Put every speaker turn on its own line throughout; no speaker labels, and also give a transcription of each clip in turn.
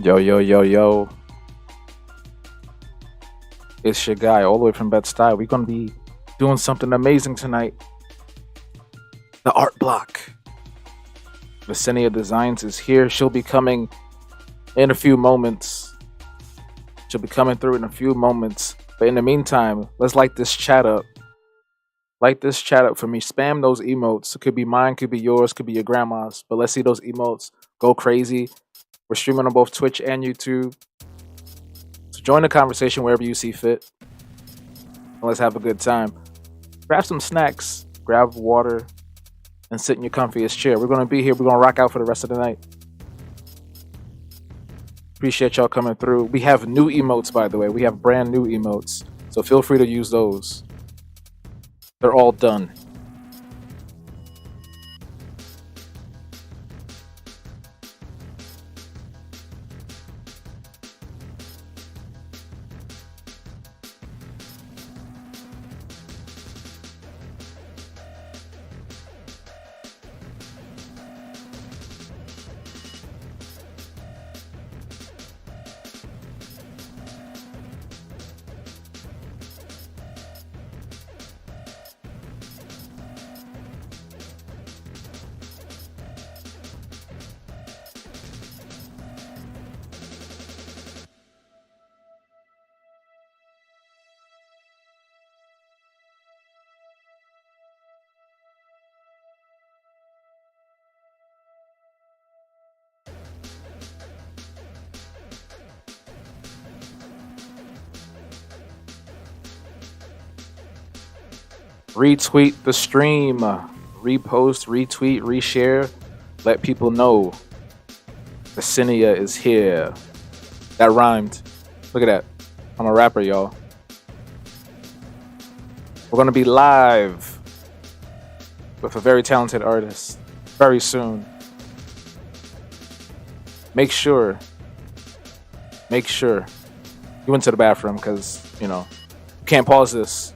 Yo, yo, yo, yo. It's your guy all the way from Bed-Stuy. We're going to be doing something amazing tonight. The art block. Vesenia Designs is here. She'll be coming in a few moments. She'll be coming through in a few moments. But in the meantime, let's light this chat up. Light this chat up for me. Spam those emotes. It could be mine, could be yours, could be your grandma's. But let's see those emotes go crazy. We're streaming on both Twitch and YouTube. So join the conversation wherever you see fit. And let's have a good time. Grab some snacks, grab water, and sit in your comfiest chair. We're going to be here. We're going to rock out for the rest of the night. Appreciate y'all coming through. We have new emotes, by the way. We have brand new emotes. So feel free to use those. They're all done. Retweet the stream, repost, retweet, reshare. Let people know Vesenia is here. That rhymed. Look at that. I'm a rapper, y'all. We're going to be live with a very talented artist very soon. Make sure you went to the bathroom because, you can't pause this.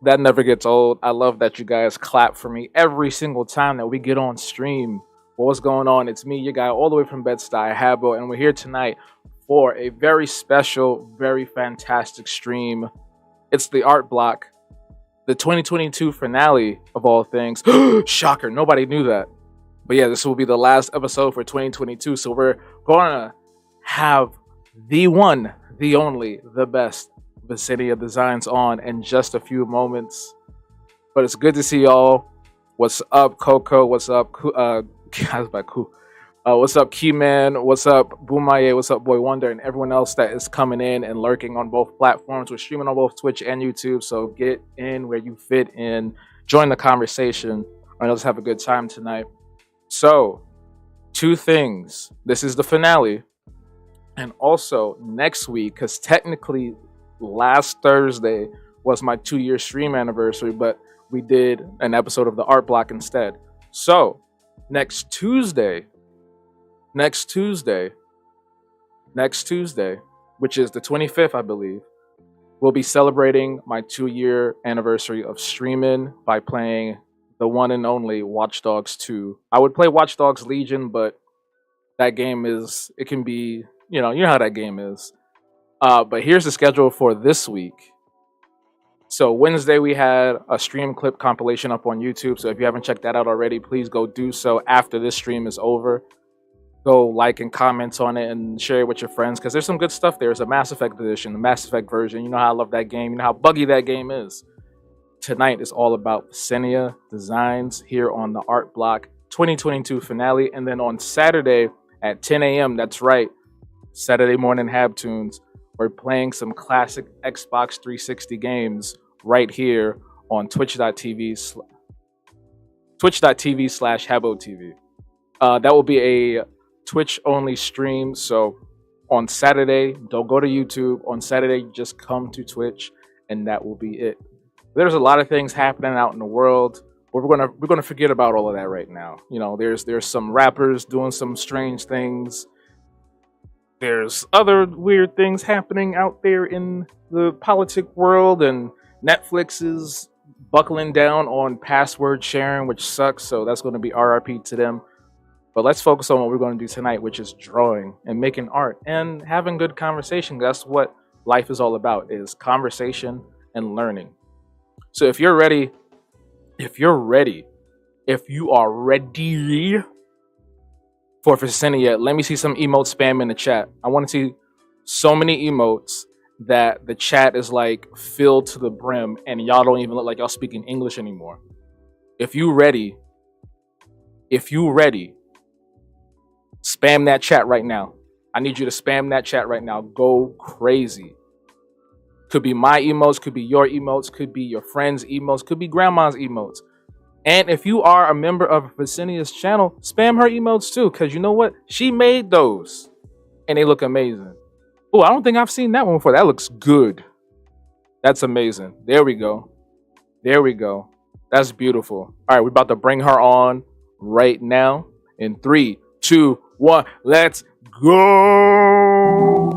That never gets old. I love that you guys clap for me every single time that we get on stream. What's going on? It's me, your guy, all the way from Bed-Stuy, Habo, and we're here tonight for a very special, very fantastic stream. It's the art block, the 2022 finale of all things. Shocker, nobody knew that. But yeah, this will be the last episode for 2022, so we're going to have the one, the only, the best Vesenia Designs on in just a few moments. But it's good to see y'all. What's up, Coco? What's up, what's up, Keyman? What's up, Boomaye? What's up, Boy Wonder? And everyone else that is coming in and lurking on both platforms. We're streaming on both Twitch and YouTube, so get in where you fit in. Join the conversation, and let's have a good time tonight. So, two things. This is the finale. And also, next week, because technically last Thursday was my 2-year stream anniversary, but we did an episode of the art block instead. So next Tuesday, which is the 25th, I believe, we'll be celebrating my 2-year anniversary of streaming by playing the one and only Watch Dogs 2. I would play Watch Dogs Legion, but that game it can be, you know how that game is. But here's the schedule for this week. So Wednesday, we had a stream clip compilation up on YouTube. So if you haven't checked that out already, please go do so after this stream is over. Go like and comment on it and share it with your friends because there's some good stuff there. There's a Mass Effect edition, the Mass Effect version. You know how I love that game. You know how buggy that game is. tonight is all about Vesenia Designs here on the Art Block 2022 finale. And then on Saturday at 10 a.m., that's right, Saturday morning Habtoons, we're playing some classic Xbox 360 games right here on twitch.tv/HaboTV. That will be a Twitch only stream. So on Saturday, don't go to YouTube. On Saturday, just come to Twitch, and that will be it. There's a lot of things happening out in the world, but we're gonna forget about all of that right now. You know, there's some rappers doing some strange things. There's other weird things happening out there in the politic world, and Netflix is buckling down on password sharing, which sucks. So that's going to be RIP to them. But let's focus on what we're going to do tonight, which is drawing and making art and having good conversation. That's what life is all about, is conversation and learning. So if you are ready for Vesenia, let me see some emote spam in the chat. I want to see so many emotes that the chat is like filled to the brim and y'all don't even look like y'all speaking English anymore. If you ready, spam that chat right now. I need you to spam that chat right now. Go crazy. Could be my emotes, could be your emotes, could be your friends' emotes, could be grandma's emotes. And if you are a member of Vesenia's channel, spam her emotes too, because you know what? She made those and they look amazing. Oh, I don't think I've seen that one before. That looks good. That's amazing. There we go. That's beautiful. All right, we're about to bring her on right now. In 3, 2, 1, let's go.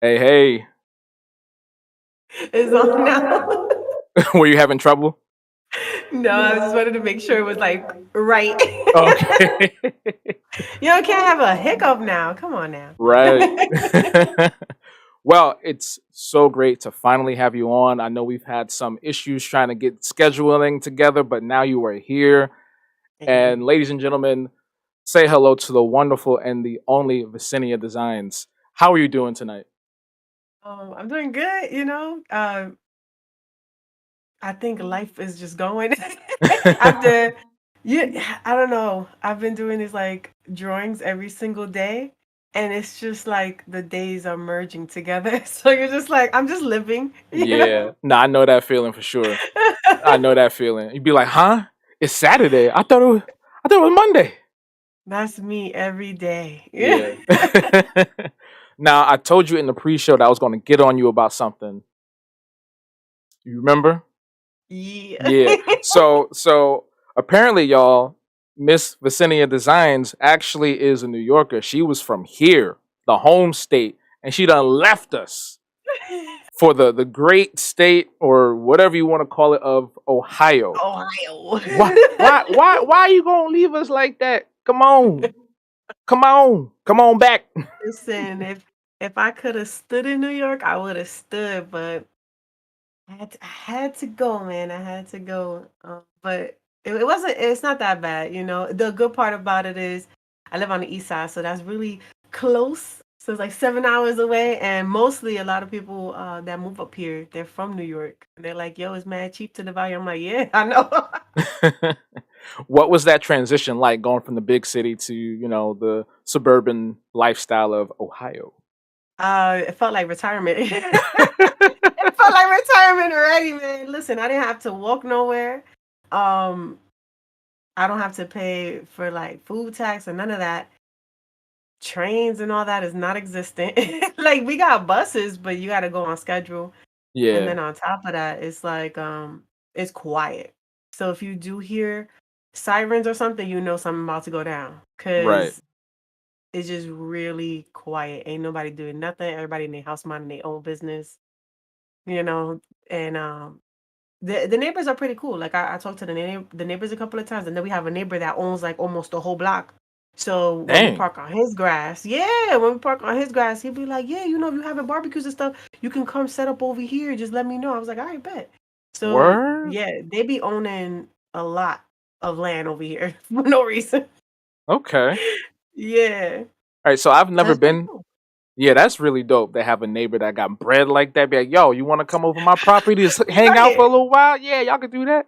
Hey.
It's on now.
Were you having trouble?
No, I just wanted to make sure it was like right.
Okay.
You can't have a hiccup now. Come on now.
Right. Well, it's so great to finally have you on. I know we've had some issues trying to get scheduling together, but now you are here. And ladies and gentlemen, say hello to the wonderful and the only Vesenia Designs. How are you doing tonight?
I'm doing good. I think life is just going after I don't know. I've been doing these like drawings every single day, and it's just like the days are merging together. So you're just like, I'm just living.
Yeah. No, I know that feeling for sure. I know that feeling. You'd be like, huh? It's Saturday. I thought it was Monday.
That's me every day.
Yeah. Now, I told you in the pre-show that I was going to get on you about something. You remember?
Yeah.
So apparently, y'all, Miss Vesenia Designs actually is a New Yorker. She was from here, the home state, and she done left us for the great state, or whatever you want to call it, of Ohio. Why are you gonna leave us like that? Come on back.
Listen, if I could have stood in New York, I would have stood, but I had to go, man. I had to go. But it wasn't. It's not that bad, The good part about it is I live on the east side, so that's really close. So it's like 7 hours away, and mostly a lot of people that move up here, they're from New York. And they're like, "Yo, it's mad cheap to the value." I'm like, "Yeah, I know."
What was that transition like, going from the big city to, the suburban lifestyle of Ohio?
It felt like retirement. It felt like retirement already, man. Listen, I didn't have to walk nowhere. Um, I don't have to pay for like food tax or none of that. Trains and all that is not existent. Like we got buses, but you got to go on schedule. And then
Yeah.
on top of that, it's like it's quiet. So if you do hear sirens or something, something about to go down,
Right.
because it's just really quiet. Ain't nobody doing nothing. Everybody in their house minding their own business, and the neighbors are pretty cool. Like I talked to the neighbors a couple of times, and then we have a neighbor that owns like almost the whole block. So when we
Dang.
park on his grass, he'd be like, "Yeah, if you having barbecues and stuff, you can come set up over here. Just let me know." I was like, "All right, bet." So
Word?
yeah, they be owning a lot of land over here for no reason.
Okay.
Yeah.
All right, so I've never
That's pretty
been.
cool.
Yeah, that's really dope to have a neighbor that got bread like that. Be like, yo, you want to come over my property to hang out for a
Right.
little while? Yeah, y'all can do that.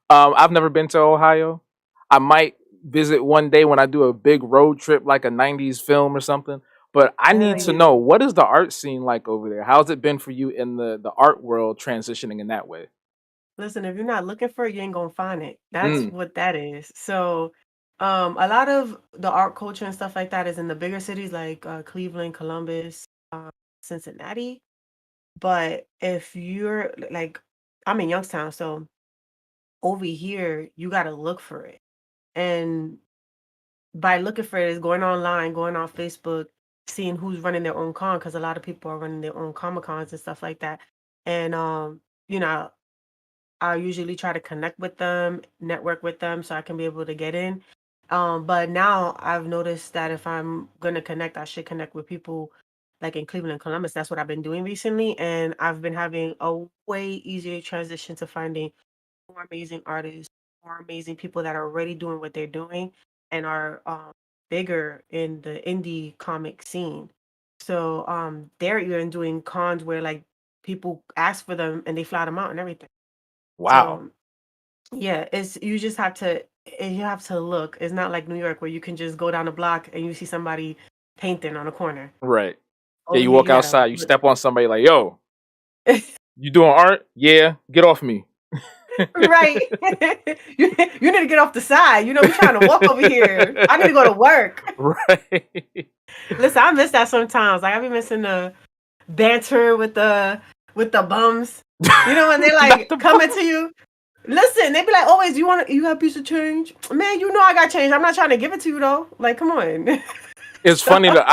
I've never been to Ohio. I might visit one day when I do a big road trip, like a '90s film or something. But I
Hell
need to
yeah.
know, what is the art scene like over there? How's it been for you in the art world transitioning in that way?
Listen, if you're not looking for it, you ain't gonna find it. That's
Mm,
what that is. So, a lot of the art culture and stuff like that is in the bigger cities like Cleveland, Columbus, Cincinnati. But if you're like, I'm in Youngstown, so over here, you gotta look for it. And by looking for it is going online, going on Facebook, seeing who's running their own con, because a lot of people are running their own Comic Cons and stuff like that. And you know, I usually try to connect with them, network with them so I can be able to get in. But now I've noticed that if I'm gonna connect, I should connect with people like in Cleveland and Columbus. That's what I've been doing recently. And I've been having a way easier transition to finding more amazing artists, more amazing people that are already doing what they're doing and are bigger in the indie comic scene. So they're even doing cons where like people ask for them and they fly them out and everything.
wow.
So yeah, it's you just have to you have to look. It's not like New York where you can just go down the block and you see somebody painting on a corner.
Right. Yeah,
Over
you
here
walk
you gotta
outside, you
look.
step on somebody like, yo, you doing art? Yeah, get off me.
Right. You need to get off the side. You know, we trying to walk over here. I need to go to work.
Right.
Listen, I miss that sometimes. Like I be missing the banter with the bums. You know when they
Not
like
the
coming
bum.
to you. Listen, they be like, always, you have a piece of change? Man, you know I got change. I'm not trying to give it to you though. Like, come on.
It's
So,
funny that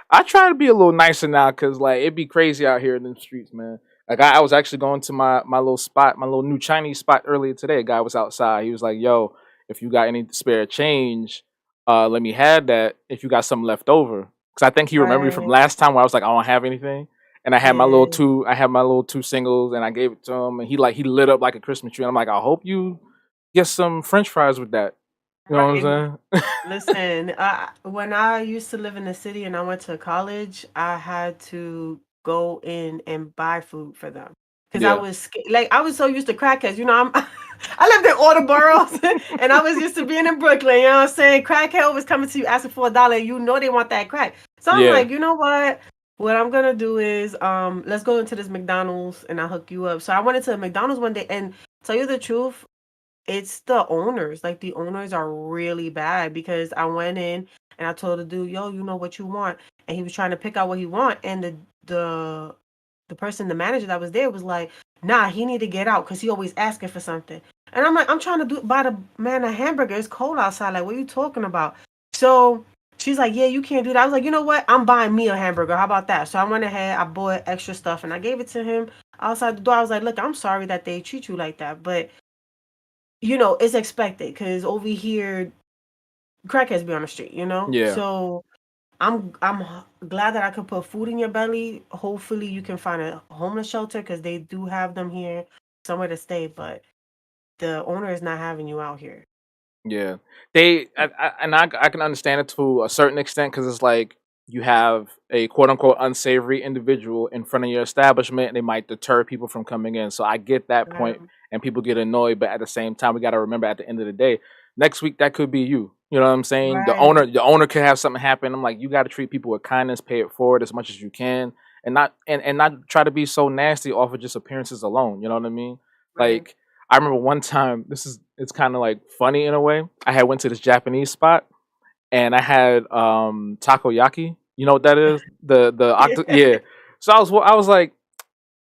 I try to be a little nicer now because like it'd be crazy out here in the streets, man. Like I was actually going to my little spot, my little new Chinese spot earlier today. A guy was outside. He was like, "Yo, if you got any spare change, let me have that. If you got something left over." Because I think he remembered me from
right.
last time where I was like, "I don't have anything," and
Yeah.
I had my little two singles, and I gave it to him, and he lit up like a Christmas tree. And I'm like, "I hope you get some French fries with that." You know what
Right.
I'm saying?
Listen, when I used to live in the city and I went to college, I had to go in and buy food for them because I
Yeah,
was like I was so used to crackheads. You know, I'm I lived in all the boroughs and I was used to being in Brooklyn. You know what I'm saying? Crackhead always coming to you asking for $1. You know they want that crack. So I'm
yeah,
like, you know what? What I'm gonna do is let's go into this McDonald's and I'll hook you up. So I went into a McDonald's one day and tell you the truth, it's the owners, like, the owners are really bad because I went in and I told the dude, "Yo, you know what you want?" And he was trying to pick out what he want, and the the person, the manager that was there was like, "Nah, he need to get out because he always asking for something." And I'm like, "I'm trying to buy the man a hamburger. It's cold outside. Like, what are you talking about?" So she's like, "Yeah, you can't do that." I was like, "You know what? I'm buying me a hamburger. How about that?" So I went ahead, I bought extra stuff, and I gave it to him outside the door. I was like, "Look, I'm sorry that they treat you like that, but it's expected because over here, crackheads be on the street, you know?
yeah.
So glad that I could put food in your belly. Hopefully you can find a homeless shelter because they do have them here, somewhere to stay, but the owner is not having you out here.
Yeah, I can understand it to a certain extent because it's like you have a quote unquote unsavory individual in front of your establishment, and they might deter people from coming in. So I get that point,
Um,
and people get annoyed. But at the same time, we got to remember at the end of the day, next week that could be you. You know what I'm saying?
right,
The owner could have something happen. I'm like, you got to treat people with kindness, pay it forward as much as you can, and not try to be so nasty off of just appearances alone. You know what I mean?
right.
Like I remember one time, it's kind of like funny in a way. I had went to this Japanese spot and I had takoyaki. You know what that is?
Yeah.
Yeah. So I was like,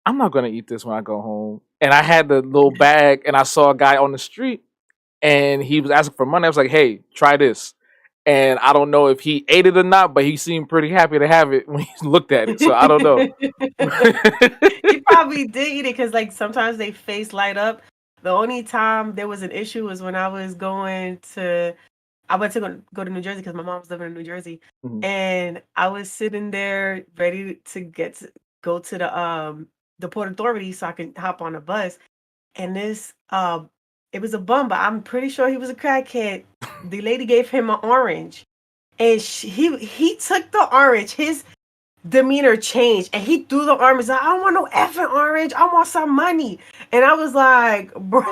I'm not gonna eat this when I go home. And I had the little bag and I saw a guy on the street and he was asking for money. I was like, hey, try this. And I don't know if he ate it or not, but he seemed pretty happy to have it when he looked at it. So I don't know.
He probably did eat it because, like, sometimes they face light up. The only time there was an issue was when I went to go to New Jersey because my mom was living in New Jersey,
Mhm.
and I was sitting there ready to go to the Port Authority so I can hop on a bus, and it was a bum, but I'm pretty sure he was a crackhead. The lady gave him an orange, and he took the orange. His demeanor changed, and he threw the orange. Like, I don't want no effing orange. I want some money. And I was like, bro.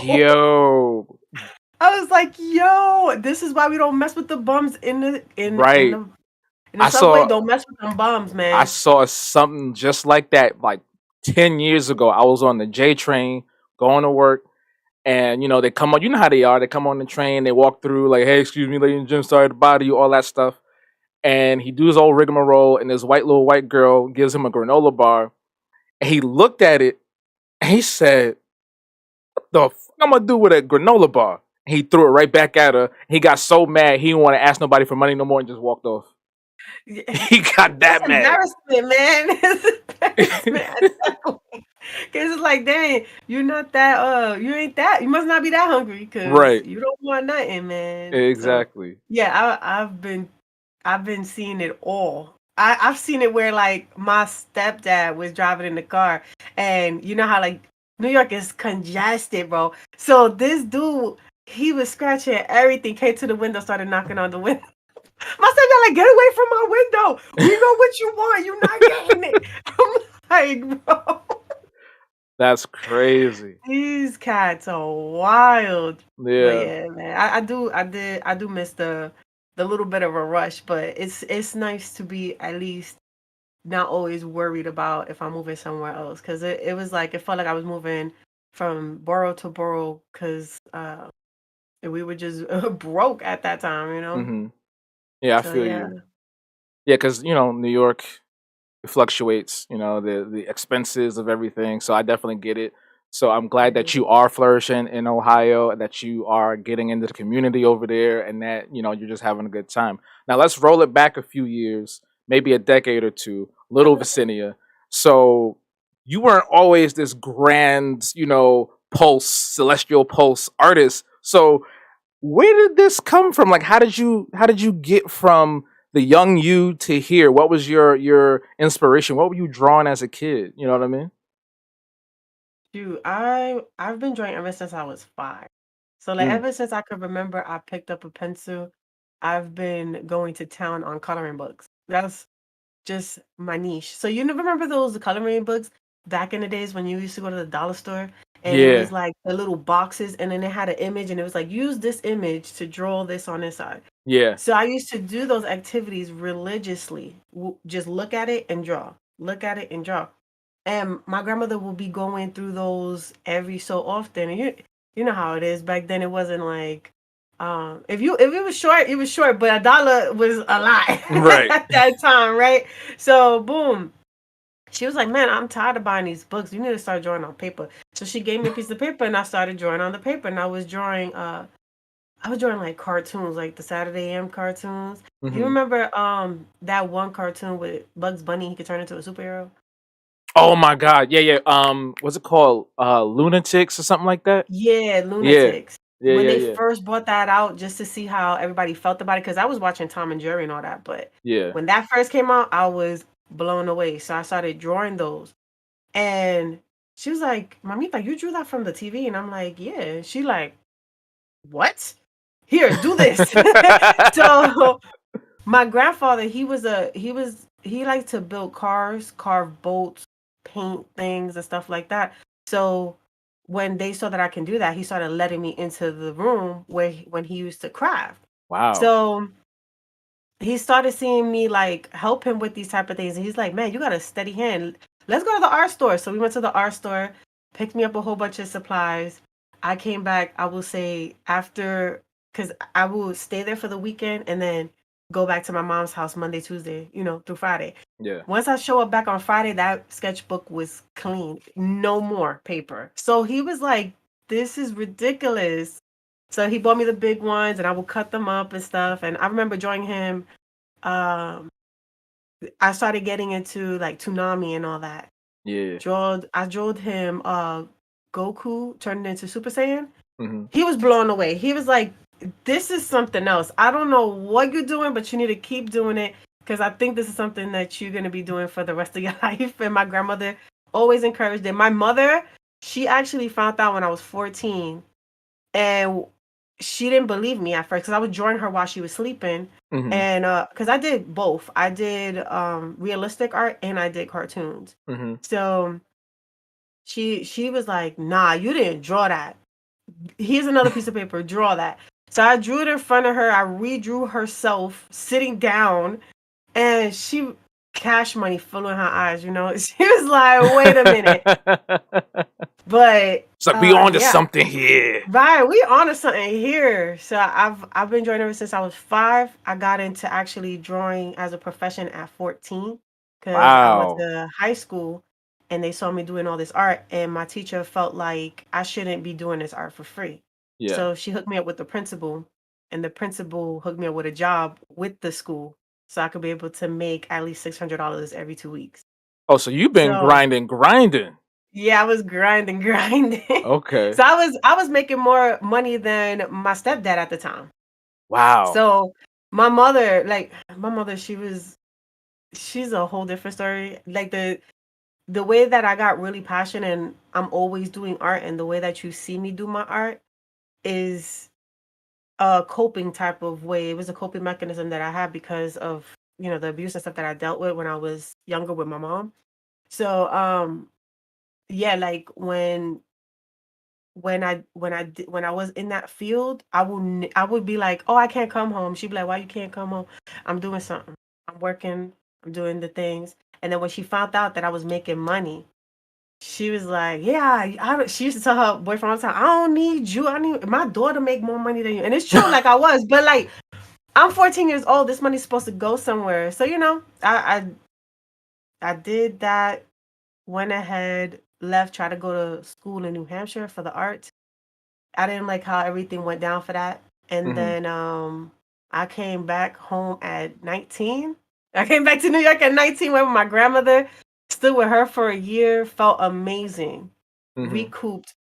Yo,
I was like, yo, this is why we don't mess with the bums in the
right.
in the
I
subway.
saw
Don't mess with them bums,
I
man.
saw something just like that like 10 years ago. I was on the J train going to work, and they come on, you know how they are. They come on the train, they walk through like, "Hey, excuse me, ladies and gentlemen, sorry to bother you," all that stuff. And he do his old rigmarole, and this little white girl gives him a granola bar, and he looked at it and he said, "The fuck I'm gonna do with a granola bar?" And he threw it right back at her. He got so mad he didn't want to ask nobody for money no more and just walked off.
Yeah.
He got
It's
that mad.
embarrassment, man. It's embarrassment at that point. Cause it's like, dang, you're not that you ain't that you must not be that hungry because
Right.
you don't want nothing, man. So
Exactly.
yeah, I've been seeing it all. I've seen it where like my stepdad was driving in the car, and you know how like New York is congested, bro. So this dude, he was scratching everything, came to the window, started knocking on the window. My stepdad like, get away from my window. We know what you want. You're not getting it. I'm like, bro,
That's crazy.
these cats are wild. But
Yeah.
yeah, man, I do miss the little bit of a rush, but it's nice to be at least not always worried about if I'm moving somewhere else, because it was like it felt like I was moving from borough to borough because we were just broke at that time, you know.
Mhm. Yeah, I
So
feel
yeah,
you. Yeah, cuz New York, it fluctuates, the expenses of everything. So I definitely get it. So I'm glad that
right.
you are flourishing in Ohio, and that you are getting into the community over there, and that you're just having a good time. Now let's roll it back a few years, maybe a decade or two. Little Vesenia. So you weren't always this grand, pulse, celestial pulse artist. So where did this come from? Like, how did you get from the young you to here? What was your inspiration? What were you drawing as a kid? You know what I mean?
Dude, I've been drawing ever since I was 5. So like
Mm.
ever since I could remember, I picked up a pencil. I've been going to town on coloring books. That's just my niche. So you never remember those coloring books back in the days when you used to go to the dollar store and it was
Yeah,
like the little boxes and then it had an image and it was like use this image to draw this on this side.
yeah,
So I used to do those activities religiously. Just look at it and draw. Look at it and draw. And my grandmother will be going through those every so often. And you know how it is. Back then it wasn't like if it was short, it was short, but $1 was a lot
right.
at that time, right? So boom. She was like, "Man, I'm tired of buying these books. You need to start drawing on paper." So she gave me a piece of paper and I started drawing on the paper and I was drawing like cartoons, like the Saturday AM cartoons. You
Hmm.
remember that one cartoon with Bugs Bunny, he could turn into a superhero?
Oh my God, yeah, yeah. What's it called? Lunatics or something like that.
Yeah,
Yeah,
Lunatics.
yeah,
When
yeah,
they
yeah,
first brought that out just to see how everybody felt about it, because I was watching Tom and Jerry and all that, but
yeah.
when that first came out, I was blown away. So I started drawing those. And she was like, Mamita, you drew that from the TV? And I'm like, yeah. And she like, what? Here, do this. So my grandfather, he liked to build cars, carve boats, paint things and stuff like that. So when they saw that I can do that, he started letting me into the room when he used to craft.
Wow.
So he started seeing me like help him with these type of things. And he's like, man, you got a steady hand. Let's go to the art store. So we went to the art store, picked me up a whole bunch of supplies. I came back, I will say, after, because I will stay there for the weekend and then go back to my mom's house Monday, Tuesday, through Friday.
Yeah.
Once I show up back on Friday, that sketchbook was clean. No more paper. So he was like, this is ridiculous. So he bought me the big ones and I would cut them up and stuff. And I remember drawing him. Um, I started getting into like Toonami and all that.
Yeah.
I drew him Goku turned into Super Saiyan.
Hmm.
He was blown away. He was like, this is something else. I don't know what you're doing, but you need to keep doing it because I think this is something that you're going to be doing for the rest of your life. And my grandmother always encouraged it. My mother, she actually found out when I was 14. And she didn't believe me at first because I was drawing her while she was sleeping.
Mhm.
And because I did both. I did realistic art and I did cartoons.
Mhm.
So she was like, "Nah, you didn't draw that. Here's another piece of paper, draw that." So I drew it in front of her. I redrew herself sitting down, and she cash money filling her eyes, you know. She was like, "Wait a minute." But
It's like we on to
yeah,
something here.
right, we onto something here. So I've been drawing ever since I was 5. I got into actually drawing as a profession at 14 because I went
Wow.
to high school and they saw me doing all this art, and my teacher felt like I shouldn't be doing this art for free.
Yeah.
So she hooked me up with the principal, and the principal hooked me up with a job with the school so I could be able to make at least $600 every 2 weeks.
Oh, so you've been
So
grinding.
yeah, I was grinding, grinding.
Okay.
So I was making more money than my stepdad at the time.
Wow.
So my mother, she's a whole different story. Like the way that I got really passionate and I'm always doing art, and the way that you see me do my art is a coping type of way. It was a coping mechanism that I had because of, the abuse and stuff that I dealt with when I was younger with my mom. So yeah, like when I was in that field, I would be like, "Oh, I can't come home." She'd be like, "Why you can't come home?" "I'm doing something. I'm working. I'm doing the things." And then when she found out that I was making money, she was like, "Yeah." She used to tell her boyfriend all the time, "I don't need you. I need my daughter make more money than you." And it's true, like I was, but like I'm 14 years old. This money's supposed to go somewhere. So I did that. Went ahead, left, tried to go to school in New Hampshire for the arts. I didn't like how everything went down for that. And
Mhm.
then I came back home at 19. I came back to New York at 19, went with my grandmother, stood with her for a year, felt amazing.
Mhm.
Recouped,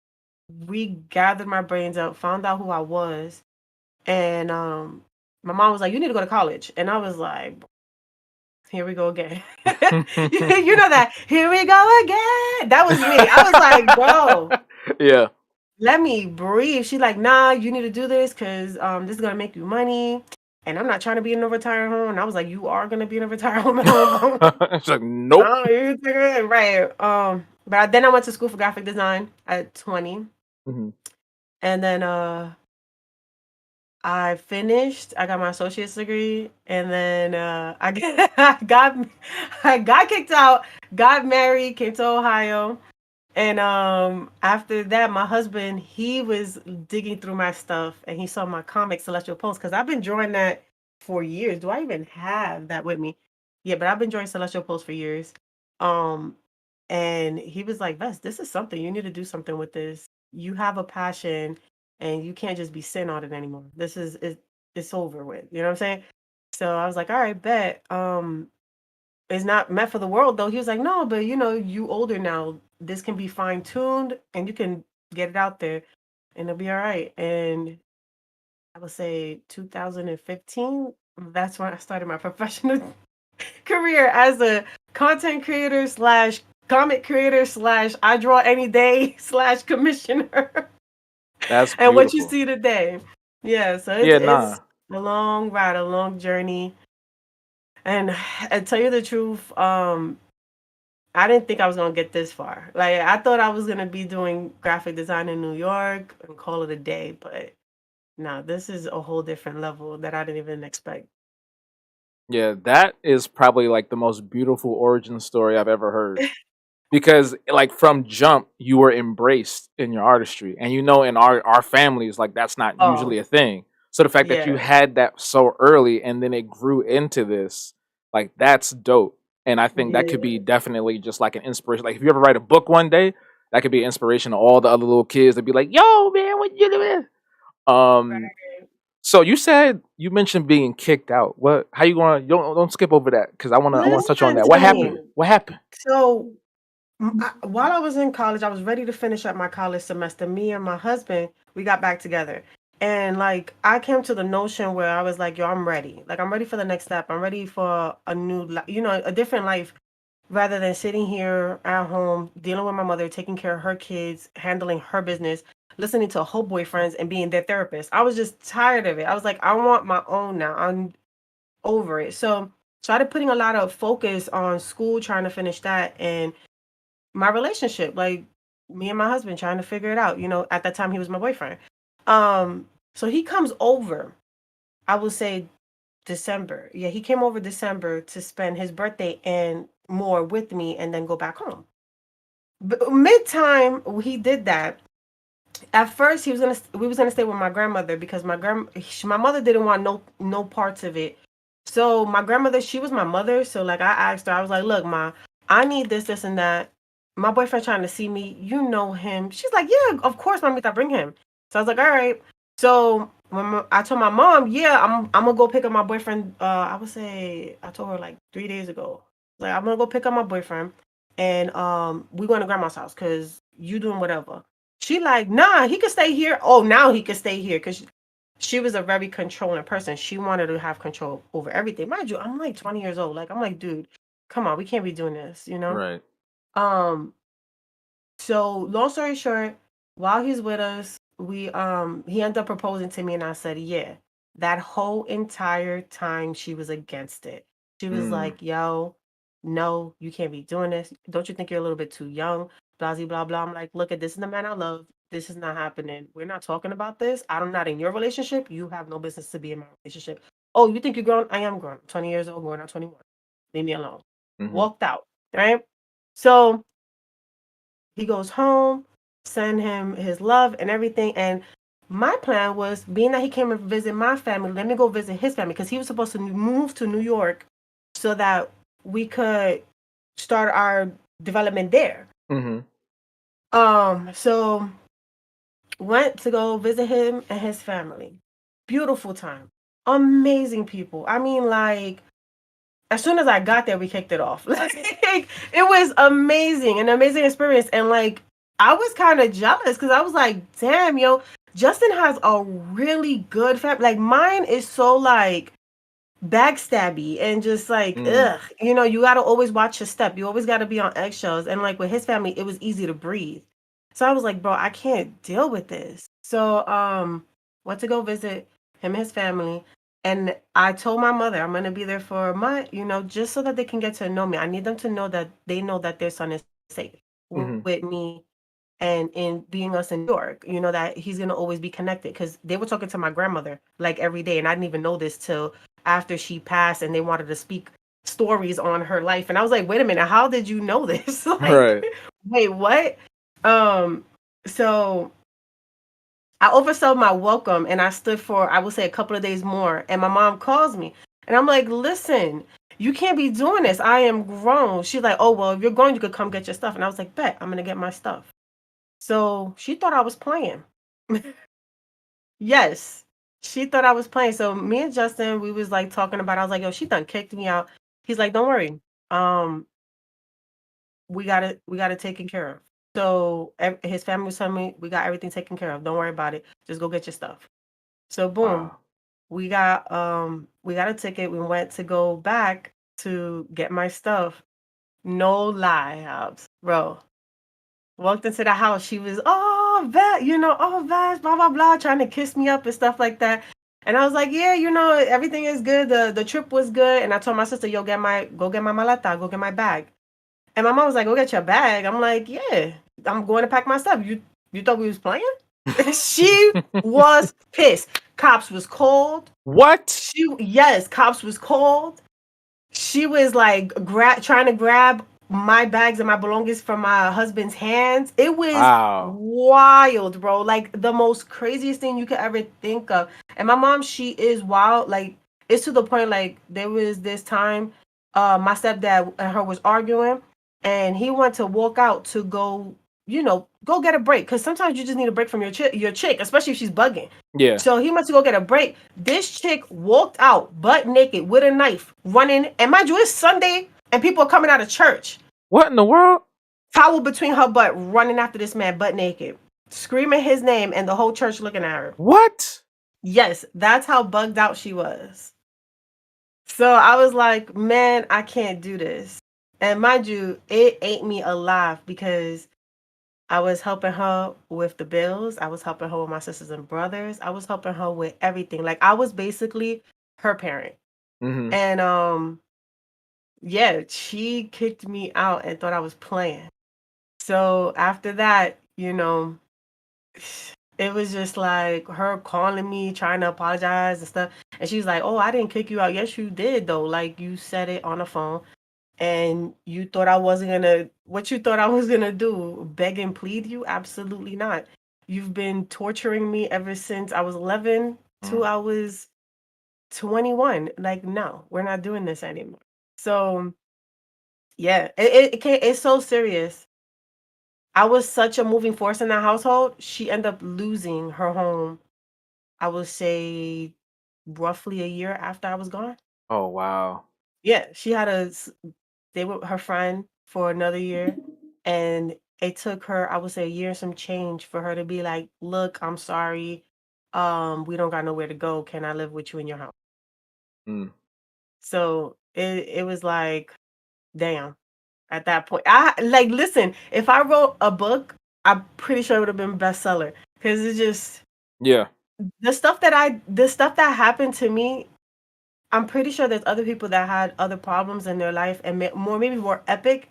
regathered my brains up, found out who I was. And my mom was like, "You need to go to college." And I was like, "Here we go again." You know that, "Here we go again." That was me. I was like, "Bro,
Yeah.
let me breathe." She's like, "Nah, you need to do this because this is gonna make you money. And I'm not trying to be in a retired home." And I was like, "You are gonna be in a retired home."
It's like, nope.
Oh, you think it? Right. But then I went to school for graphic design at 20.
Mhm.
And then I finished, I got my associate's degree, and then I got kicked out, got married, came to Ohio. And after that, my husband, he was digging through my stuff and he saw my comic Celestial Pulse because I've been drawing that for years. Do I even have that with me? Yeah, but I've been drawing Celestial Pulse for years. Um, and he was like, "Vess, this is something. You need to do something with this. You have a passion and you can't just be sitting on it anymore. It's over with." You know what I'm saying? So I was like, "All right, bet." It's not meant for the world though. He was like, "No, but you older now. This can be fine tuned and you can get it out there and it'll be all right." And I would say 2015, that's when I started my professional career as a content creator slash comic creator slash I draw any day slash commissioner.
That's
And what you
beautiful.
see today. Yeah, so it's
Yeah,
it's
nah.
a long ride, a long journey. And I tell you the truth, I didn't think I was gonna get this far. Like I thought I was gonna be doing graphic design in New York and call it a day, but no, this is a whole different level that I didn't even expect.
Yeah, that is probably like the most beautiful origin story I've ever heard. Because like from jump, you were embraced in your artistry. And in our families, like that's not
Oh,
usually a thing. So the fact that you
yeah.
had that so early and then it grew into this, like that's dope. And I think that could be
Yeah.
definitely just like an inspiration. Like if you ever write a book one day, that could be an inspiration to all the other little kids to be like, "Yo, man, what you doing?" Um,
Right.
so you mentioned being kicked out. What? How you going? Don't skip over that because I want to touch on
Listen
that. What
to me.
happened? What happened?
So while I was in college, I was ready to finish up my college semester. Me and my husband, we got back together. And like I came to the notion where I was like, "Yo, I'm ready. Like I'm ready for the next step. I'm ready for a new, a different life rather than sitting here at home dealing with my mother, taking care of her kids, handling her business. listening to her boyfriends and being their therapist. I was just tired of it. I was like, I want my own now. I'm over it. So started putting a lot of focus on school, trying to finish that, and my relationship, like me and my husband trying to figure it out. At that time he was my boyfriend. So he comes over, I will say December. Yeah, he came over December to spend his birthday and more with me and then go back home. Mid time he did that. At first we was gonna stay with my grandmother because my mother didn't want no parts of it. So my grandmother, she was my mother. So like I asked her, I was like, look, ma, I need this and that. My boyfriend trying to see me. You know him. She's like, yeah, of course, Mamita, bring him. So I was like, all right. So when I told my mom, yeah, I'm gonna go pick up my boyfriend. I would say I told her like 3 days ago. Like I'm gonna go pick up my boyfriend, and we going to grandma's house because you doing whatever. She like, nah, he could stay here. Oh, now he could stay here because she was a very controlling person. She wanted to have control over everything. Mind you, I'm like 20 years old. Like, I'm like, dude, come on, we can't be doing this, you know?
Right.
Um, so long story short, while he's with us, he ended up proposing to me and I said, yeah. That whole entire time she was against it. She was
Mm.
like, yo, no, you can't be doing this. Don't you think you're a little bit too young? Blah blah blah blah. I'm like, look at this is the man I love. This is not happening. We're not talking about this. I'm not in your relationship. You have no business to be in my relationship. Oh, you think you're grown? I am grown. 20 years old, going on 21. Leave me alone.
Mm-hmm.
Walked out. Right? So he goes home, send him his love and everything. And my plan was, being that he came and visit my family, let me go visit his family because he was supposed to move to New York so that we could start our development there.
Mm-hmm.
So went to go visit him and his family. Beautiful time. Amazing people. I mean, like, as soon as I got there, we kicked it off. Like, it was amazing, an amazing experience. And like, I was kind of jealous because I was like, damn, yo, Justin has a really good family. Like, mine is so like backstabby and just like,
Mm.
ugh, you got to always watch your step. You always got to be on eggshells. And like with his family, it was easy to breathe. So I was like, bro, I can't deal with this. So, went to go visit him and his family. And I told my mother I'm gonna be there for a month, just so that they can get to know me. I need them to know that they know that their son is safe
Mm-hmm.
with me and in being us in New York, that he's gonna always be connected. Because they were talking to my grandmother like every day, and I didn't even know this till after she passed, and they wanted to speak stories on her life, and I was like, wait a minute, how did you know this? Like,
Right.
wait, what? Um, so I oversold my welcome and I stood for, I would say, a couple of days more. And my mom calls me and I'm like, listen, you can't be doing this. I am grown. She's like, oh, well, if you're grown, you could come get your stuff. And I was like, bet, I'm going to get my stuff. So she thought I was playing. Yes, she thought I was playing. So me and Justin, we was like talking about it. I was like, yo, she done kicked me out. He's like, don't worry. Um, we got it taken care of. So his family was telling me we got everything taken care of. Don't worry about it. Just go get your stuff. So boom,
Wow.
we got a ticket. We went to go back to get my stuff. No lie, Hobbs. Bro. Walked into the house. She was, oh, Vet, oh, Vet, blah, blah, blah, trying to kiss me up and stuff like that. And I was like, yeah, everything is good. The trip was good. And I told my sister, yo, go get my maleta, go get my bag. And my mom was like, go get your bag. I'm like, yeah, I'm going to pack my stuff. You thought we was playing? She was pissed. Cops was called.
What?
Yes, cops was called. She was like trying to grab my bags and my belongings from my husband's hands. It was
Wow.
wild, bro. Like the most craziest thing you could ever think of. And my mom, she is wild. Like it's to the point like there was this time my stepdad and her was arguing and he went to walk out to go, go get a break cuz sometimes you just need a break from your chick, especially if she's bugging.
Yeah.
So he went to go get a break. This chick walked out butt naked with a knife, running. And mind you, it's Sunday and people are coming out of church.
What in the world?
Towel between her butt, running after this man butt naked, screaming his name, and the whole church looking at her.
What?
Yes, that's how bugged out she was. So I was like, man, I can't do this. And mind you, it ate me alive because I was helping her with the bills. I was helping her with my sisters and brothers. I was helping her with everything. Like I was basically her parent.
Mhm.
And yeah, she kicked me out and thought I was playing. So after that, it was just like her calling me, trying to apologize and stuff. And she's like, "Oh, I didn't kick you out." Yes, you did though. Like you said it on the phone. And you thought I wasn't gonna what you thought I was gonna do? Beg and plead you? Absolutely not. You've been torturing me ever since I was 11
Mm.
till I was 21. Like, no, we're not doing this anymore. So yeah, it can't, it's so serious. I was such a moving force in that household. She ended up losing her home, I would say roughly a year after I was gone.
Oh, wow.
Yeah, she had they were her friend for another year, and it took her, I would say, a year and some change for her to be like, "Look, I'm sorry. We don't got nowhere to go. Can I live with you in your house?"
Mm.
So it was like, damn. At that point, I like listen. If I wrote a book, I'm pretty sure it would have been bestseller because it's just
Yeah.
the stuff that happened to me. I'm pretty sure there's other people that had other problems in their life and maybe more epic,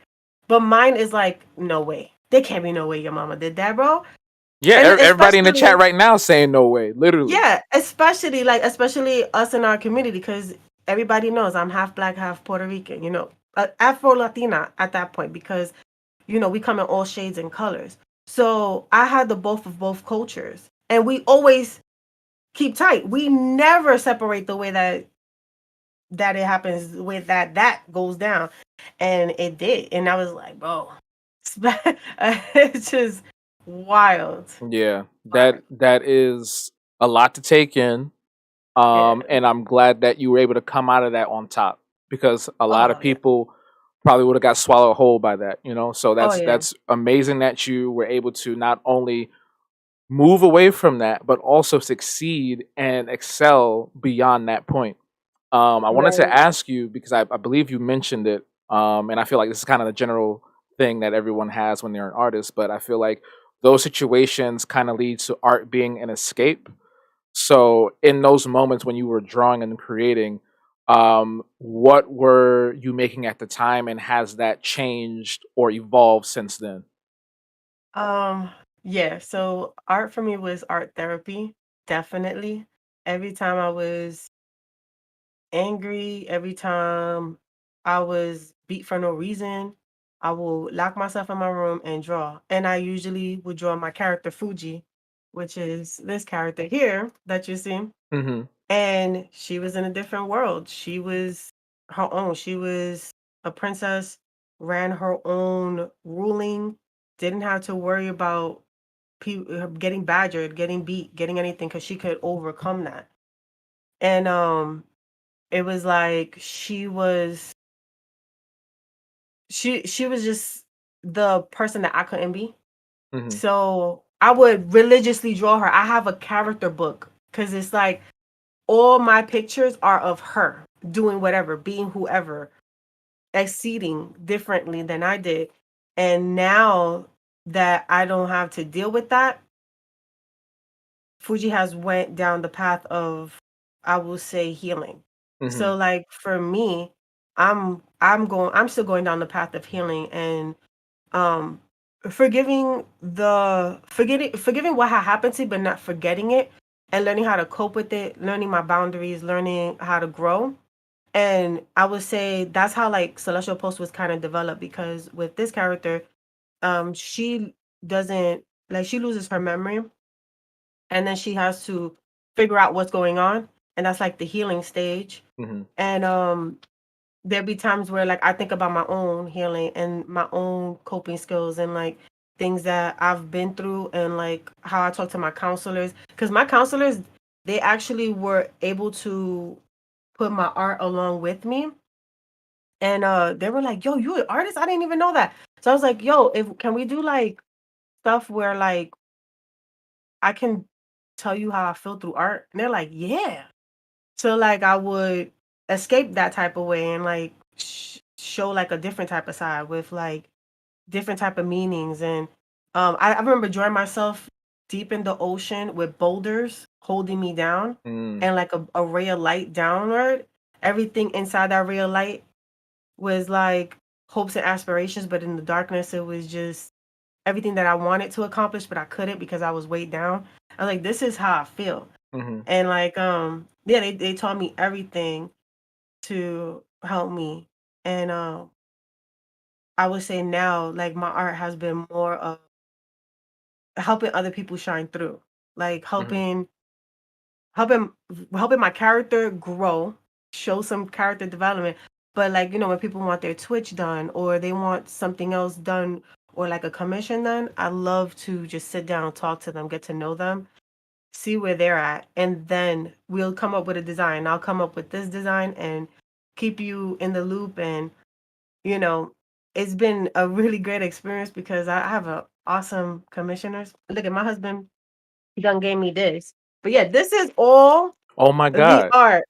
but mine is like, no way. There can't be no way your mama did that, bro.
Yeah,
And
everybody in the chat
especially,
right now saying no way, literally.
yeah, especially us in our community because everybody knows I'm half black, half Puerto Rican, Afro Latina at that point because we come in all shades and colors. So I had the both of both cultures, and we always keep tight. We never separate the way that it happens, the way that goes down, and it did. And I was like, bro, it's just wild,
Yeah,
wild.
that is a lot to take in.
Yeah.
And I'm glad that you were able to come out of that on top because a lot of
Oh yeah.
people probably would have got swallowed whole by that, you know. So
Oh yeah.
that's amazing that you were able to not only move away from that, but also succeed and excel beyond that point. I wanted to
Right.
ask you because I believe you mentioned it, and I feel like this is kind of the general thing that everyone has when they're an artist, but I feel like those situations kind of lead to art being an escape. So, in those moments when you were drawing and creating, what were you making at the time, and has that changed or evolved since then?
Um. Yeah. So art for me was art therapy. Definitely. Every time I was angry, every time I was beat for no reason, I will lock myself in my room and draw. And I usually would draw my character Fuji, which is this character here that you see.
Hmm.
And she was in a different world. She was her own. She was a princess, ran her own ruling, didn't have to worry about getting badgered, getting beat, getting anything because she could overcome that. And it was like she was just the person that I couldn't be.
Hmm.
So I would religiously draw her. I have a character book because it's like all my pictures are of her doing whatever, being whoever, exceeding differently than I did. And now that I don't have to deal with that, Fuji has went down the path of, I will say, healing.
Hmm.
So like for me, I'm still going down the path of healing and um forgiving what had happened to me, but not forgetting it and learning how to cope with it, learning my boundaries, learning how to grow. And I would say that's how like Celestial Post was kind of developed because with this character, she doesn't like she loses her memory and then she has to figure out what's going on. And that's like the healing stage.
Hmm.
And there'll be times where like I think about my own healing and my own coping skills and like things that I've been through and like how I talk to my counselors because my counselors they actually were able to put my art along with me and they were like, "Yo, you an artist? I didn't even know that." So I was like, "Yo, if can we do like stuff where like I can tell you how I feel through art?" And they're like, "Yeah." So like I would escape that type of way and like show like a different type of side with like different type of meanings and I remember drawing myself deep in the ocean with boulders holding me down
Mm,
and like a ray of light downward. Everything inside that ray of light was like hopes and aspirations, but in the darkness, it was just everything that I wanted to accomplish, but I couldn't because I was weighed down. I was like, this is how I feel.
mm-hmm,
And like, yeah, they taught me everything to help me. And I would say now, like my art has been more of helping other people shine through, like
mm-hmm.
helping helping my character grow, show some character development. But like, when people want their Twitch done or they want something else done or like a commission done, I love to just sit down, talk to them, get to know them, see where they're at, and then we'll come up with a design. I'll come up with this design and keep you in the loop. And you know, it's been a really great experience because I have a awesome commissioners. Look at my husband, he done gave me this. But yeah, this is all
Oh my
the
god.
art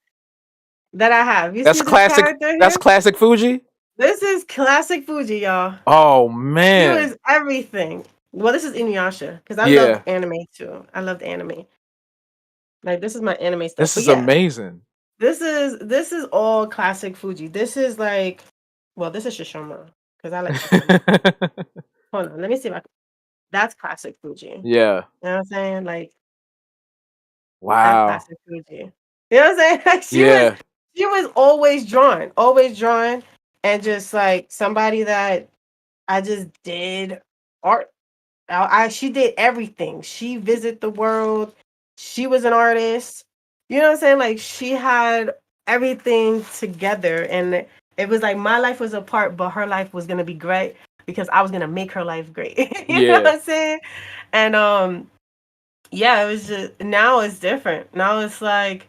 that I have. You
That's
see this
classic.
character
That's
here?
classic Fuji.
This is classic Fuji, y'all.
Oh
She
man.
was everything. Well, this is Inuyasha because I love
Yeah.
anime too. I loved anime. Like this is my anime stuff.
This
But
is
yeah,
amazing.
this is all classic Fuji. This is like, well, this is Shishoma because I like Shishoma. Hold on, let me see if I can. That's classic Fuji. You
Yeah.
know what I'm saying? Like that's
Wow.
classic Fuji. You know what I'm saying? Like
Yeah.
she was always drawn, and just like somebody that I just did art. She did everything. She visited the world. She was an artist. You know what I'm saying? Like she had everything together, and it was like my life was a part, but her life was gonna be great because I was gonna make her life great. You know what
Yeah.
I'm saying? And yeah, it was just now it's different. Now it's like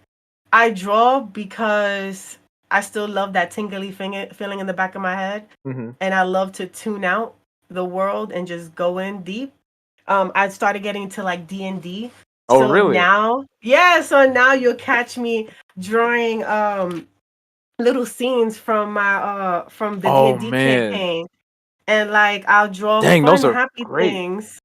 I draw because I still love that tingly feeling in the back of my head,
Hmm.
and I love to tune out the world and just go in deep. I started getting into like D&D.
Oh
So
really?
now, yeah, so now you'll catch me drawing little scenes from my from the
Oh
D&D
man.
campaign. And like I'll draw
Dang, those
fun,
are
happy
great.
things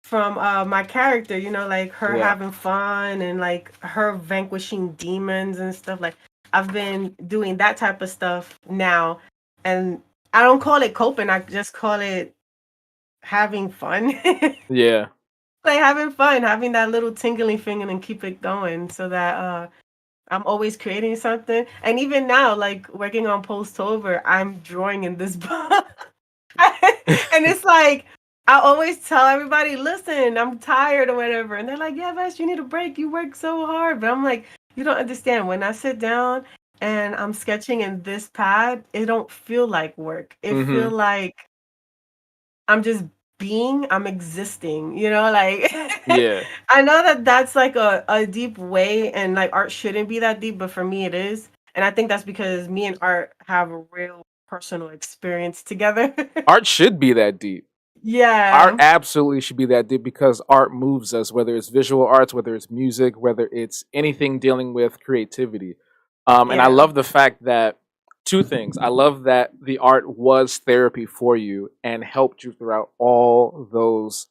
from my character, like her
Yeah.
having fun and like her vanquishing demons and stuff. Like I've been doing that type of stuff now. And I don't call it coping, I just call it having fun.
Yeah.
Like having fun, having that little tingling finger and keep it going so that I'm always creating something. And even now, like working on Postover, I'm drawing in this book. And it's like I always tell everybody, listen, I'm tired or whatever. And they're like, yeah, Vash, you need a break. You work so hard. But I'm like, you don't understand. When I sit down and I'm sketching in this pad, it don't feel like work. It feel
Hmm.
like I'm just I'm existing, like
Yeah.
I know that that's like a deep way and like art shouldn't be that deep, but for me it is. And I think that's because me and art have a real personal experience together.
Art should be that deep. Art
Yeah.
absolutely should be that deep because art moves us, whether it's visual arts, whether it's music, whether it's anything dealing with creativity. And I
Yeah.
love the fact that two things. I love that the art was therapy for you and helped you throughout all those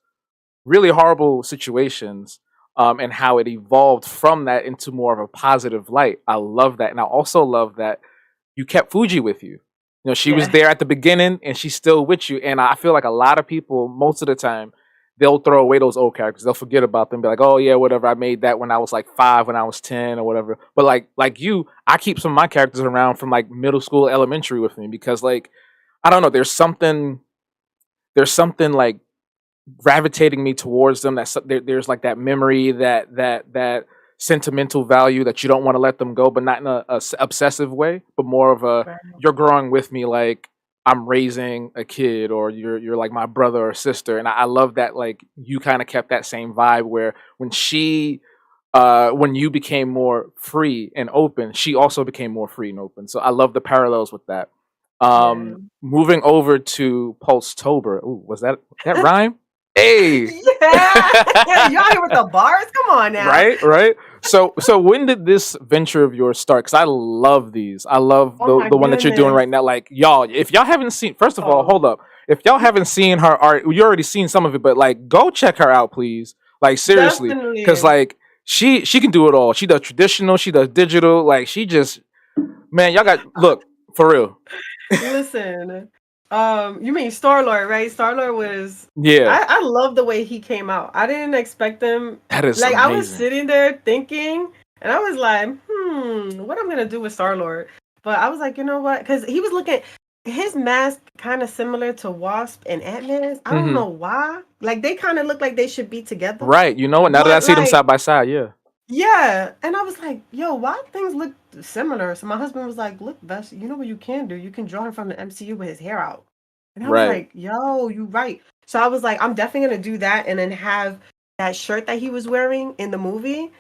really horrible situations, and how it evolved from that into more of a positive light. I love that. And I also love that you kept Fuji with you. You know, she was
Yeah.
there at the beginning and she's still with you. And I feel like a lot of people, most of the time, they'll throw away those old characters. They'll forget about them, be like, oh yeah, whatever. I made that when I was like 5, when I was 10 or whatever. But like you, I keep some of my characters around from like middle school, elementary with me because like I don't know, there's something like gravitating me towards them. There's like that memory, that sentimental value that you don't want to let them go, but not in a obsessive way, but more of a
Right.
you're growing with me, like I'm raising a kid, or you're like my brother or sister. And I love that like you kind of kept that same vibe where when you became more free and open, she also became more free and open. So I love the parallels with that.
Yeah.
Moving over to Pulse-tober. Ooh, was that rhyme? Hey.
Yeah. Y'all here with the bars? Come on now.
Right, right. So when did this venture of yours start? Because I love these. I love
Oh
the
my
the one that you're doing
goodness.
right now. Like y'all, if y'all haven't seen, first of all,
Oh,
hold up. if y'all haven't seen her art, you already seen some of it, but like go check her out, please. Like seriously, because
Definitely.
like she can do it all. She does traditional, she does digital. Like she just man, y'all got look for real.
Listen, you mean Star-Lord, right? Star-Lord was
Yeah,
I love the way he came out. I didn't expect him.
that is
Like I was
amazing.
sitting there thinking, and I was like, what I'm gonna do with Star-Lord. But I was like, you know what? Because he was looking his mask kind of similar to Wasp and Ant-Man's. I don't
Hmm.
know why. Like they kind of look like they should be together.
Right. You know what? Now that I
But
see them
like
side by side, yeah.
yeah, and I was like, "Yo, why things look similar?" So my husband was like, "Look, Bess, you know what you can do? You can draw him from the MCU with his hair out." And I was
Right.
like, "Yo, you right." So I was like, "I'm definitely gonna do that, and then have that shirt that he was wearing in the movie,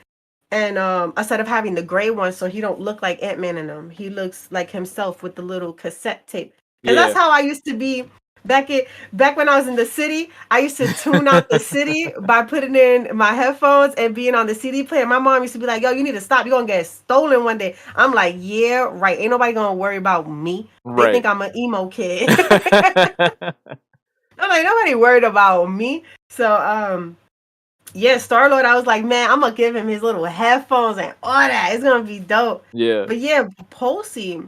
and instead of having the gray one, so he don't look like Ant-Man in them, he looks like himself with the little cassette tape. Because that's
Yeah.
how I used to be back in back when I was in the city. I used to tune out the city by putting in my headphones and being on the CD player. My mom used to be like, "Yo, you need to stop. You're gonna get stolen one day." I'm like, "Yeah, right. Ain't nobody gonna worry about me. They think
Right.
I'm an emo kid." I'm like, nobody worried about me. So yeah, Star Lord, I was like, man, I'm gonna give him his little headphones and all that. It's gonna be dope.
Yeah.
But yeah, Posey.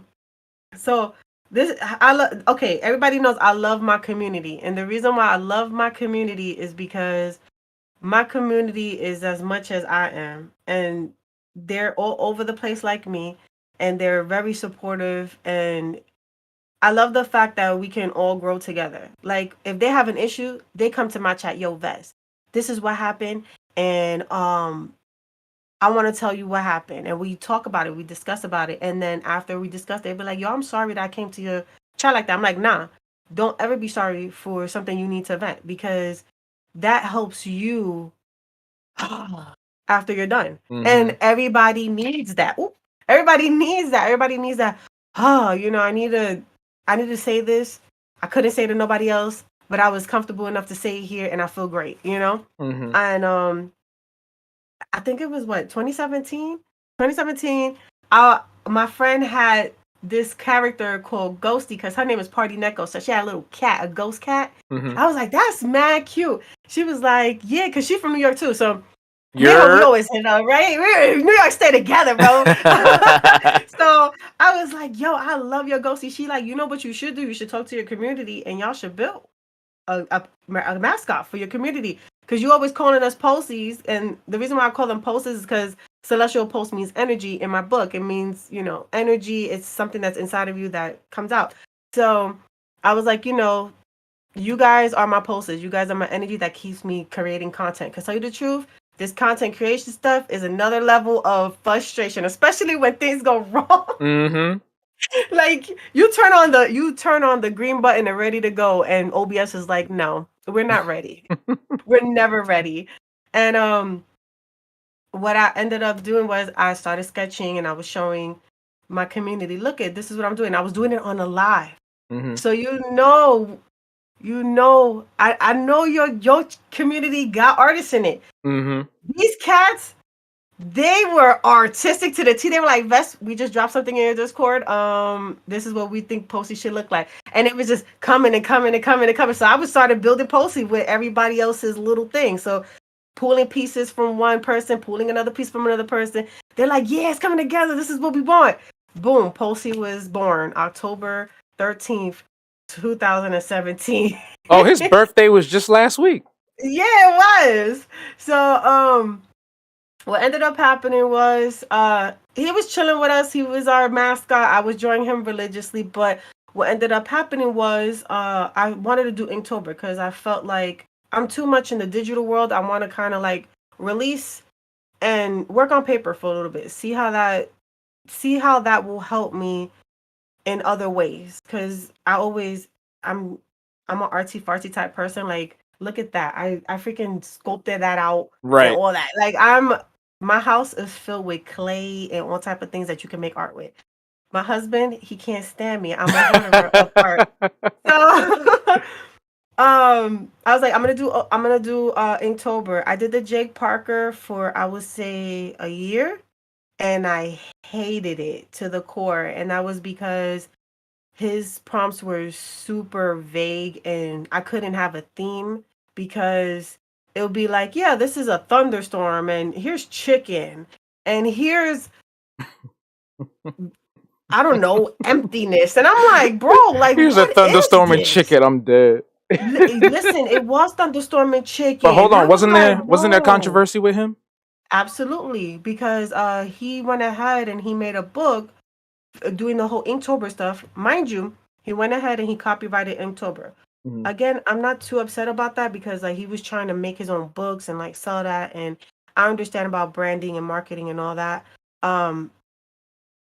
So this I love okay, everybody knows I love my community. And the reason why I love my community is because my community is as much as I am. And they're all over the place like me. And they're very supportive, and I love the fact that we can all grow together. Like if they have an issue, they come to my chat, yo, Vest, this is what happened. And I want to tell you what happened. And we talk about it, we discuss about it. And then after we discuss, they'll be like, yo, I'm sorry that I came to your chat like that. I'm like, nah, don't ever be sorry for something you need to vent, because that helps you after you're done.
Hmm.
And everybody needs that. Ooh, everybody needs that. Everybody needs that. Oh, I need to say this. I couldn't say it to nobody else, but I was comfortable enough to say it here, and I feel great.
Hmm.
And I think it was what, 2017? 2017, my friend had this character called Ghosty because her name is Party Neko. So she had a little cat, a ghost cat.
Hmm.
I was like, that's mad cute. She was like, yeah, because she's from New York too. So me and her, we
You're
always hit up, right? We're in New York, stay together, bro. So I was like, yo, I love your ghosty. She like, you know what you should do? You should talk to your community, and y'all should build a mascot for your community, because you always calling us posties. And the reason why I call them posties is because celestial post means energy in my book. It means, energy is something that's inside of you that comes out. So I was like, you guys are my posters. You guys are my energy that keeps me creating content. Because tell you the truth, this content creation stuff is another level of frustration, especially when things go wrong.
hmm.
Like you turn on the green button and ready to go, and OBS is like, no, we're not ready. We're never ready. And what I ended up doing was I started sketching, and I was showing my community, look at this is what I'm doing. I was doing it on a live.
Hmm.
So I know your community got artists in it.
Hmm.
These cats, they were artistic to the T. They were like, Vest, we just dropped something in your Discord. This is what we think Posty should look like. And it was just coming and coming and coming and coming. So I was started building Posty with everybody else's little thing. So pulling pieces from one person, pulling another piece from another person. They're like, yeah, it's coming together. This is what we want. Boom. Posty was born October 13th, 2017.
Oh, his birthday was just last week.
Yeah, it was. So, what ended up happening was he was chilling with us. He was our mascot. I was drawing him religiously, but what ended up happening was I wanted to do Inktober because I felt like I'm too much in the digital world. I want to kind of like release and work on paper for a little bit. See how that will help me in other ways, because I'm I'm an artsy fartsy type person. Like, look at that. I freaking sculpted that out and
Right.
all that. Like, my house is filled with clay and all type of things that you can make art with. My husband, he can't stand me. I'm a hoarder of art. So I was like, I'm gonna do Inktober. I did the Jake Parker for, I would say, a year, and I hated it to the core. And that was because his prompts were super vague and I couldn't have a theme because it'll be like, yeah, this is a thunderstorm and here's chicken and here's I don't know, emptiness. And I'm like, bro, like
Here's a
what is
thunderstorm and
this?
chicken. I'm dead.
Listen, it was thunderstorm and
But
chicken.
hold
And I
on,
was like,
wasn't there
whoa.
controversy with him?
Absolutely. Because he went ahead and he made a book doing the whole Inktober stuff. Mind you, he went ahead and he copyrighted Inktober.
Mhm.
Again, I'm not too upset about that because like he was trying to make his own books and like sell that, and I understand about branding and marketing and all that. Um,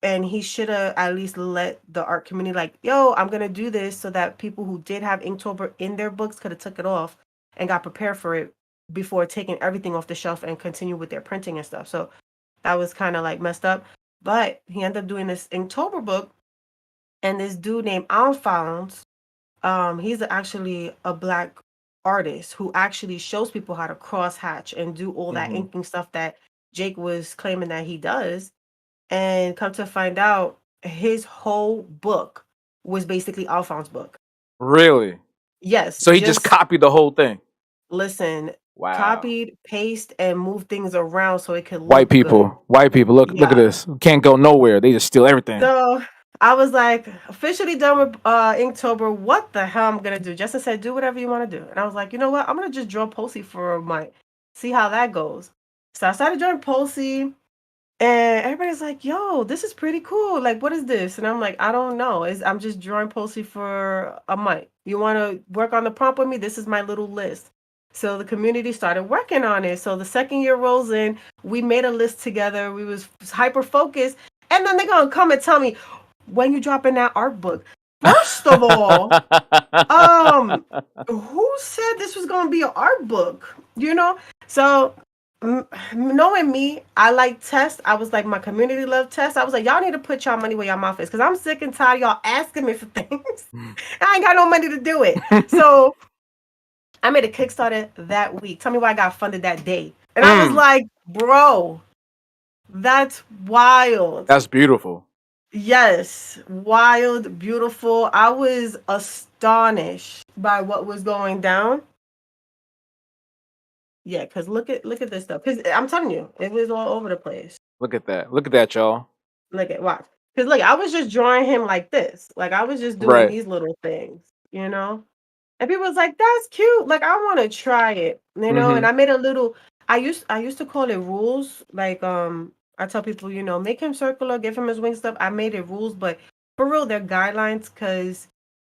and he should have at least let the art community like, yo, I'm gonna do this so that people who did have Inktober in their books could have took it off and got prepared for it before taking everything off the shelf and continue with their printing and stuff. So that was kind of like messed up. But he ended up doing this Inktober book, and this dude named Alphonse, he's actually a black artist who actually shows people how to cross hatch and do all that
Mhm.
inking stuff that Jake was claiming that he does. And come to find out, his whole book was basically Alphonse's book.
Really?
Yes,
So he just
just
copied the whole thing.
listen,
Wow.
copied, paste, and move things around so it could
White
look good.
people. White people. Look at
Yeah.
this. Can't go nowhere. They just steal everything.
So I was like, officially done with Inktober. What the hell I'm gonna do? Justin said, do whatever you want to do. And I was like, you know what? I'm gonna just draw Posey for a month. See how that goes. So I started drawing Posey. And everybody's like, yo, this is pretty cool. Like, what is this? And I'm like, I don't know. I'm just drawing Posey for a month. You want to work on the prompt with me? This is my little list. So the community started working on it. So the second year rolls in, we made a list together. We was hyper focused. And then they're going to come and tell me, when you drop in that art book. First of all, um, who said this was going to be an art book? You know? So knowing me, I like tests. I was like, my community love tests. I was like, y'all need to put y'all money where y'all mouth is because I'm sick and tired of y'all asking me for things. I ain't got no money to do it. So I made a Kickstarter that week. Tell me why I got funded that day. And I was
Mm,
like, bro, that's wild.
that's beautiful.
Yes, wild, beautiful. I was astonished by what was going down. Yeah, because look at this stuff. Because I'm telling you, it was all over the place.
Look at that. Look at that, y'all.
Look at watch. Because look, I was just drawing him like this. Like I was just doing
Right.
these little things, you know? And people was like, that's cute. Like I want to try it, you know?
Mm-hmm.
And I made a little I used to call it rules. Like I tell people, make him circular, give him his wing stuff. I made it rules, but for real, they're guidelines because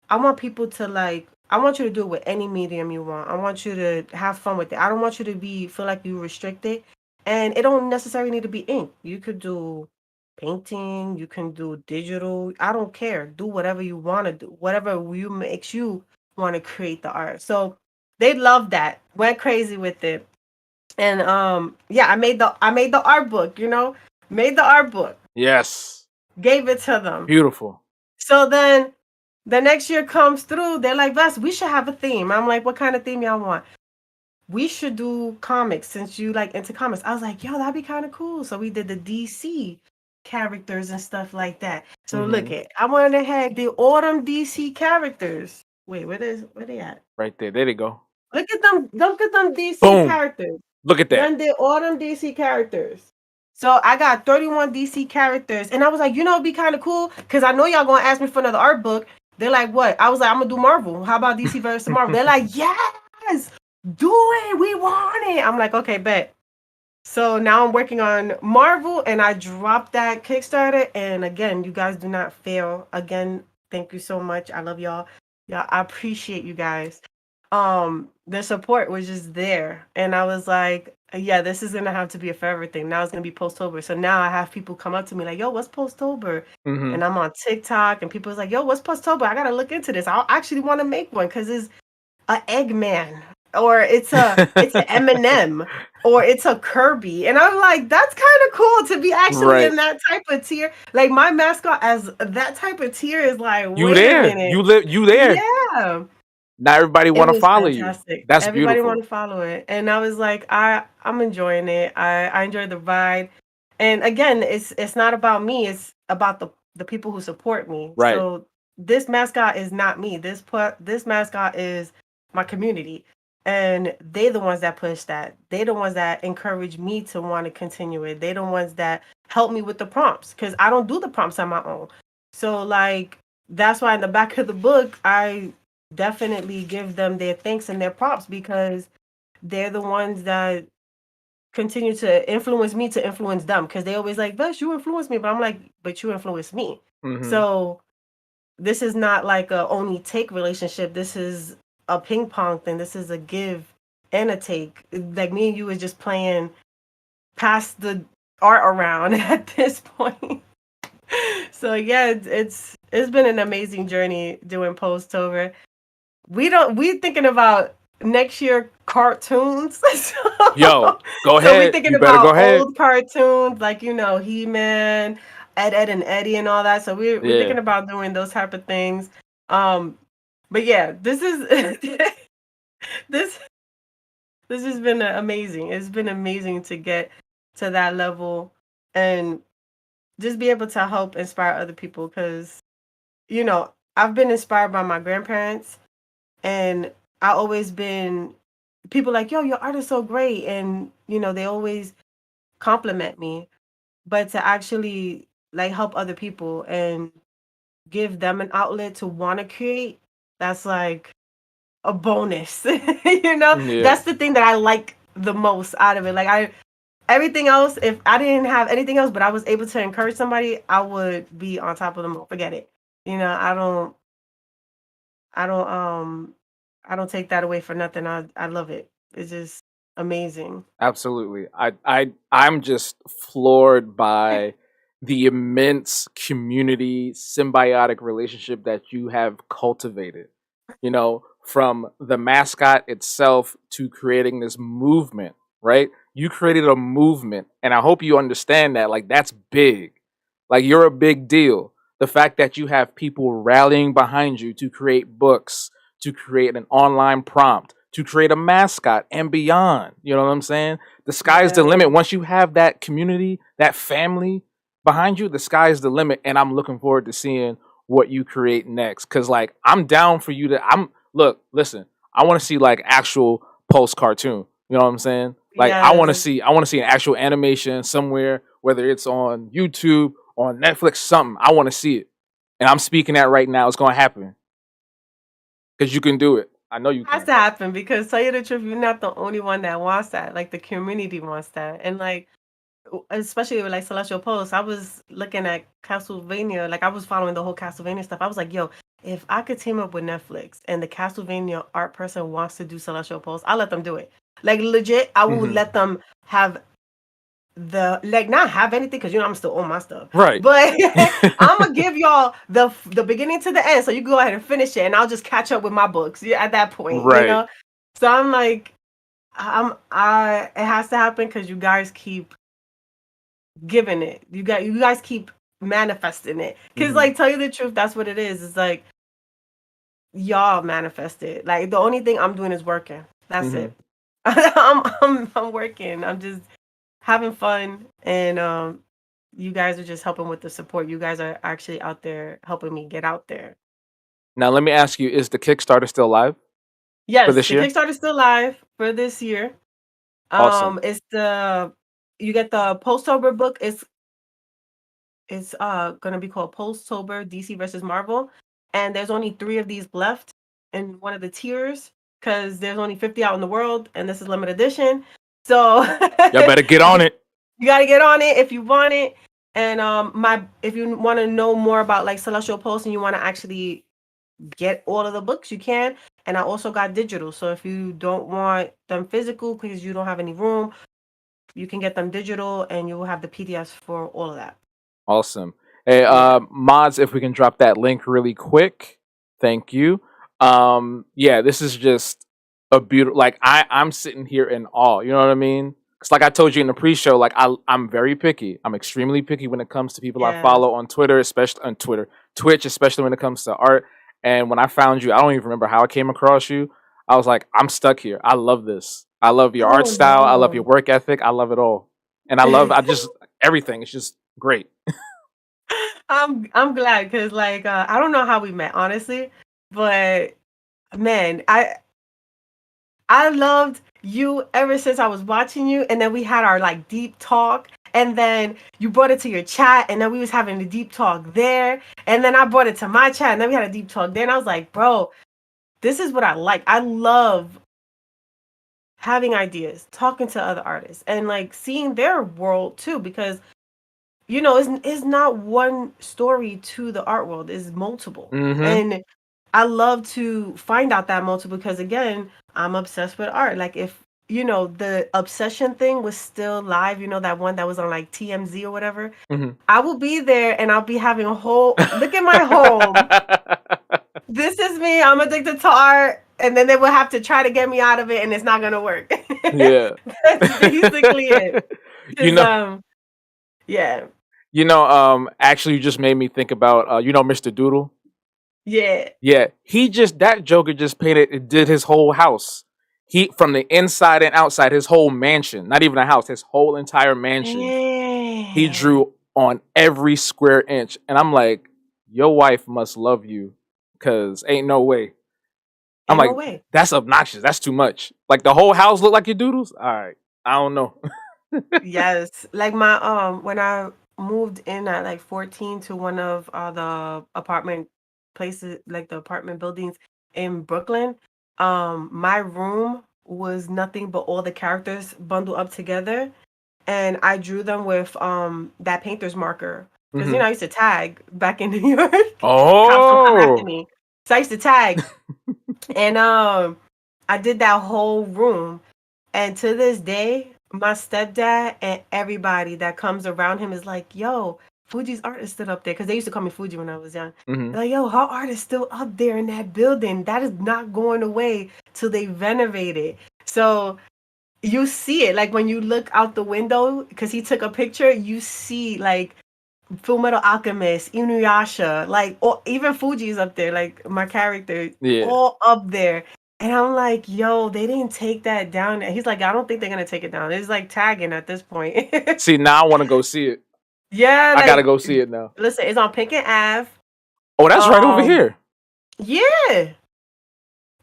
I want people to like I want you to do it with any medium you want. I want you to have fun with it. I don't want you to feel like you restricted. And it don't necessarily need to be ink. You could do painting, you can do digital. I don't care. Do whatever you want to do. Whatever you makes you want to create the art. So they loved that. Went crazy with it. And yeah, I made the art book, Made the art book.
Yes.
Gave it to them.
Beautiful.
So then the next year comes through, they're like, Vess, we should have a theme. I'm like, what kind of theme y'all want? We should do comics since you like into comics. I was like, yo, that'd be kind of cool. So we did the DC characters and stuff like that. So
Mm-hmm.
look at I went ahead, the autumn DC characters. Wait, where they at?
Right there. There they go.
Look at them DC
Boom.
characters.
Look at that.
Then the autumn DC characters. So I got 31 DC characters. And I was like, it'd be kind of cool. Cause I know y'all gonna ask me for another art book. They're like, what? I was like, I'm gonna do Marvel. How about DC versus Marvel? They're like, yes, do it. We want it. I'm like, okay, bet. So now I'm working on Marvel and I dropped that Kickstarter. And again, you guys do not fail. Again, thank you so much. I love y'all. Yeah, I appreciate you guys. The support was just there. And I was like, yeah, this is gonna have to be a forever thing. Now it's gonna be Posttober. So now I have people come up to me like, yo, what's Posttober?
Mm-hmm.
And I'm on TikTok and people's like, yo, what's Posttober? I gotta look into this. I actually want to make one because it's a Eggman or it's an Eminem or it's a Kirby. And I'm like, that's kind of cool to be actually
Right.
in that type of tier. Like my mascot as that type of tier is like,
You
wait a
there.
minute.
You there.
Yeah.
Now everybody
It
want to
was
follow you.
fantastic.
That's
Everybody
beautiful.
wanted to follow it. And I was like, I'm enjoying it. I enjoy the ride. And again, it's not about me, it's about the people who support me.
Right.
So this mascot is not me. This mascot is my community. And they the ones that push that. They the ones that encourage me to want to continue it. They the ones that help me with the prompts because I don't do the prompts on my own. So like that's why in the back of the book I definitely give them their thanks and their props because they're the ones that continue to influence me to influence them because they always like, Bess, you influence me. But I'm like, but you influence me.
Mm-hmm.
So this is not like a only take relationship. This is a ping pong thing. This is a give and a take. Like me and you is just playing pass the art around at this point. So yeah, it's been an amazing journey doing Postover. We thinking about next year cartoons.
Yo, go
So we
ahead.
thinking
You better go
about
ahead.
old cartoons like He-Man, Ed and Eddie and all that. So we're
Yeah,
thinking about doing those type of things. Um but yeah, this is this this has been amazing. It's been amazing to get to that level and just be able to help inspire other people cuz I've been inspired by my grandparents and I always been people like, "Yo, your art is so great." And they always compliment me, but to actually like help other people and give them an outlet to want to create, that's like a bonus.
yeah,
That's the thing that I like the most out of it. Like everything else, if I didn't have anything else, but I was able to encourage somebody, I would be on top of them all. Forget it. I don't I don't take that away for nothing. I love it. It's just amazing.
absolutely. I'm just floored by the immense community symbiotic relationship that you have cultivated. From the mascot itself to creating this movement, right? You created a movement, and I hope you understand that. Like, that's big. Like, you're a big deal. The fact that you have people rallying behind you to create books, to create an online prompt, to create a mascot and beyond. You know what I'm saying? The sky's the
Yeah.
limit. Once you have that community, that family behind you, the sky's the limit. And I'm looking forward to seeing what you create next. Cause like I'm down for you to listen, I want to see like actual post cartoon. You know what I'm saying? Like
Yes.
I want to see an actual animation somewhere, whether it's on YouTube, on Netflix, something. I want to see it. And I'm speaking that right now. It's gonna happen. Because you can do it. I know you
Has
can.
to happen because tell you the truth, you're not the only one that wants that. Like the community wants that. And like especially with like Celestial Post, I was looking at Castlevania, like I was following the whole Castlevania stuff. I was like, yo, if I could team up with Netflix and the Castlevania art person wants to do Celestial Post, I'll let them do it. Like legit, I will
Hmm.
let them have the like not have anything because I'm still on my stuff,
Right.
but I'm gonna give y'all the beginning to the end, so you go ahead and finish it, and I'll just catch up with my books. Yeah, at that point,
Right.
So I'm like, it has to happen because you guys keep giving it. You guys keep manifesting it. Because
Hmm.
like tell you the truth, that's what it is. It's like y'all manifest it. Like the only thing I'm doing is working. That's
Hmm.
it. I'm working. I'm just having fun and you guys are just helping with the support. You guys are actually out there helping me get out there.
Now let me ask you: is the Kickstarter still live for
Yes,
this
the
year?
Kickstarter is still live for this year.
Awesome.
It's the you get the Postober book. It's gonna be called Postober DC versus Marvel, and there's only 3 of these left in one of the tiers because there's only 50 out in the world, and this is limited edition. So
Y'all better get
you
on it.
gotta get on it if you want it. And my if you want to know more about like Celestial Post and you want to actually get all of the books, you can. And I also got digital. So if you don't want them physical because you don't have any room, you can get them digital, and you will have the PDFs for all of that.
Awesome. Hey,
Yeah.
mods, if we can drop that link really quick, thank you. Yeah, this is just a beautiful. Like I'm sitting here in awe. You know what I mean? Because like I told you in the pre-show, like I'm very picky. I'm extremely picky when it comes to people I
Yes.
follow on Twitter, especially on Twitch, especially when it comes to art. And when I found you, I don't even remember how I came across you. I was like, I'm stuck here. I love this. I love your art
Oh
style. I love your
no.
work ethic. I love it all. And I just everything. It's just great.
I'm glad because like I don't know how we met honestly, but man, I loved you ever since I was watching you, and then we had our like deep talk, and then you brought it to your chat, and then we was having a deep talk there, and then I brought it to my chat, and then we had a deep talk there, and I was like, bro, this is what I like. I love having ideas, talking to other artists, and like seeing their world too, because it's not one story to the art world, it's multiple.
Mm-hmm.
And I love to find out that multiple because again, I'm obsessed with art. Like if the obsession thing was still live, that one that was on like TMZ or whatever,
Mm-hmm.
I will be there and I'll be having a whole look at my home. This is me. I'm addicted to art. And then they will have to try to get me out of it and it's not gonna work.
Yeah.
That's basically it.
you
'Cause,
know,
yeah.
actually, you just made me think about, Mr. Doodle.
Yeah.
Yeah, that Joker just painted, it did his whole house. He from the inside and outside, his whole mansion, not even a house, his whole entire mansion. He
Yeah.
drew on every square inch, and I'm like, your wife must love you, cause ain't no way. I'm
Ain't no
like,
way.
that's obnoxious. That's too much. Like the whole house look like your doodles. All right, I don't know.
Yes. Like my when I moved in at like 14 to one of the apartment places, like the apartment buildings in Brooklyn, my room was nothing but all the characters bundled up together and I drew them with that painter's marker because
hmm
I used to tag back in New York. Cops would come after
Oh,
me. So I used to tag and I did that whole room. And to this day, my stepdad and everybody that comes around him is like, yo, Fuji's art is still up there. Because they used to call me Fuji when I was young.
hmm
They're like, yo, her art is still up there in that building. That is not going away till they renovate it. So you see it. Like when you look out the window, because he took a picture, you see like Full Metal Alchemist, Inuyasha, like or even Fuji's up there, like my character,
yeah.
all up there. And I'm like, yo, they didn't take that down. And he's like, I don't think they're gonna take it down. It's like tagging at this point.
See, now I want to go see it.
Yeah,
I gotta
like
go see it now.
listen, it's on Pinkett Ave.
Oh, that's right over
Um,
here.
yeah,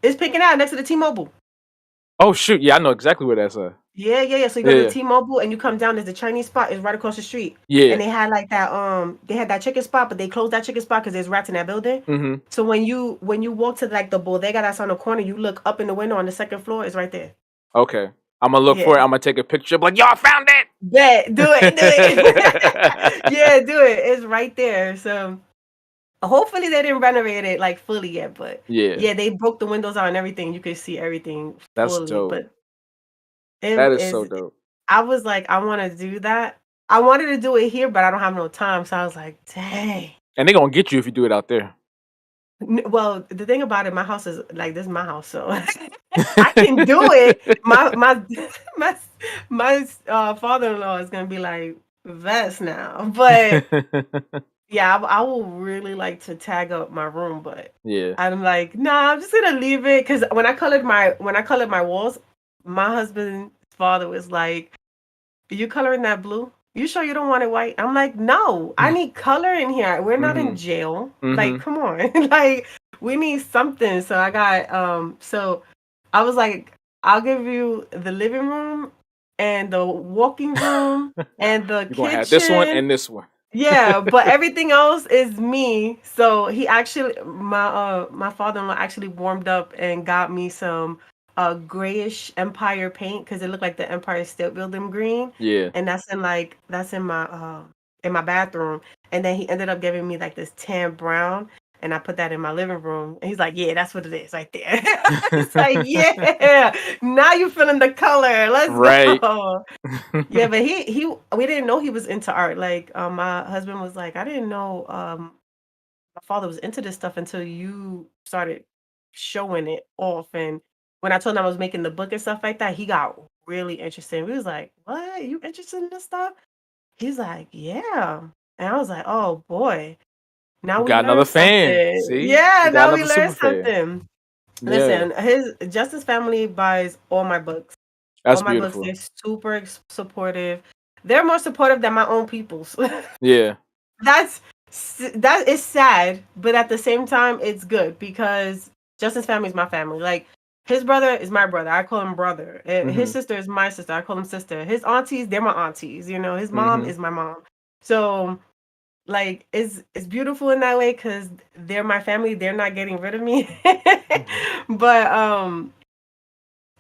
it's Pinkett Ave next to the T-Mobile.
Oh shoot, yeah, I know exactly where that's at.
Yeah. So you go to the
Yeah,
T-Mobile and you come down. There's the Chinese spot. It's right across the street. And
yeah.
they had like that. They had that chicken spot, but they closed that chicken spot because there's rats in that building.
hmm
So when you walk to like the bodega that's on the corner, you look up in the window on the second floor. It's right there.
Okay, I'm gonna look for it.
Yeah.
I'm gonna take a picture. Like, yo, I found
Bet. Do it. Do it.
it.
Yeah. Do it. It's right there. So hopefully they didn't renovate it like fully yet, but
Yeah,
yeah, they broke the windows out and everything. You could see everything
that's
fully,
dope.
but it
That is so
is.
dope.
I was like, I want to do that. I wanted to do it here, but I don't have no time. So I was like, dang.
And they gonna get you if you do it out there.
Well, the thing about it, my house is like this is my house, so I can do it. My father-in-law is gonna be like vest now, but yeah, I will really like to tag up my room, but
yeah.
I'm like, nah, I'm just gonna leave it because when I colored my walls, my husband's father was like, "You coloring that blue? You sure you don't want it white?" I'm like, "No, I need color in here. We're not in
hmm
jail. Like,
hmm
come on, like we need something." So I got so I was like, "I'll give you the living room and the walking room and the
You're gonna have this one
kitchen."
and this one.
Yeah, but everything else is me. So he actually my father-in-law actually warmed up and got me some grayish Empire paint because it looked like the Empire State Building green.
Yeah.
And that's in my bathroom. And then he ended up giving me like this tan brown and I put that in my living room. And he's like, "Yeah, that's what it is right there." It's like, "Yeah, now you feeling the color. Let's
Right.
go." Yeah, but he we didn't know he was into art. Like, my husband was like, "I didn't know my father was into this stuff until you started showing it off." And when I told him I was making the book and stuff like that, he got really interested. We was like, "What? You interested in this stuff?" He's like, "Yeah." And I was like, "Oh boy, now
You
we
got another
learned
fan.
something."
See?
Yeah,
You got
now we
another
learned
super fan.
something.
Yeah.
Listen, his Justice family buys all my books. All
That's
my books,
beautiful.
they're super supportive. They're more supportive than my own people's.
Yeah.
That's That is sad, but at the same time, it's good because Justin's family is my family. Like his brother is my brother. I call him brother. His
Mm-hmm.
sister is my sister. I call him sister. His aunties, they're my aunties. You know, his mom
Mm-hmm.
is my mom. So like it's beautiful in that way because they're my family. They're not getting rid of me. But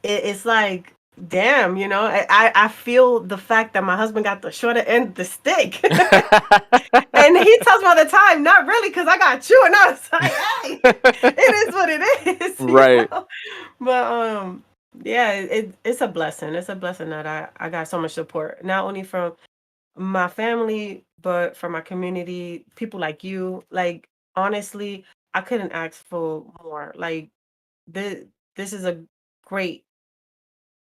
it's like damn, you know, I feel the fact that my husband got the shorter end of the stick. And he tells me all the time, not really, because I got you. And I was like, hey, it is what it is, you
Right.
know? But yeah, it's a blessing. It's a blessing that I got so much support, not only from my family, but from my community, people like you. Like, honestly, I couldn't ask for more. Like, this is a great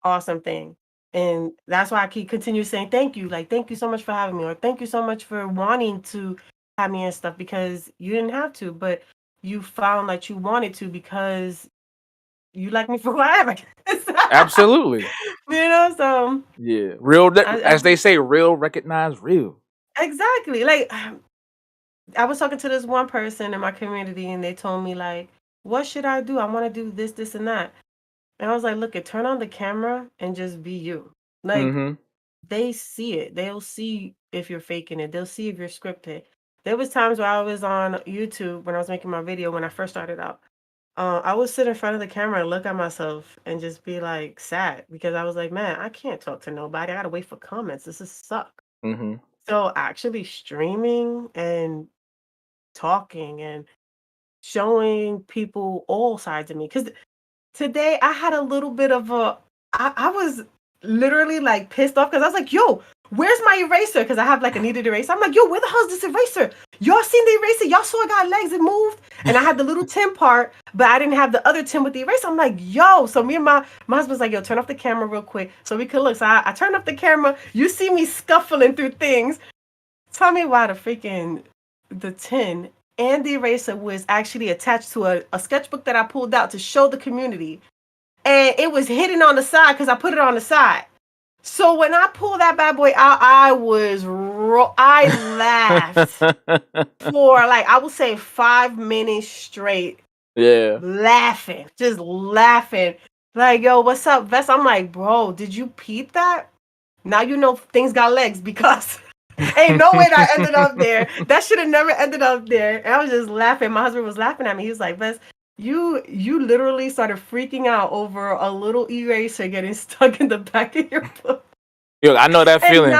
awesome thing. And that's why I keep continue saying thank you. Like, thank you so much for having me, or thank you so much for wanting to have me and stuff because you didn't have to, but you found that you wanted to because you like me for who I am, I guess.
Absolutely.
You know, so
Yeah.
I
As they say, real recognize real.
exactly. Like I was talking to this one person in my community and they told me like, what should I do? I want to do this, this, and that. And I was like, look, it turn on the camera and just be you. Like
Mm-hmm.
they see it. They'll see if you're faking it. They'll see if you're scripted. There was times where I was on YouTube when I was making my video when I first started out. I would sit in front of the camera and look at myself and just be like sad because I was like, man, I can't talk to nobody. I gotta wait for comments. This is suck.
Mm-hmm.
So actually streaming and talking and showing people all sides of me. Because today I had a little bit of I was literally like pissed off because I was like, yo, where's my eraser? Because I have like a needed eraser. I'm like, yo, where the hell is this eraser? Y'all seen the eraser? Y'all saw it got legs, it moved. And I had the little tin part, but I didn't have the other tin with the eraser. I'm like, yo. So me and my husband's like, yo, turn off the camera real quick so we could look. So I turned off the camera. You see me scuffling through things. Tell me why the tin and the eraser was actually attached to a sketchbook that I pulled out to show the community. And it was hidden on the side because I put it on the side. So when I pulled that bad boy out, I laughed for like I would say 5 minutes straight,
Yeah.
laughing, just laughing. Like, yo, what's up, Vest? I'm like, bro, did you peep that? Now you know things got legs because ain't no way that ended up there. That should have never ended up there. And I was just laughing. My husband was laughing at me. He was like, Vess, you literally started freaking out over a little eraser getting stuck in the back of your book.
Yo, I know that
And
feeling.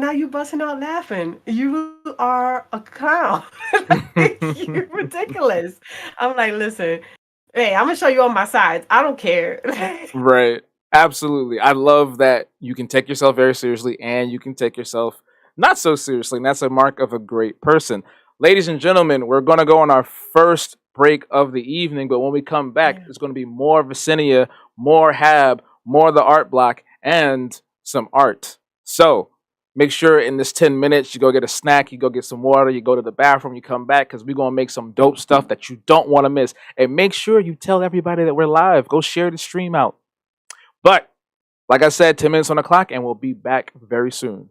now you busting out laughing. You are a clown. Like, you're ridiculous. I'm like, listen, hey, I'm gonna show you on my sides. I don't care.
Right. Absolutely. I love that you can take yourself very seriously and you can take yourself not so seriously. And that's a mark of a great person. Ladies and gentlemen, we're going to go on our first break of the evening. But when we come back,
Yeah.
it's going to be more Vesenia, more Hab, more the art block, and some art. So make sure in this 10 minutes, you go get a snack, you go get some water, you go to the bathroom, you come back because we're going to make some dope stuff that you don't want to miss. And make sure you tell everybody that we're live. Go share the stream out. But like I said, 10 minutes on the clock, and we'll be back very soon.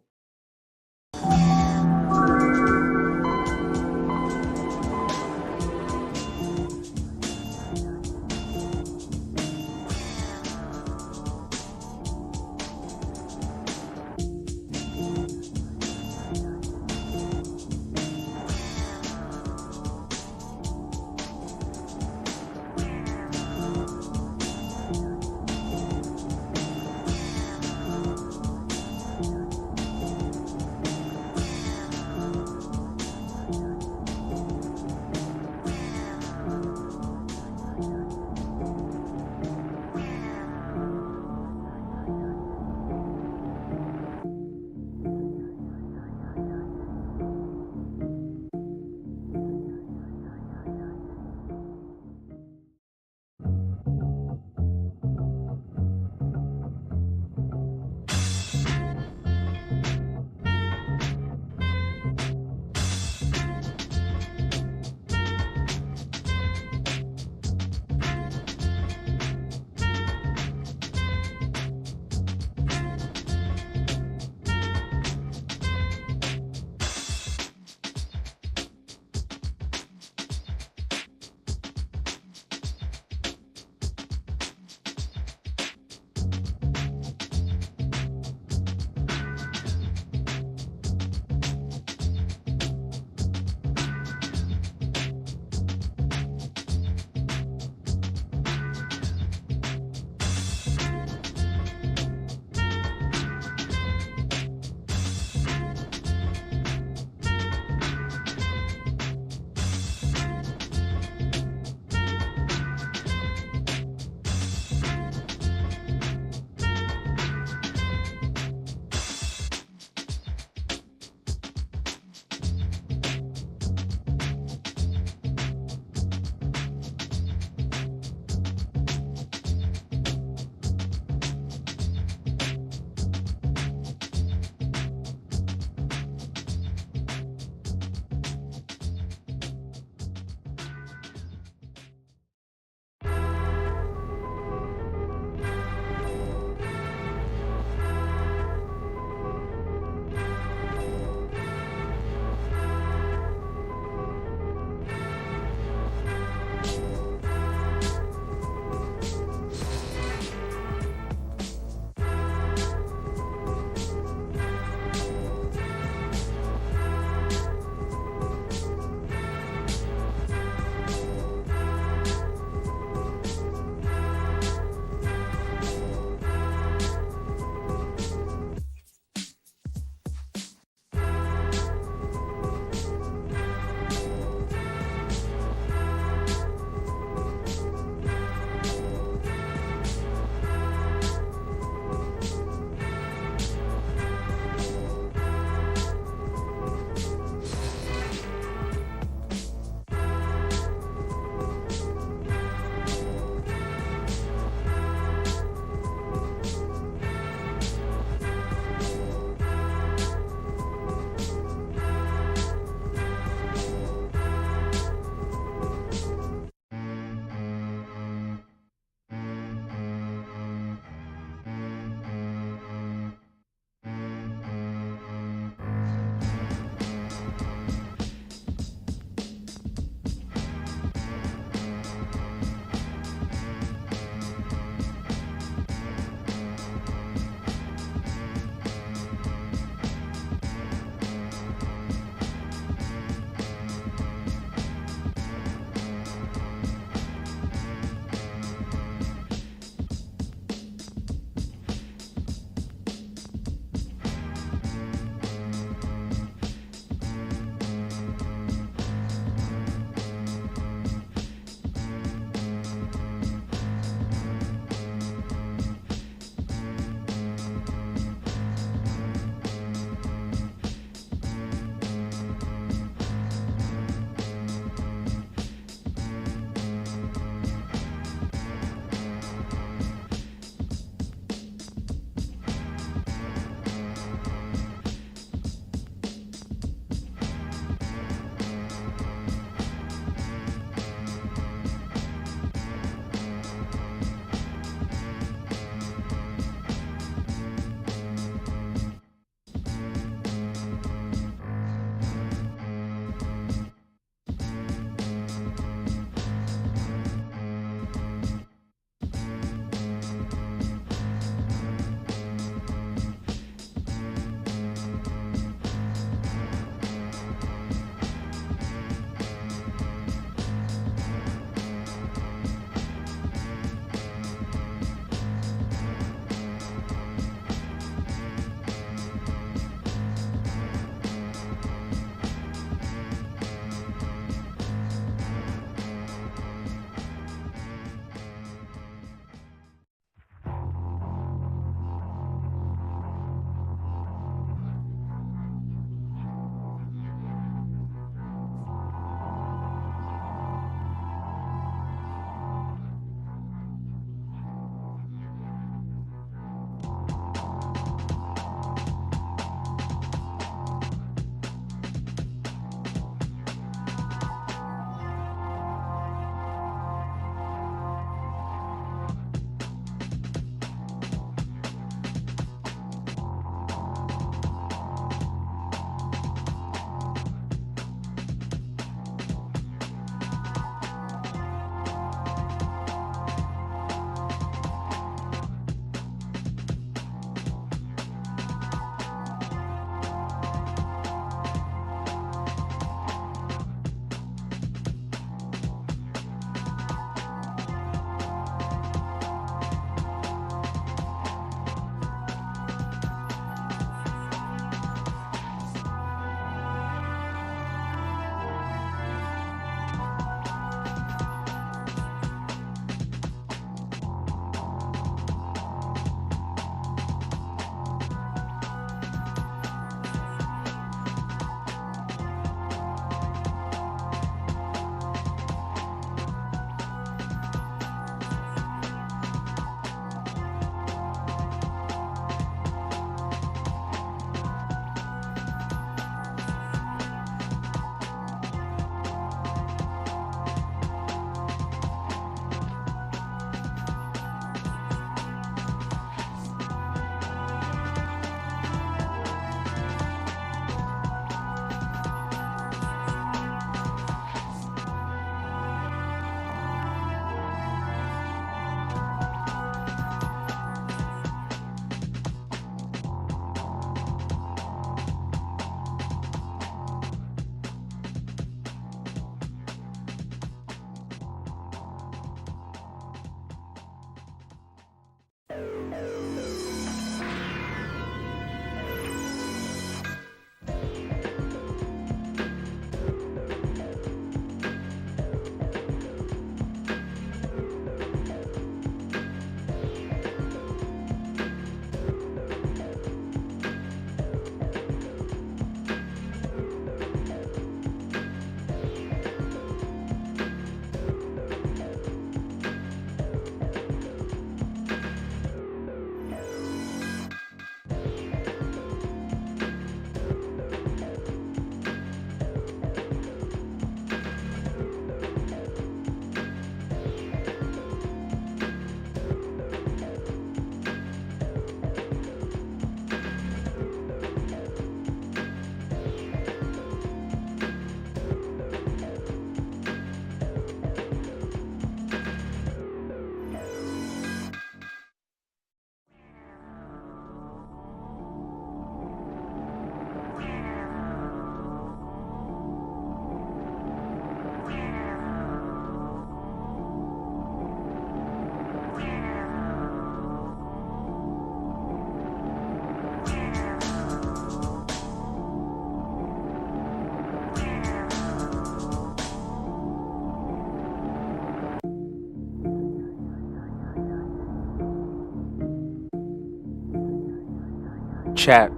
chat,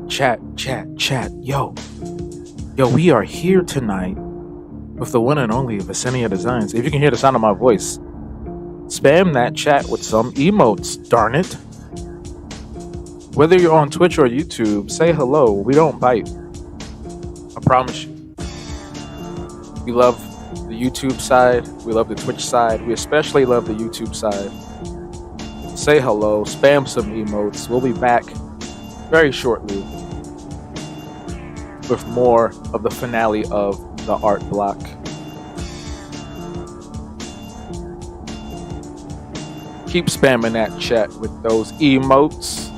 chat. Yo, we are here tonight with the one and only Vesenia Designs. If you can hear the sound of my voice, spam that chat with some emotes, darn it. Whether you're on Twitch or YouTube, say hello. We don't bite. I promise you. We love the YouTube side. We love the Twitch side. We especially love the YouTube side. Say hello. Spam some emotes. We'll be back very shortly with more of the finale of the art block. Keep spamming that chat with those emotes.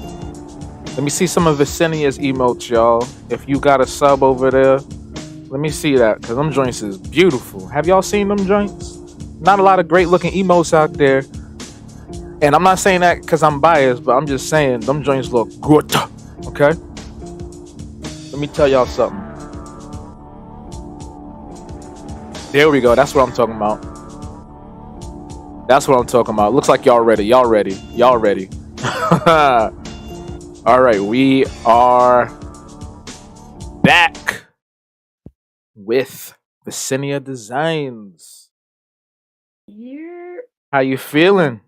Let me see some of Vesenia's emotes, y'all. If you got a sub over there, let me see that, because them joints is beautiful. Have y'all seen them joints? Not a lot of great looking emotes out there. And I'm not saying that because I'm biased, but I'm just saying them joints look good. Okay? Let me tell y'all something. There we go. That's what I'm talking about. That's what I'm talking about. Looks like y'all ready. Y'all ready. All right, we are back with Vesenia Designs.
Yeah.
How you feeling?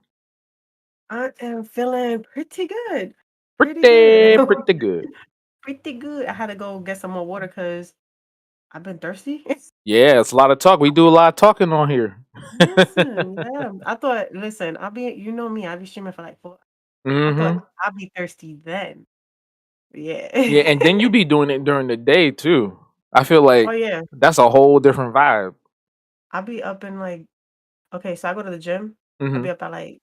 I am feeling pretty good.
Pretty good.
Pretty good. I had to go get some more water because I've been thirsty.
Yeah, it's a lot of talk. We do a lot of talking on here.
Listen, yeah. Listen, you know me, I'll be streaming for like 4. I
Mm-hmm.
thought I'll be thirsty then.
Yeah,
Yeah.
and then you be doing it during the day too. I feel
Oh
like
yeah.
that's a whole different vibe.
I'll be up in like okay, so I go to the gym. I'll
Mm-hmm.
be up at like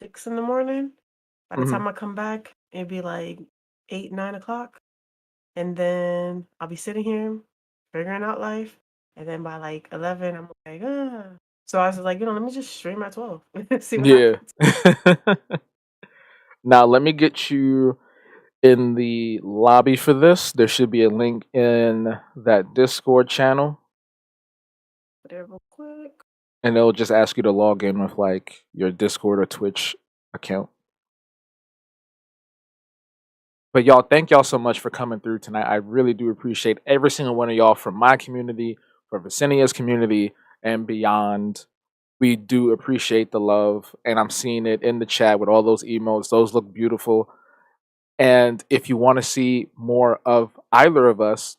6 in the morning. By the
Mm-hmm.
time I come back, it'd be like 8, 9 o'clock. And then I'll be sitting here figuring out life. And then by like 11, I'm like, ah. So I was like, let me just stream at 12. See what
Yeah.
happens.
Now let me get you in the lobby for this. There should be a link in that Discord channel,
But there real quick.
and it'll just ask you to log in with like your Discord or Twitch account. But y'all, thank y'all so much for coming through tonight. I really do appreciate every single one of y'all from my community, from Vesenia's community, and beyond. We do appreciate the love, and I'm seeing it in the chat with all those emotes. Those look beautiful. And if you want to see more of either of us,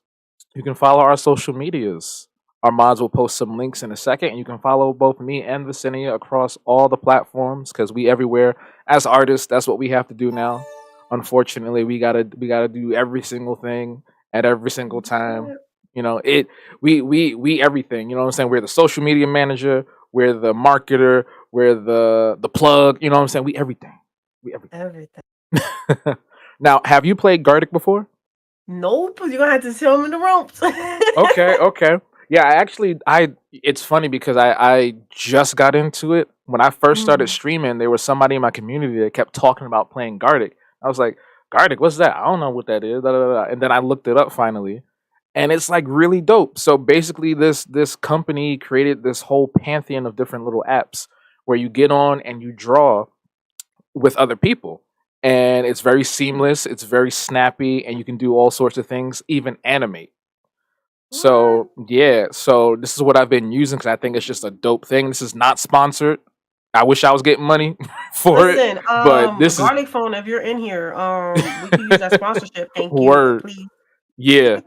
you can follow our social medias. Our mods will post some links in a second, and you can follow both me and Vesenia across all the platforms because we everywhere. As artists, that's what we have to do now. Unfortunately, we gotta do every single thing at every single time. You know, we everything. You know what I'm saying? We're the social media manager, we're the marketer, we're the plug. You know what I'm saying? We everything. We everything.
Everything.
Now, have you played Gardic before?
Nope. You're going to have to show me the ropes.
Okay. Yeah, I it's funny because I just got into it. When I first started
Mm.
streaming, there was somebody in my community that kept talking about playing Gardic. I was like, Gardic, what's that? I don't know what that is. Da, da, da, da. And then I looked it up finally. And it's like really dope. So basically this company created this whole pantheon of different little apps where you get on and you draw with other people. And it's very seamless, it's very snappy, and you can do all sorts of things, even animate.
What?
So yeah, so this is what I've been using because I think it's just a dope thing. This is not sponsored. I wish I was getting money for it,
Listen,
but this is
Garlic Phone, if you're in here, we could use that sponsorship. Thank you,
word.
please.
Yeah,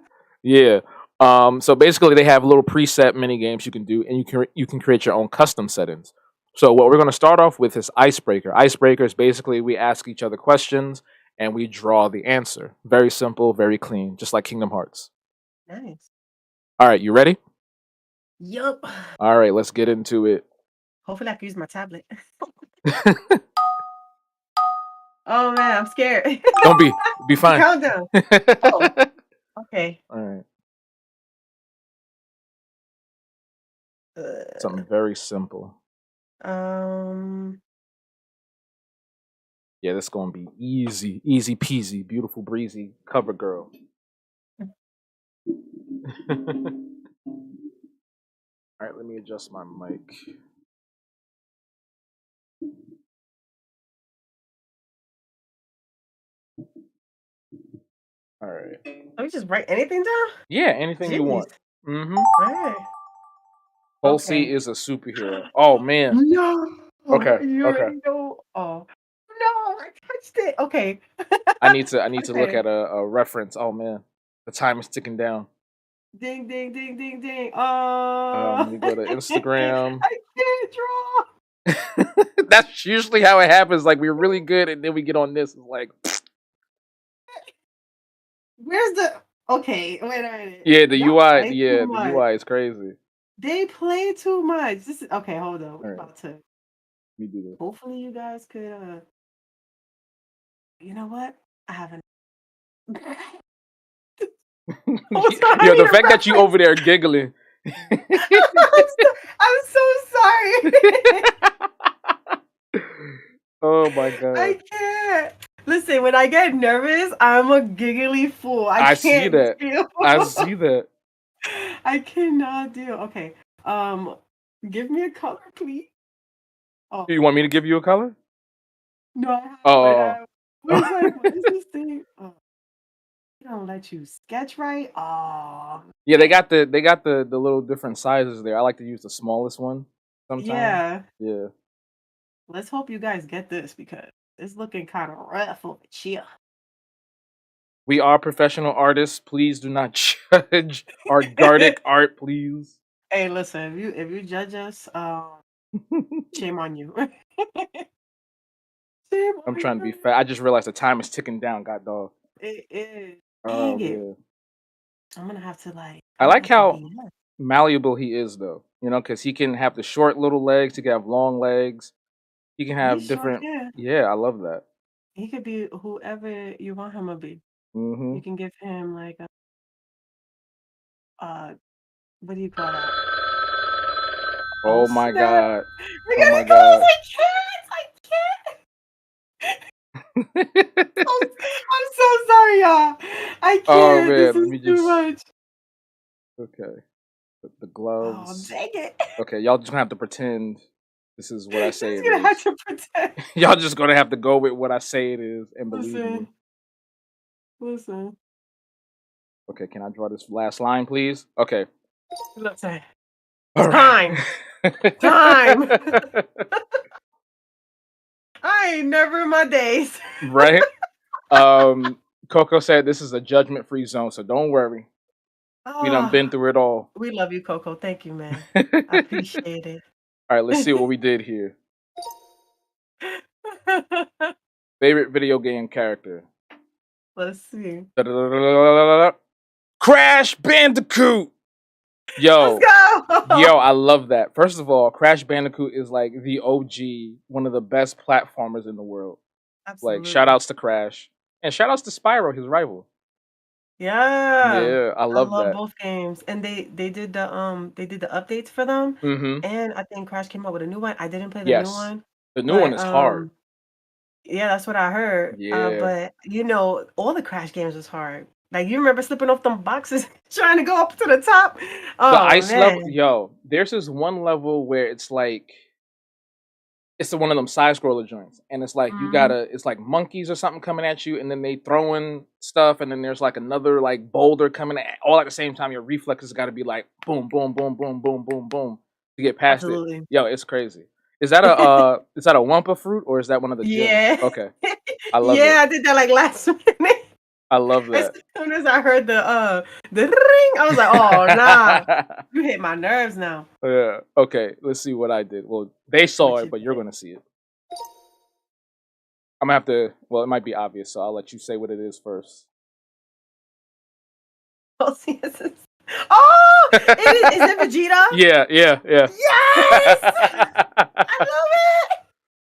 yeah. So basically, they have little preset mini games you can do, and you can create your own custom settings. So what we're going to start off with is icebreaker. Icebreaker is basically we ask each other questions and we draw the answer. Very simple, very clean, just like Kingdom Hearts.
Nice.
All right, you ready?
Yup.
All right, let's get into it.
Hopefully, I can use my tablet. Oh man, I'm scared.
Don't be fine.
Countdown. Oh, okay.
All right.
Uh,
Something very simple.
um,
Yeah, this gonna be easy, easy peasy, beautiful breezy, cover girl. All right, let me adjust my mic. All right.
Let me just write anything down.
Yeah, anything you
Jeez.
want. Mm-hmm.
Right.
Tulsi
Okay.
is a superhero. Oh man.
No.
Okay.
You
Okay.
already know. Oh. No, I touched it. Okay.
I need to look
Okay.
at a reference. Oh man, the time is ticking down.
Ding, ding, ding, ding, ding.
Let me go to Instagram.
I can't draw.
That's usually how it happens. Like we're really good, and then we get on this. It's like,
Where's the okay? Wait a minute.
yeah, the
Y'all
UI.
play too
Yeah, the
much.
UI is crazy.
They play too much. This is okay. Hold on.
All
We're
right,
about to.
let me do
Hopefully, you guys could. You know what? I haven't.
this.
Also, I
Yo, the
need a
fact that you
reference.
over there giggling.
I'm so sorry.
Oh my
I
god.
can't. Listen, when I get nervous, I'm a giggly fool. I
I see
can't
that.
deal.
I see that.
I cannot deal. Okay. Um, give me a color, please. Oh
You want me to give you a color?
no, I have one.
Oh.
Where's like what is this thing? Oh, they don't let you sketch right. Oh
Yeah,
man.
they got the little different sizes there. I like to use the smallest one sometimes.
Yeah.
Yeah.
Let's hope you guys get this because it's looking kind of rough over here.
We are professional artists. Please do not judge our Gardic art, please.
Hey, listen, if you judge us, shame on you. Shame
I'm
on
trying to be
you.
fat. I just realized the time is ticking down, god dog.
It is.
Oh
Dang it.
man.
I'm gonna have to like
I
I'm gonna
like
have to
how
be nice.
malleable he is though. You know, because he can have the short little legs, he can have long legs, he can
He
have
sure
different
can.
yeah, I love that.
He could be whoever you want him to be.
Hmm.
You can give him like a what do you call that? Oh
Oh my
snap!
god.
We're
Oh my
getting close.
god.
I can't. I'm so sorry, y'all. I
Oh
can't. This
man, let
is
me
too
just
much.
okay. Put the
Oh
gloves.
dang it!
Okay, y'all just gonna have to pretend this is what I say
Just
it
gonna have
is.
to pretend.
Y'all just gonna have to go with what I say it is and believe me.
Listen, listen,
Okay, can I draw this last line, please? Okay.
listen.
All right.
Time, time. I ain't never in my days.
Right? Um, Coco said this is a judgment-free zone, so don't worry. We done been
Oh,
through it all.
we love you, Coco. Thank you, man.
All
I appreciate it.
right, let's see what we did here. Favorite video game character.
Let's see.
Da-da-da-da-da-da-da. Crash Bandicoot.
Let's
Yo,
go.
yo, I love that. First of all, Crash Bandicoot is like the OG, one of the best platformers in the world. Like, shout
Absolutely.
outs to Crash. And shout outs to Spyro, his rival.
Yeah.
Yeah, I
I
love
love
that.
both games. And they did the updates for them.
Mm-hmm.
And I think Crash came out with a new one. I didn't play the new
Yes.
one,
The new one
but
is hard.
yeah, that's what I heard.
Yeah.
But you know, all the Crash games was hard. Like you remember slipping off them boxes trying to go up to the top?
The
Oh
ice level,
man.
yo, there's this one level where it's like it's one of them side scroller joints. And it's like you
Mhm.
gotta it's like monkeys or something coming at you, and then they throwing stuff, and then there's like another like boulder coming at all at the same time. Your reflexes gotta be like boom, boom, boom, boom, boom, boom, boom to get past it.
Absolutely.
Yo, it's crazy. Is that a Wumpa fruit or is that one of the gems?
Yeah.
Okay. I love it.
Yeah, I did that like last minute.
I love
As
that.
soon as I heard the ring, I was like, "Oh, nah. You hit my nerves now."
Yeah. Okay. Let's see what I did. Well, they saw
What
it,
you
but you're
think?
gonna see it. I'm gonna have to. Well, it might be obvious, so I'll let you say what it is first.
Oh, see, oh, is it Vegeta?
Yeah, yeah, yeah.
Yes! I love it!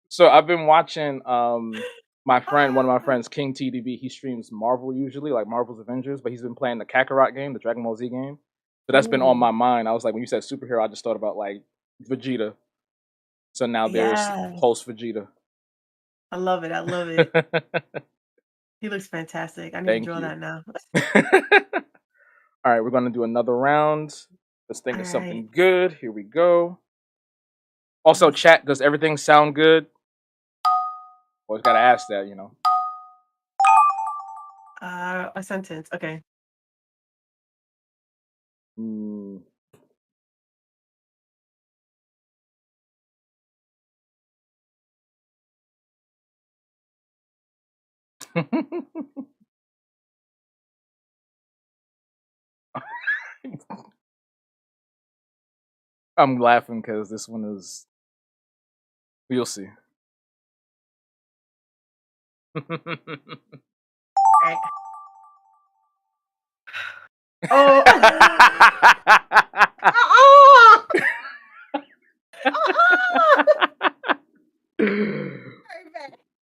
So I've been watching one of my friends, King TDB, he streams Marvel usually, like Marvel's Avengers, but he's been playing the Kakarot game, the Dragon Ball Z game. So that's been on
Ooh,
my mind. I was like, when you said superhero, I just thought about like Vegeta. So now there's
yes.
post Vegeta.
I love it, I love it. He looks fantastic. I need to
Thank
draw
you.
that now.
All right, we're gonna do another round. Let's think of
Alright.
something good. Here we go. Also,
Let's
chat, does everything sound good? Always gotta ask that, you know.
A sentence. Okay.
Mm. I'm laughing because this one is. You'll see.
Right. Oh. Uh-uh! Uh-uh!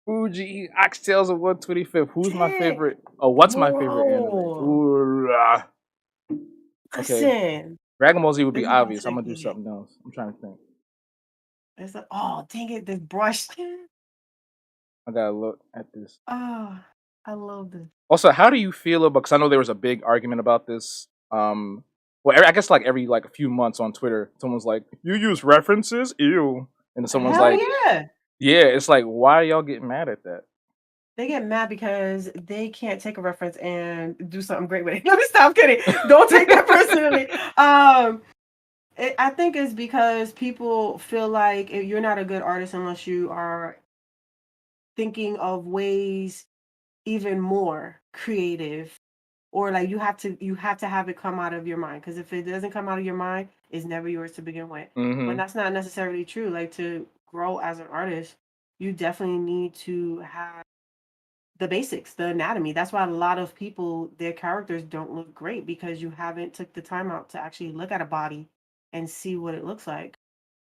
Fuji Oxtails of 125th. Who's my
Shit.
favorite? Oh, what's my favorite anime?
Bro.
Ooh, okay.
Listen.
Dragon Ball Z would be
This is about
obvious. I'm
to
gonna do
get.
something else. I'm trying to think.
It's like, oh, dang it, this brush.
I gotta look at this.
Oh, I love this.
Also, how do you feel about? Because I know there was a big argument about this. Well, I guess like every like a few months on Twitter, someone's like, "You use references, ew," and someone's
Hell
like,
yeah.
"Yeah." It's like, why are y'all getting mad at that?
They get mad because they can't take a reference and do something great with it. Let me stop kidding. Don't take that personally. I think it's because people feel like you're not a good artist unless you are thinking of ways even more creative, or like you have to have it come out of your mind, because if it doesn't come out of your mind, it's never yours to begin with. When
Mm-hmm.
that's not necessarily true. Like, to grow as an artist, you definitely need to have the basics, the anatomy. That's why a lot of people, their characters don't look great, because you haven't took the time out to actually look at a body and see what it looks like,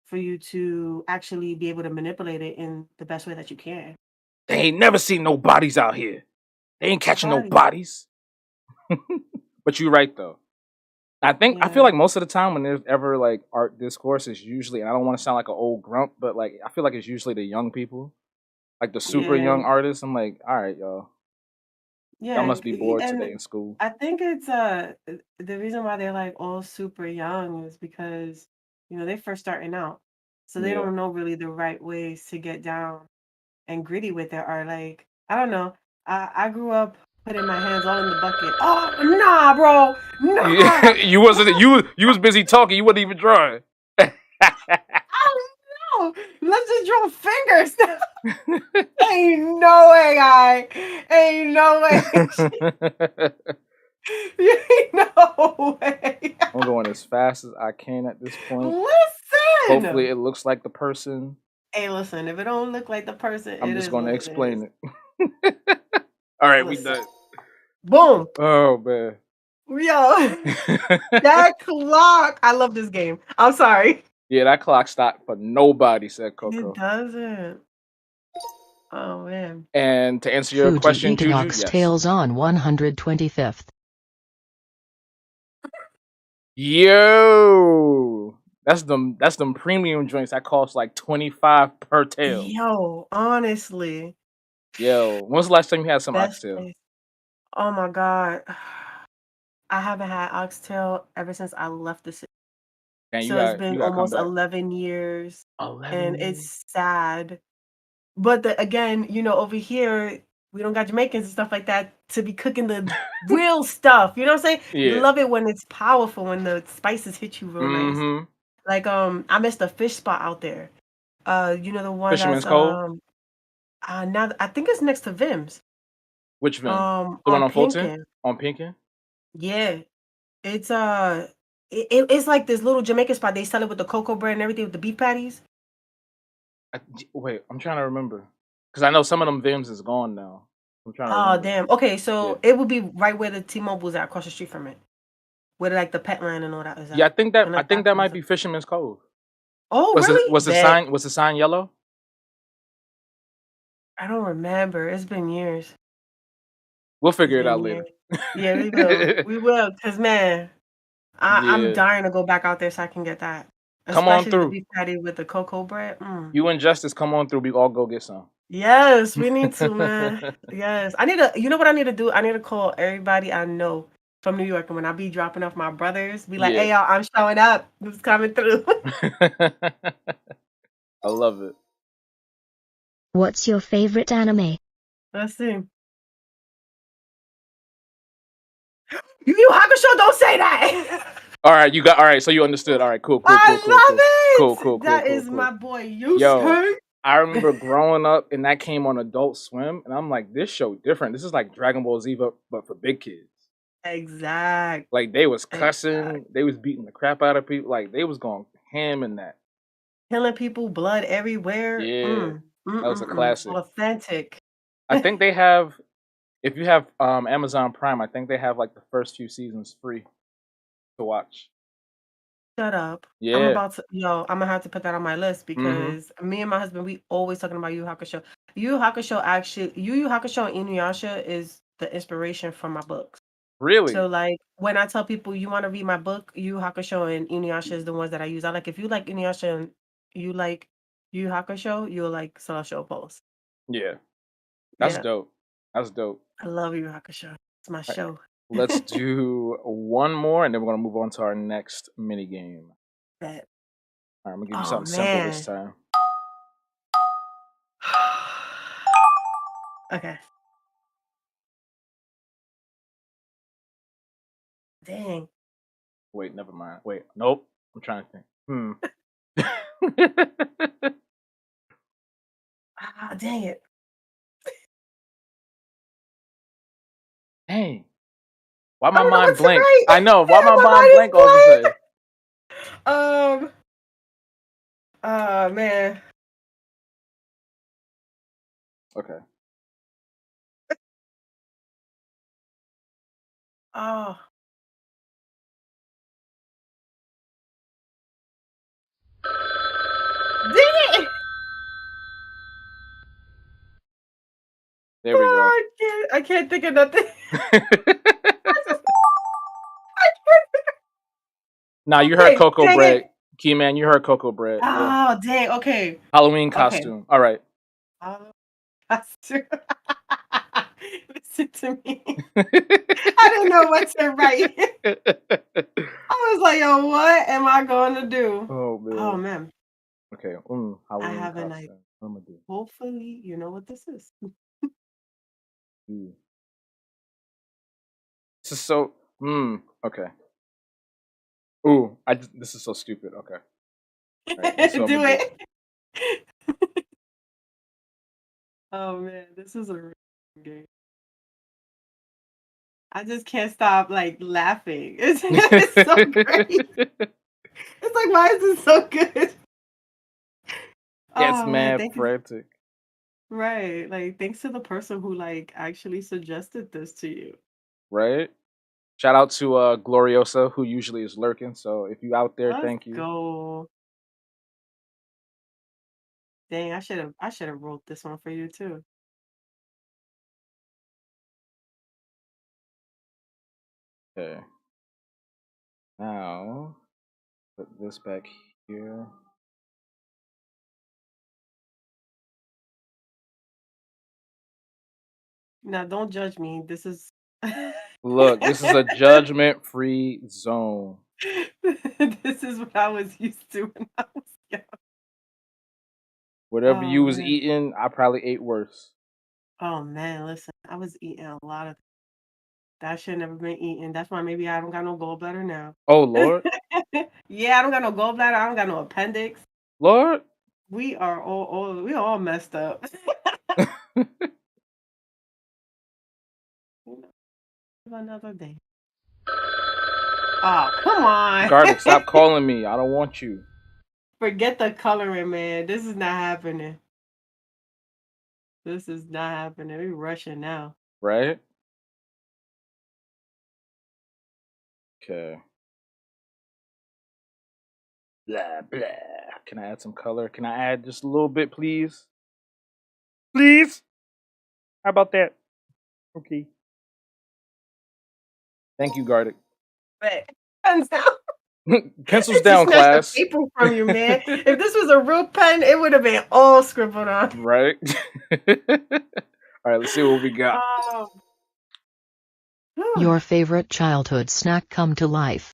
for you to actually be able to manipulate it in the best way that you can.
They ain't never seen no bodies out here. They ain't catching no
Body.
bodies. But you're right though. I feel
Yeah.
like most of the time when there's ever like art discourse, it's usually, and I don't want to sound like an old grump, but like I feel like it's usually the young people, like the super
Yeah.
young artists. I'm like, all right, y'all
Yeah.
must be bored today
And
in school.
I think it's the reason why they're like all super young is because, they're first starting out. So they
Yeah.
don't know really the right ways to get down and gritty with their art. Like, I don't know. I grew up putting my hands all in the bucket. Oh nah, bro.
Yeah,
Nah.
you was busy talking. You wasn't even drawing.
Oh no. Let's just draw fingers. Ain't no way, guy. Ain't no way. Ain't no way.
I'm going as fast as I can at this point. Hopefully,
Listen.
it looks like the person.
Hey, listen, if it don't look like the person,
I'm
it
just
is
going to
what it is.
explain it. All right, we
Listen.
done.
Boom.
Oh man.
Yo. That clock. I love this game. I'm sorry.
Yeah, that clock stopped for nobody, said
It
Coco.
doesn't. Oh man.
And to answer your
Fuji
question,
eating
Juju, yes.
oxtails on 125th.
Yo, that's them premium joints that cost like 25 per tail.
Yo, honestly.
Yo, when was the last time you had some
Best
oxtail?
place. Oh my God. I haven't had oxtail ever since I left the city.
And
So it's
you
been
got to come
almost
back.
11 years,
11
and
years.
it's sad. But again, over here, we don't got Jamaicans and stuff like that to be cooking the real stuff. You know what I'm saying? We
Yeah.
love it when it's powerful, when the spices hit you real nice.
Mm-hmm.
Like, I missed a fish spot out there. The one that's
Fisherman's Cove.
now I think it's next to Vim's.
Which Vim? The one
On
on Fulton?
Pinkin.
On Pinkin?
Yeah. It's it's like this little Jamaican spot. They sell it with the cocoa bread and everything, with the beef patties.
Wait, I'm trying to remember. Because I know some of them Vims is gone now. I'm trying to
Oh
remember.
damn. Okay,
Yeah.
so it would be right where the T-Mobile's at, across the street from it. Where like the pet line and all that is
Yeah,
at.
I think that
And
I
like
think
that
that might
close
be
up.
Fisherman's Cove.
Oh,
Was the
really?
was the
Bet.
sign yellow?
I don't remember. It's been years.
We'll
It's
figure it out
been
later.
years. Yeah, we will. We will. Cause man, I'm
Yeah.
dying to go back out there so I can get that.
Come on
Especially the
through.
beef patty with the cocoa bread. Mm.
You and Justice, come on through. We all go get some.
Yes, we need to, man. Yes. I need to, you know what I need to do? I need to call everybody I know from New York. And when I be dropping off my brothers, be like, hey,
Yeah.
y'all, I'm showing up. Who's coming through?
I love it.
What's your favorite anime?
Let's see. Yu Yu Hakusho, don't say that.
All right, so you understood. All right, cool.
I love it.
Cool.
That is my boy
Yo,
Yusuke.
I remember growing up and that came on Adult Swim, and I'm like, this show different. This is like Dragon Ball Z, but for big kids.
Exact.
Like they was cussing, they was beating the crap out of people, like they was going ham in that.
Killing people, blood everywhere.
Yeah, that was a classic.
Authentic.
I think they have, if you have Amazon Prime, I think they have like the first few seasons free to watch.
Shut up. I'm
Yeah.
about to, I'm gonna have to put that on my list because me and my husband, we always talking about Yu Yu Hakusho. Yu Yu Hakusho and Inuyasha is the inspiration for my books.
Really?
So like when I tell people you want to read my book, Yu Yu Hakusho and Inuyasha is the ones that I use. I like, if you like Inuyasha and you like Yu Yu Hakusho, you'll like Celestial Pulse.
Yeah. That's
Yeah.
dope. That's dope.
I love Yu Yu Hakusho. It's my show.
Let's do one more, and then we're gonna move on to our next mini game.
Bet.
All right, I'm gonna give you something simple this time.
Okay. Dang.
Wait, never mind. Wait, nope. I'm trying to think.
Dang it.
Dang. Why my
I don't know
mind
what to
blank?
write.
I know. Why
Yeah,
my
my
mind
mind is
blank all of a sudden?
Man.
Okay.
Oh. Dang it!
There we go.
I can't think of nothing.
Nah, you heard Cocoa
dang
Bread.
it.
Keyman, you heard Cocoa Bread. Yeah.
Oh, dang. Okay.
Halloween costume. All right.
Costume. Listen to me. I didn't know what to write. I was like, yo, what am I going to do?
Oh man.
Man.
Okay. Halloween
have an
costume. What am I do?
Hopefully, you know what this is.
Ooh. This is so. Okay. Ooh, this is so stupid. Okay. Right,
Do it. Oh man, this is a real game. I just can't stop like laughing. It's so great. It's like, why is this so good?
It's
Man,
mad frantic.
Right. Like, thanks to the person who like actually suggested this to you.
Right? Shout out to Gloriosa, who usually is lurking. So if you out there, thank you.
Go. Dang, I should have wrote this one for you too.
Okay. Now put this back here.
Now, don't judge me. This is
Look, this is a judgment-free zone.
This is what I was used to when I was young.
Whatever you was
man.
eating, I probably ate worse.
Oh man, listen, I was eating a lot of that should never been eaten. That's why maybe I don't got no gallbladder now.
Oh Lord.
Yeah, I don't got no gallbladder. I don't got no appendix.
Lord.
We are all messed up. Another day. Oh, come on.
Garlic, stop calling me. I don't want you.
Forget the coloring, man. This is not happening. This is not happening. We're rushing now.
Right? Okay. Blah, blah. Can I add some color? Can I add just a little bit, please? Please? How about that? Okay. Thank you, Garlic.
Pens down.
Pencils down, class.
The paper from you, man. If this was a real pen, it would have been all scribbled on.
Right? All right, let's see what we got.
Your favorite childhood snack come to life.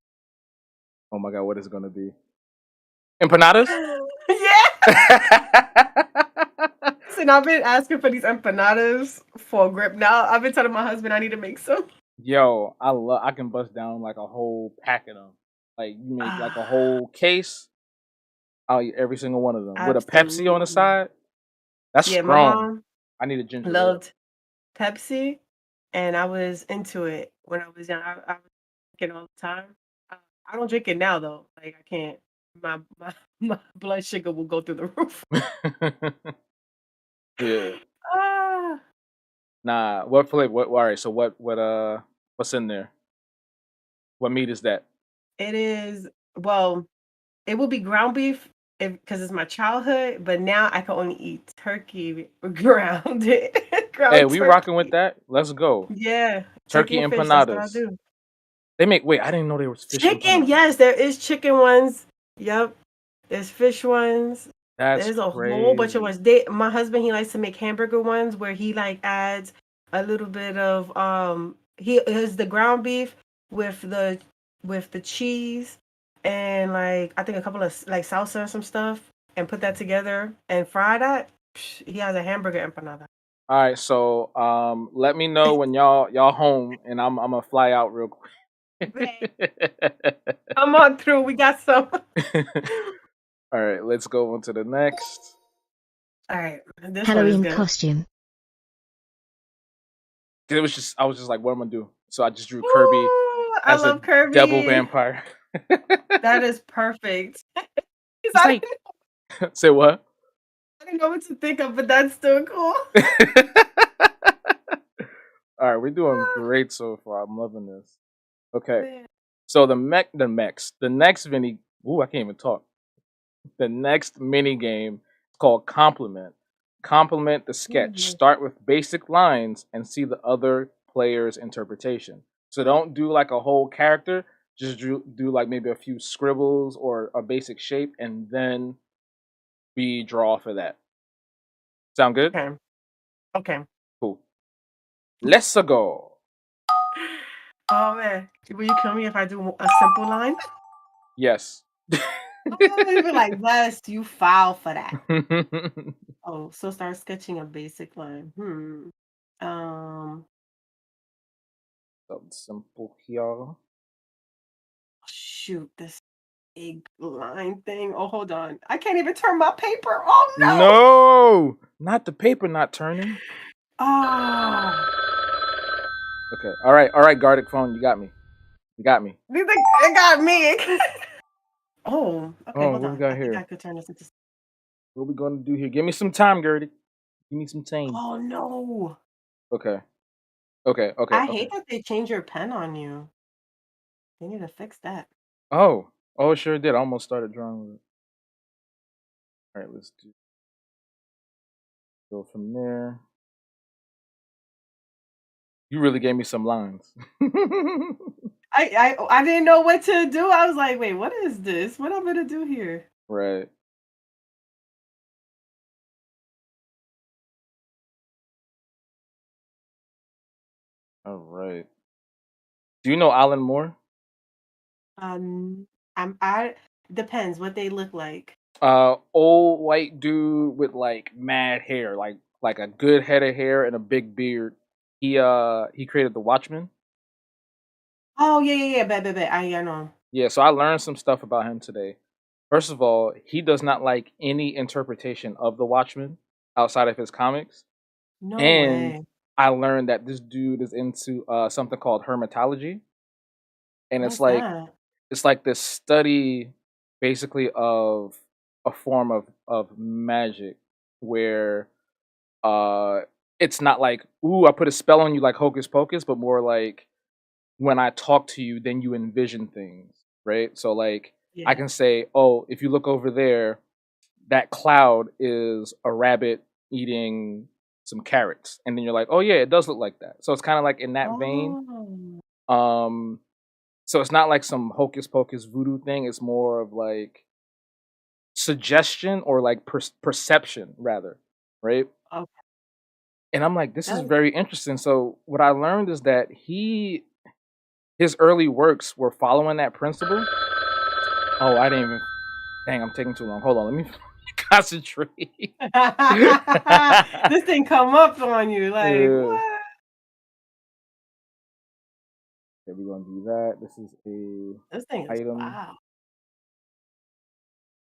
Oh my God, what is it going to be? Empanadas?
Yeah. Listen, I've been asking for these empanadas for grip now. I've been telling my husband I need to make some.
Yo, I can bust down like a whole pack of them. Like you make like a whole case. I'll eat every single one of them with a Pepsi on the
Absolutely.
side. That's
Yeah, my
strong.
mom
I need a ginger ale.
loved Pepsi, and I was into it when I was young. I was drinking all the time. Uh, I don't drink it now though. Like I can't. My my blood sugar will go through the roof.
Yeah.
Ah,
Nah. What flavor? What? All right. So what's in there? What meat is that?
it is well. It will be ground beef if because it's my childhood, but now I can only eat turkey grounded
Hey,
ground
we rocking with
turkey.
that. Let's go.
Yeah, turkey
Turkey
and fish. That's what I
empanadas.
do.
They make. Wait, I didn't know there was fish
Chicken,
empanadas.
yes, there is chicken ones. Yep. There's fish ones.
That's
There's a whole bunch of
crazy.
ones. My husband, he likes to make hamburger ones where he like adds a little bit of he is the ground beef with the cheese and like I think a couple of like salsa or some stuff and put that together and fry that. He has a hamburger empanada.
All right. So let me know when y'all home, and I'm gonna fly out real quick.
Man, come on through. We got some.
All right. Let's go on to the next.
All right. This one is
Halloween
good.
costume.
I was just like, what am I gonna do? So I just drew Kirby
Ooh, I
as a
love
devil
Kirby.
vampire.
That is perfect. 'Cause
It's like, say what?
I didn't know what to think of, but that's still cool.
All right, we're doing
Ah,
great so far. I'm loving this. Okay,
man.
so the next mini. Ooh, I can't even talk. The next mini game is called Complement. Complement the sketch.
Mhm.
Start with basic lines and see the other player's interpretation. So don't do like a whole character. Just do like maybe a few scribbles or a basic shape, and then we draw for that. Sound good?
Okay. Okay.
Cool. Let's go.
Oh man. Will you kill me if I do a simple line?
Yes.
Oh, you'd be like, yes, you foul for that. Oh, so start sketching a basic line. Um,
Something simple here.
shoot, this big line thing. Oh, hold on. I can't even turn my paper. Oh no.
No, not the paper not turning.
Oh,
Okay. All right, Gardic phone. You got me. You got me.
you think it got me? Oh, okay,
Oh,
hold
what we
on.
got
I think I
here?
could turn this into.
What we gonna do here? Give me some time, Gertie. Give me some time.
Oh no.
Okay. Okay. Okay.
I
Okay.
hate that they change your pen on you. They need to fix that.
Oh. Oh, it sure did. I almost started drawing with it. All right. Let's go from there. You really gave me some lines.
I didn't know what to do. I was like, wait, what is this? What I'm gonna do here?
Right. All right. Do you know Alan Moore?
Um, I depends what they look like.
Old white dude with like mad hair, like a good head of hair and a big beard. He created the Watchmen.
Oh yeah, yeah, yeah. Bet. I know.
Yeah, so I learned some stuff about him today. First of all, he does not like any interpretation of the Watchmen outside of his comics.
No
And
way.
I learned that this dude is into something called hermetology, and
What's that?
it's like this study basically of a form of magic where uh it's not like, ooh, I put a spell on you like hocus pocus, but more like when I talk to you, then you envision things, right? So like I
Yeah.
can say, oh, if you look over there, that cloud is a rabbit eating some carrots, and then you're like, oh yeah, it does look like that. So it's kind of like in that vein.
Oh.
um so it's not like some hocus pocus voodoo thing. It's more of like suggestion or like perception rather, right?
Okay.
And I'm like, this is
That,
very interesting. So what I learned is that his early works were following that principle. Oh, I didn't even. Dang, I'm taking too long. Hold on, let me concentrate.
this thing come up on you like
Yeah.
what?
Okay, we're gonna do that. This is a
This thing is
item
wow.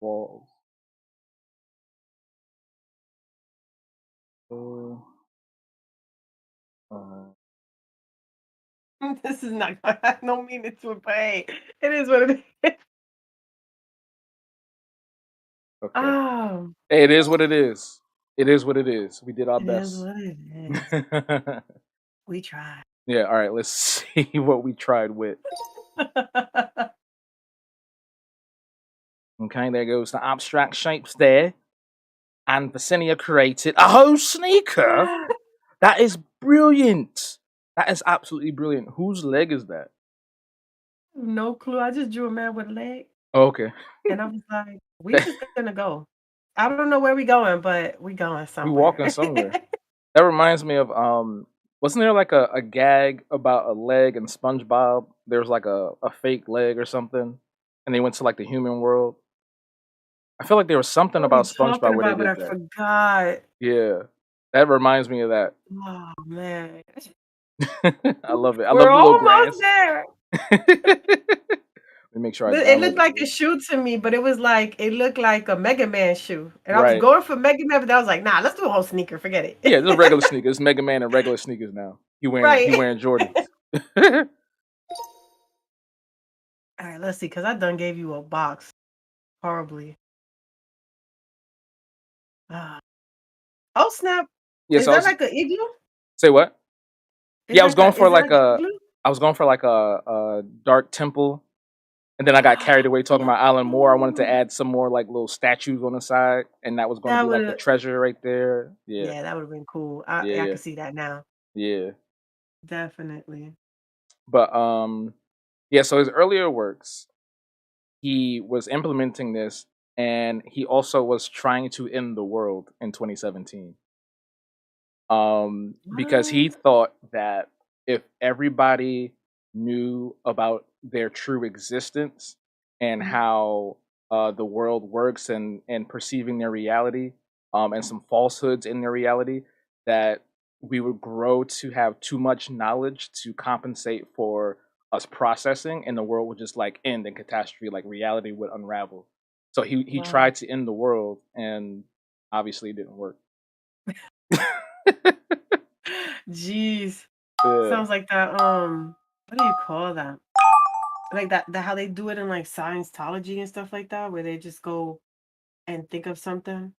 walls. So,
This is not I don't mean it to pay. It is what it is.
okay.
Oh,
Hey, it is what it is. It is what it is. We did our
it is
best.
what it is. We tried.
Yeah, all right, let's see what we tried with. Okay, there goes the abstract shapes there. And Vesenia created a whole sneaker. That is brilliant. That is absolutely brilliant. Whose leg is that?
No clue. I just drew a man with a leg,
Oh, okay.
and I was like, "We just gonna go." I don't know where we going, but we going
We
somewhere.
walking somewhere. That reminds me of wasn't there like a gag about a leg in SpongeBob? There was like a fake leg or something. And they went to like the human world. I feel like there was something
What are we
about
talking
SpongeBob where they
about? But
did
I
that.
forgot.
Yeah. That reminds me of that.
Oh man,
I love it. I love
we're
the little
almost
grass.
there.
Let me make sure I
It looked
downloaded
like a
this.
shoe to me, but it looked like a Mega Man shoe, and I was
Right.
going for Mega Man, but I was like, "Nah, let's do a whole sneaker. Forget it."
Yeah, this is regular sneakers. Mega Man and regular sneakers now. He
Right.
wearing Jordans.
All right, let's see, because I done gave you a box horribly. Ah. Oh snap!
Yeah,
Is
so I
that
was
like an igloo?
say what?
Is
Yeah, I was going for
is it
like
like an
a
igloo?
dark temple, and then I got carried away talking about Alan Moore. I wanted to
Oh,
add some more like little statues on the side, and that was going to
that
be like the
would
treasure right there. Yeah,
yeah, that would have been cool.
yeah,
I
yeah,
can see that now.
yeah.
Definitely.
But yeah. So his earlier works, he was implementing this, and he also was trying to end the world in 2017. Because he
What?
thought that if everybody knew about their true existence and
Mhm.
how the world works and perceiving their reality, and some falsehoods in their reality, that we would grow to have too much knowledge to compensate for us processing, and the world would just like end in catastrophe, like reality would unravel. So he
Wow.
tried to end the world, and obviously it didn't work.
Jeez.
Yeah.
Sounds like that, what do you call that? Like that how they do it in like Scientology and stuff like that, where they just go and think of something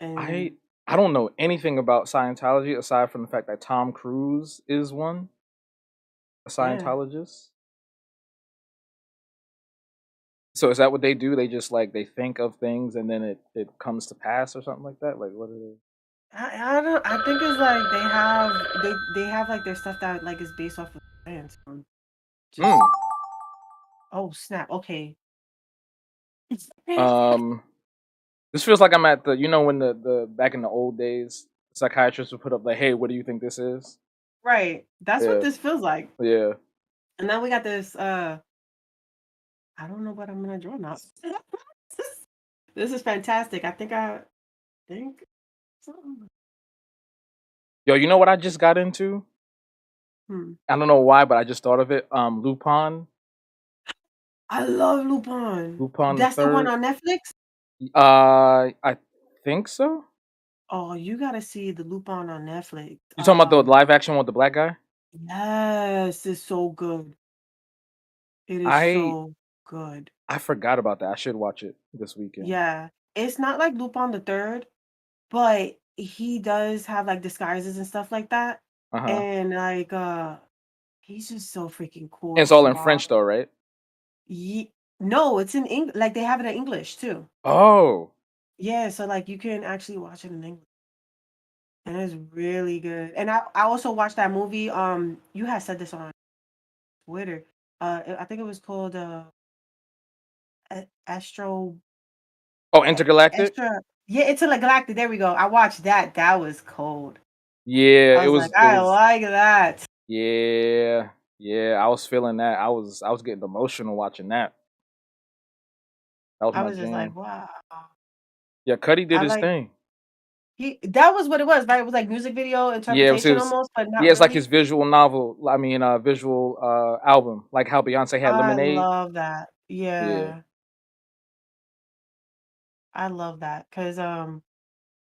I
and
I don't know anything about Scientology aside from the fact that Tom Cruise is a
yeah.
Scientologist. So is that what they do? They just like they think of things and then it comes to pass or something like that? Like what are they?
I don't I think it's like they have like their stuff that like is based off of science. Just
Mm.
oh snap. Okay.
Um this feels like I'm at the when the back in the old days psychiatrists would put up like, hey, what do you think this is?
Right. That's what
Yeah.
this feels like.
Yeah.
And now we got this I don't know what I'm gonna draw now. This is fantastic. I think something.
Yo, you know what I just got into?
Hmm.
I don't know why, but I just thought of it. Lupin.
I love Lupin.
Lupin the
That's the one
third.
on Netflix?
I think so.
Oh, you gotta see the Lupin on Netflix.
You talking about the live action one with the black guy?
Yes, it's so good. It is
I
so good.
I forgot about that. I should watch it this weekend.
Yeah. It's not like Lupin the Third, but he does have like disguises and stuff like that.
Uh-huh.
And like he's just so freaking
And
cool
it's all
to
in
watch.
French though, right?
No, it's in English. Like they have it in English too.
Oh.
Yeah, so like you can actually watch it in English. And it's really good. And I also watched that movie. You had said this on Twitter. I think it was called Astro
Oh, Intergalactic?
Extra. Yeah, it's a Galactic. There we go. I watched that. That was cold.
Yeah,
I was like,
it
I
was
like that.
yeah. Yeah, I was feeling that. I was getting emotional watching that. That was
I
my
was just like,
jam.
wow.
Yeah, Cuddy did
I
his
like
thing.
That was what it was, right? It was like music video
Yeah, it was
interpretation
his.
almost, but not
Yeah, it's like
really.
his visual novel. I mean, visual album, like how Beyonce had
I
Lemonade.
love that.
Yeah.
Yeah, I love that because I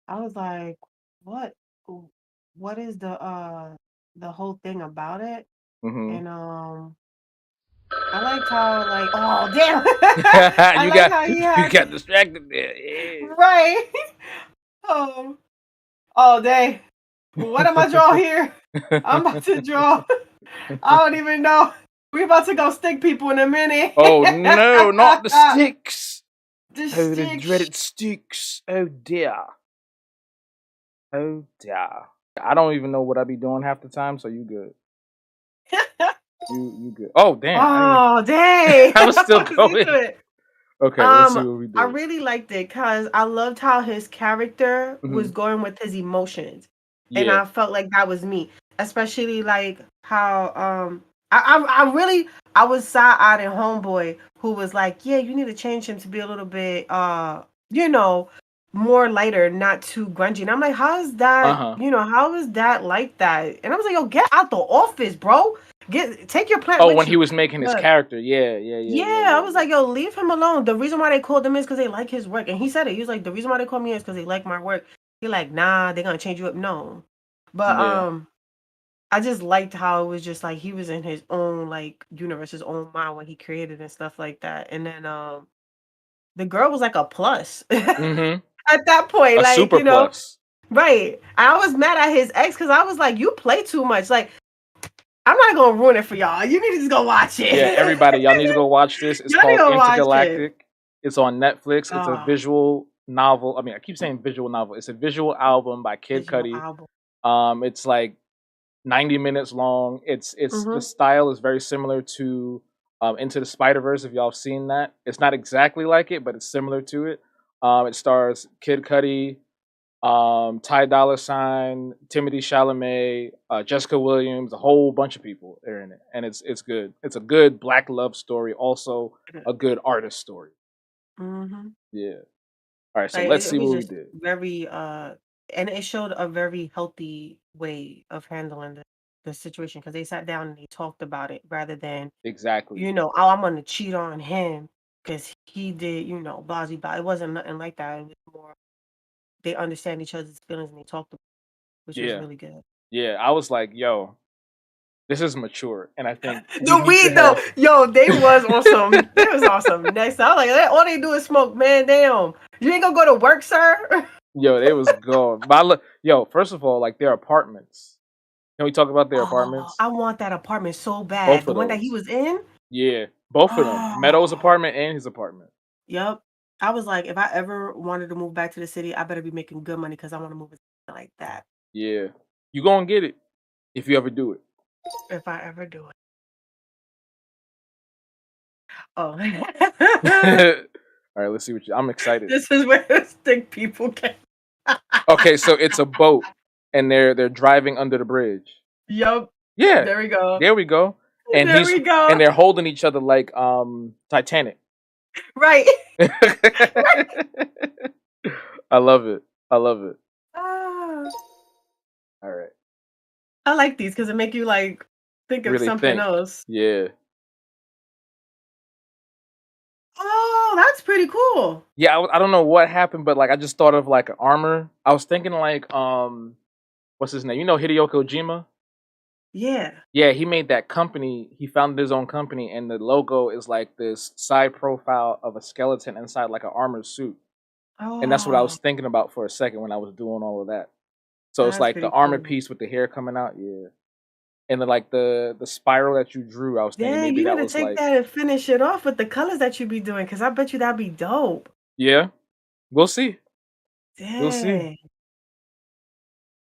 was like, what, what is the whole thing about it?
Mm-hmm.
And I liked how like, oh damn, I
you
like
got
how he
you
had
got distracted there. Yeah.
right. Um, oh dang, what am I drawing here? I'm about to draw. I don't even know. We about to go stick people in a minute.
Oh no, not the sticks!
The
Oh, the
sticks.
dreaded sticks! Oh dear! Oh dear! I don't even know what I be doing half the time, so you good. You good. Oh damn! I didn't.
Oh dang.
I was still
I was into
going.
it.
Okay, let's see what we
I
did.
really liked it because I loved how his character
Mm-hmm.
was going with his emotions. And
Yeah.
I felt like that was me. Especially like how I really I was side-eyed and homeboy who was like, yeah, you need to change him to be a little bit you know, more lighter, not too grungy. And I'm like, how is
Uh
that,
huh.
how is that like that? And I was like, yo, get out the office, bro. Take your plant
Oh,
with
when he
you.
was making his
But
character, yeah.
yeah, I was like, yo, leave him alone. The reason why they called him is because they like his work. And he said it. He was like, the reason why they called me is because they like my work. He like, nah, they're gonna change you up. No. But
Yeah,
I just liked how it was just like he was in his own like universe, his own mind when he created and stuff like that. And then the girl was like a plus
mm-hmm.
at that point,
A
like,
super plus.
right. I was mad at his ex because I was like, you play too much. Like, I'm not gonna ruin it for y'all. You need to just go watch
Yeah,
it.
everybody, y'all need to go watch this. It's
Y'all need
called
to watch it.
Intergalactic. It's on Netflix. It's a
Oh,
visual novel. I mean, I keep saying visual novel. It's a visual album by Kid
visual
Cudi.
album.
It's like 90 minutes long. It's the
Mhm.
style is very similar to Into the Spider-Verse, if y'all have seen that. It's not exactly like it, but it's similar to it. It stars Kid Cudi, Ty Dolla Sign, Timothy Chalamet, Jessica Williams, a whole bunch of people are in it, and it's good. It's a good black love story, also a good artist story.
Mhm.
Yeah. All right, so
Like
let's
it
see
was
what we
just
did.
very and it showed a very healthy way of handling the situation because they sat down and they talked about it rather than,
Exactly.
oh, I'm gonna cheat on him because he did, blah blah blah. It wasn't nothing like that. It was more they understand each other's feelings and they talked about it, which was
Yeah.
really good.
Yeah. I was like, yo, this is mature, and I think we
The
need to
weed though,
have.
yo, they was awesome. They was awesome. Next, I was like, all they do is smoke, man. Damn, you ain't gonna go to work, sir.
Yo, it was gone. But yo, first of all, like their apartments. Can we talk about their
Oh,
apartments?
I want that apartment so bad.
Both
The
of
one that he
those.
was in.
Yeah, both of them. Meadows'
Oh,
apartment and his apartment.
yep. I was like, if I ever wanted to move back to the city, I better be making good money because I want to move it like that.
Yeah, you gonna get it if you ever do it.
If I ever do it. Oh,
All right, let's see what I'm excited.
this is where the stick people came.
Okay, so it's a boat, and they're driving under the bridge.
Yup.
Yeah,
There we go.
there we go. And
There we go.
they're holding each other like Titanic.
Right.
I love it. I love it.
Ah,
All right,
I like these because it make you like think of
really
something
think.
else.
Yeah.
Oh, that's pretty cool.
Yeah, I don't know what happened, but like I just thought of like an armor. I was thinking like what's his name? You know Hideo Kojima?
Yeah.
Yeah, he made that company. He founded his own company, and the logo is like this side profile of a skeleton inside like an armored suit. And that's what I was
Oh,
thinking about for a second when I was doing all of that. So it's
that's
like the
pretty
armored
cool.
piece with the hair coming out, yeah. And then like the spiral that you drew, I was thinking
Dang,
maybe
you need
that
to
was
take
like,
that and finish it off with the colors that you be doing, because I bet you that'd be dope.
yeah, we'll see. We'll see.
Dang.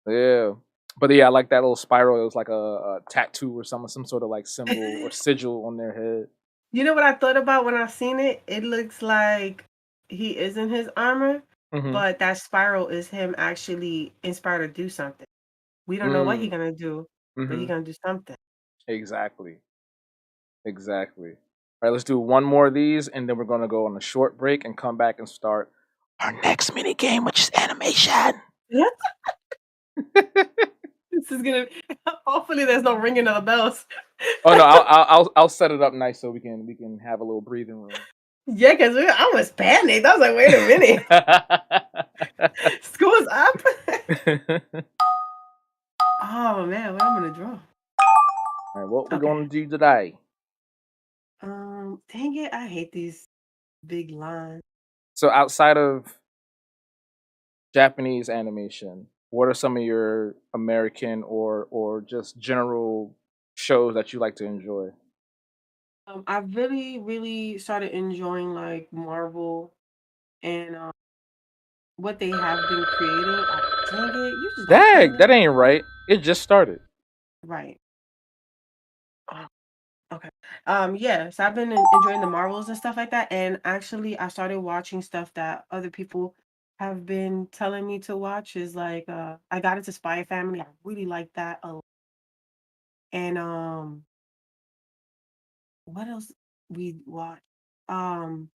Yeah. But yeah, I like that little spiral. It was like a tattoo or something, some sort of like symbol or sigil on their head.
You know what I thought about when I seen it? It looks like he is in his armor,
Mm-hmm.
but that spiral is him actually inspired to do something. We don't know what he
Mm.
gonna do, but he
Mm-hmm.
gonna do something.
Exactly. Exactly. All right, let's do one more of these, and then we're gonna go on a short break and come back and start our next mini game, which is animation.
This is gonna. Hopefully, there's no ringing of the bells.
Oh no, I'll set it up nice so we can have a little breathing room.
Yeah, because I was panicked. I was like, wait a minute, school's up. Oh man, what I'm gonna draw?
All right, what we're
Okay.
gonna do today?
Dang it, I hate these big lines.
So outside of Japanese animation, what are some of your American or just general shows that you like to enjoy?
I really, really started enjoying like Marvel and what they have been creating. Dang it, you just gonna kill
Dag,
me,
that ain't right. It just started.
right? Oh, okay. Yeah. So I've been enjoying the Marvels and stuff like that, and actually, I started watching stuff that other people have been telling me to watch. Is like, I got into Spy Family. I really like that a lot. And what else we watch? Um,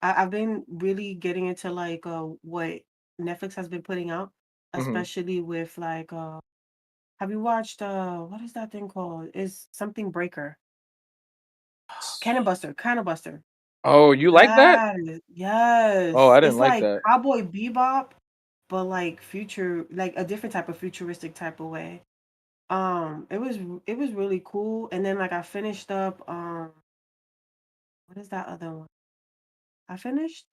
I've been really getting into like what Netflix has been putting out,
Hmm.
especially with like have you watched what is that thing called? Is something Breaker. Cannon Buster, Cannon Buster.
Oh, you like that?
That is
Oh, I
yes.
didn't
It's
like
like
that.
Cowboy Bebop, but like future like a different type of futuristic type of way. It was really cool. And then like I finished up what is that other one? I finished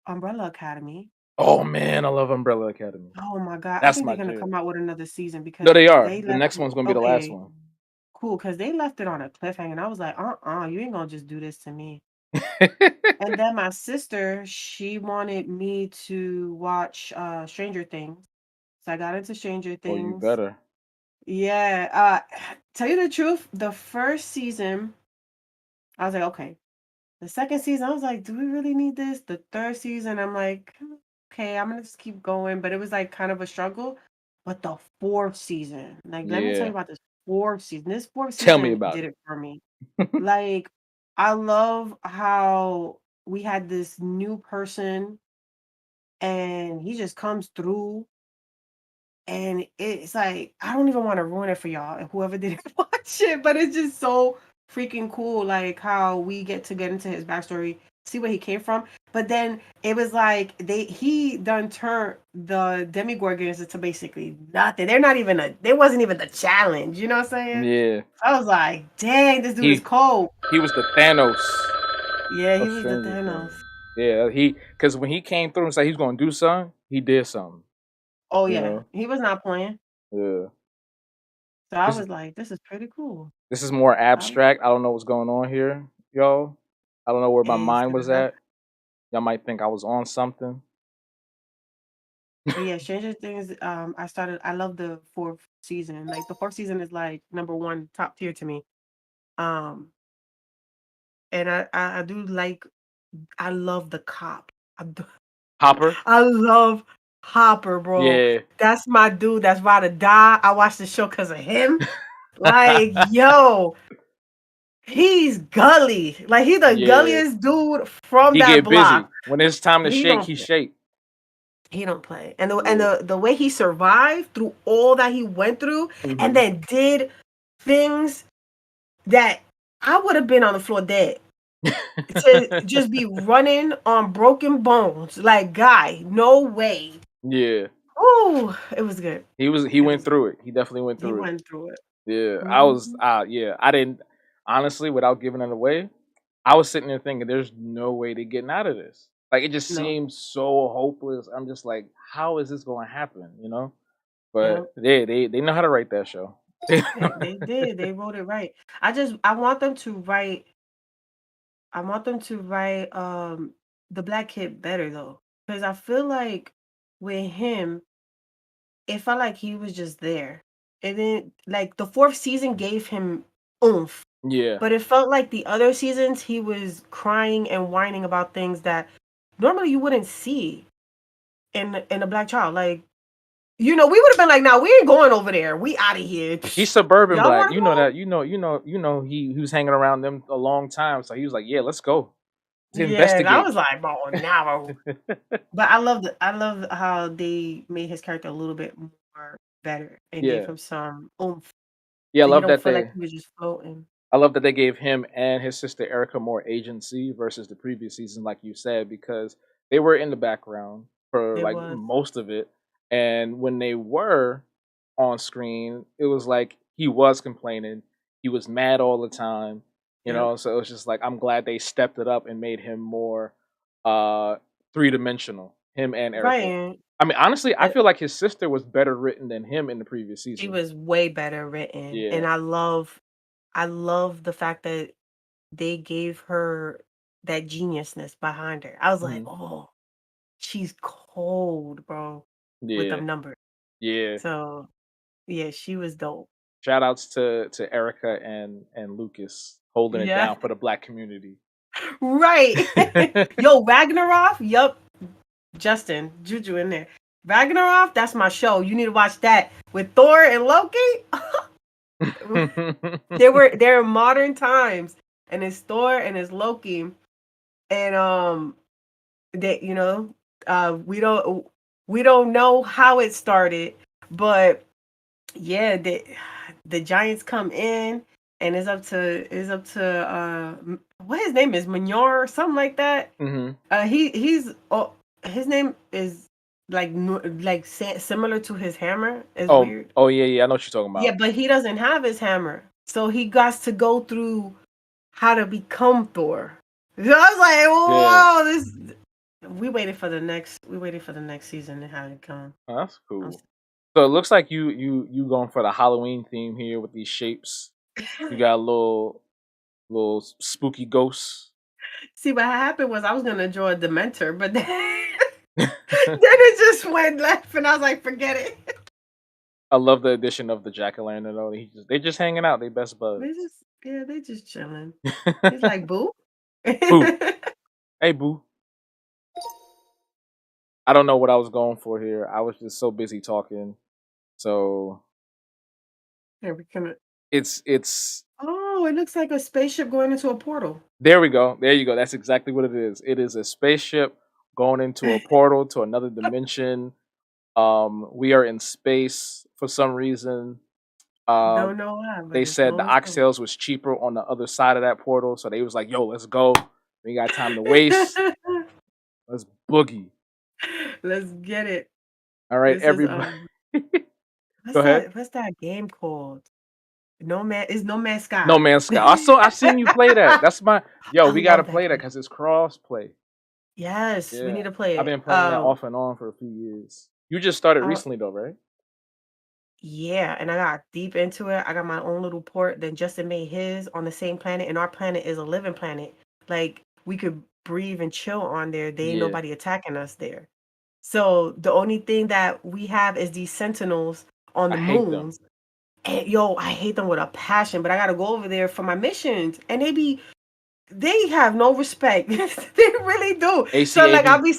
Umbrella Academy.
Oh man, I love Umbrella Academy.
Oh my god, I
That's
think they're
my
gonna come
jam.
out with another season
No,
because
they are.
they
The
left
next
it
one's gonna be the last
okay,
one.
cool, because they left it on a cliffhanger, and I was like, you ain't gonna just do this to me. And then my sister, she wanted me to watch Stranger Things. So I got into Stranger
Oh, you
Things.
better.
Yeah, tell you the truth, the first season, I was like, okay. The second season, I was like, do we really need this? The third season, I'm like, okay, I'm gonna just keep going. But it was like kind of a struggle. But the fourth season, like, let me tell you
Yeah.
about this fourth season. This fourth
Tell me
season
about
did
it.
it for me. Like, I love how we had this new person and he just comes through. And it's like, I don't even want to ruin it for y'all and whoever didn't watch it, but it's just so freaking cool, like how we get into his backstory, see where he came from. But then it was like he done turned the demigorgons into basically nothing. They're not even they wasn't even the challenge, you know what I'm saying?
Yeah.
I was like, dang, this dude is
He
cold.
he was the Thanos
Yeah, he
of
was the
Stranger Things.
Thanos.
Yeah, because when he came through and said he's gonna do something, he did something.
Oh
You
yeah,
know.
he was not playing.
Yeah.
So I
This
was like, this is pretty cool.
this is more
I,
abstract. I don't know what's going on here, y'all. I don't know where my
it's
mind
gonna
was
happen.
at. Y'all might think I was on something.
But yeah, Stranger Things, I love the fourth season. Like the fourth season is like number one top tier to me. Um, and I do like I love the cop.
Hopper.
I love Hopper, bro.
Yeah.
That's my dude. That's ride or die. I watched the show because of him. Like, yo, he's gully. Like he's the
Yeah.
gulliest dude from
He
that
get
block.
busy. When it's time to
He
shake,
don't
he shake.
He don't play. And the and
Yeah.
the way he survived through all that he went through and
Hmm.
then did things that I would have been on the floor dead to just be running on broken bones. Like, guy, no way.
Yeah.
Oh, it was good.
He
It
went
was
through it. He definitely went
he
through it.
went through it.
Yeah.
Mhm.
I didn't honestly, without giving it away, I was sitting there thinking there's no way they're getting out of this. Like it just
No.
seems so hopeless. I'm just like, how is this gonna happen? You know?
Yeah.
But they know how to write that show.
They did. They wrote it right. I want them to write the black kid better though. Because I feel like with him, it felt like he was just there. And then like the fourth season gave him oomph.
Yeah.
But it felt like the other seasons he was crying and whining about things that normally you wouldn't see in a black child. Like, we would have been like, nah, we ain't going over there. We out of here.
He's suburban
Y'all
black.
wanna
You know
go?
that. He was hanging around them a long time. So he was like, yeah, let's go. to
Yeah, and I
investigate.
was like, "Oh, no." But I love how they made his character a little bit more better and gave
Yeah.
him some oomph,
Yeah,
so you don't feel like he was just floating.
I love that they gave him and his sister Erica more agency versus the previous season, like you said, because they were in the background for
It
like
was.
most of it. And when they were on screen, it was like he was complaining. He was mad all the time, you
Yep.
know. So it was just like I'm glad they stepped it up and made him more uh three-dimensional, him and Erica.
Right.
I mean, honestly, I
Uh,
feel like his sister was better written than him in the previous
she
season.
was way better written,
Yeah.
and I love the fact that they gave her that geniusness behind her. I was like,
Mhm.
"Oh, she's cold, bro," with
Yeah.
them numbers.
Yeah.
So, yeah, she was dope.
Shout outs to Erica and Lucas holding it
Yeah.
down for the black community.
Right. Yo, Ragnarok, yup. Justin, Juju in there. Ragnarok, that's my show. You need to watch that with Thor and Loki. They're modern times, and it's Thor and it's Loki, and they we don't know how it started, but yeah, the Giants come in, and what his name is, Mignon or something like that.
hmm
His name is like similar to his hammer. It's
Oh,
weird.
oh yeah, yeah. I know what you're talking
Yeah,
about.
but he doesn't have his hammer, so he got to go through how to become Thor. So I was like,
Yeah,
"Wow, this." We waited for the next season to have it come.
oh, that's
I'm
cool. So it looks like you going for the Halloween theme here with these shapes. You got little spooky ghosts.
See, what happened was I was gonna draw a Dementor, but then, then it just went left, and I was like, "Forget it."
I love the addition of the jack o' lantern though. They just hanging out. They best buds.
They just chilling. He's like, "Boo."
Boo, hey boo. I don't know what I was going for here. I was just so busy talking. So
Here we can.
it's
Oh, it looks like a spaceship going into a portal.
there we go. There you go. That's exactly what it is. It is a spaceship going into a portal to another dimension. We are in space for some reason.
Don't know why, but
They
it's
said the
blowing smoke.
oxtails was cheaper on the other side of that portal, so they was like, "Yo, let's go. We ain't got time to waste. Let's boogie."
Let's get it.
All right,
This is
everybody. Go ahead.
what's that game called? No Man's
No
Sky.
Man's Sky. I've seen you play that. That's my yo.
I
We gotta
love that
play that
game.
because it's cross play.
Yes, we need
Yeah,
to play
I've
it.
been playing that off and on for a few years. You just started
Uh,
recently though, right?
yeah, and I got deep into it. I got my own little port. Then Justin made his on the same planet, and our planet is a living planet. Like we could breathe and chill on there. There ain't
Yeah,
nobody attacking us there. So the only thing that we have is these sentinels on
I
the
hate them.
moons. And yo, I hate them with a passion, but I gotta go over there for my missions. And they have no respect. They really do. So like
ACAB.
I'll be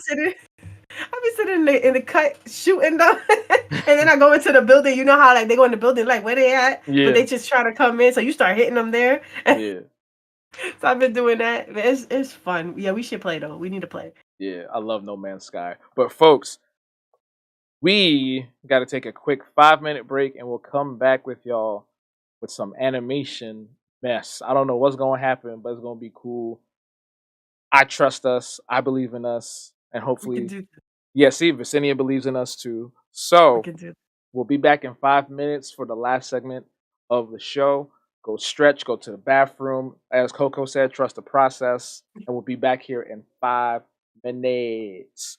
sitting in the cut shooting them. And then I go into the building. You know how like they go in the building, like where they at? But
Yeah,
they just try to come in. So you start hitting them there.
yeah,
So I've been doing that. But it's fun. Yeah, we should play though. We need to play.
yeah. I love No Man's Sky. But folks, we got to take a quick 5 minute break, and we'll come back with y'all with some animation mess. I don't know what's gonna happen, but it's gonna be cool. I trust us. I believe in us, and
We can
hopefully,
do
yeah. See, Vesenia believes in us too.
we
So
can do
we'll be back in 5 minutes for the last segment of the show. Go stretch, go to the bathroom. As Coco said, trust the process. And we'll be back here in 5 minutes.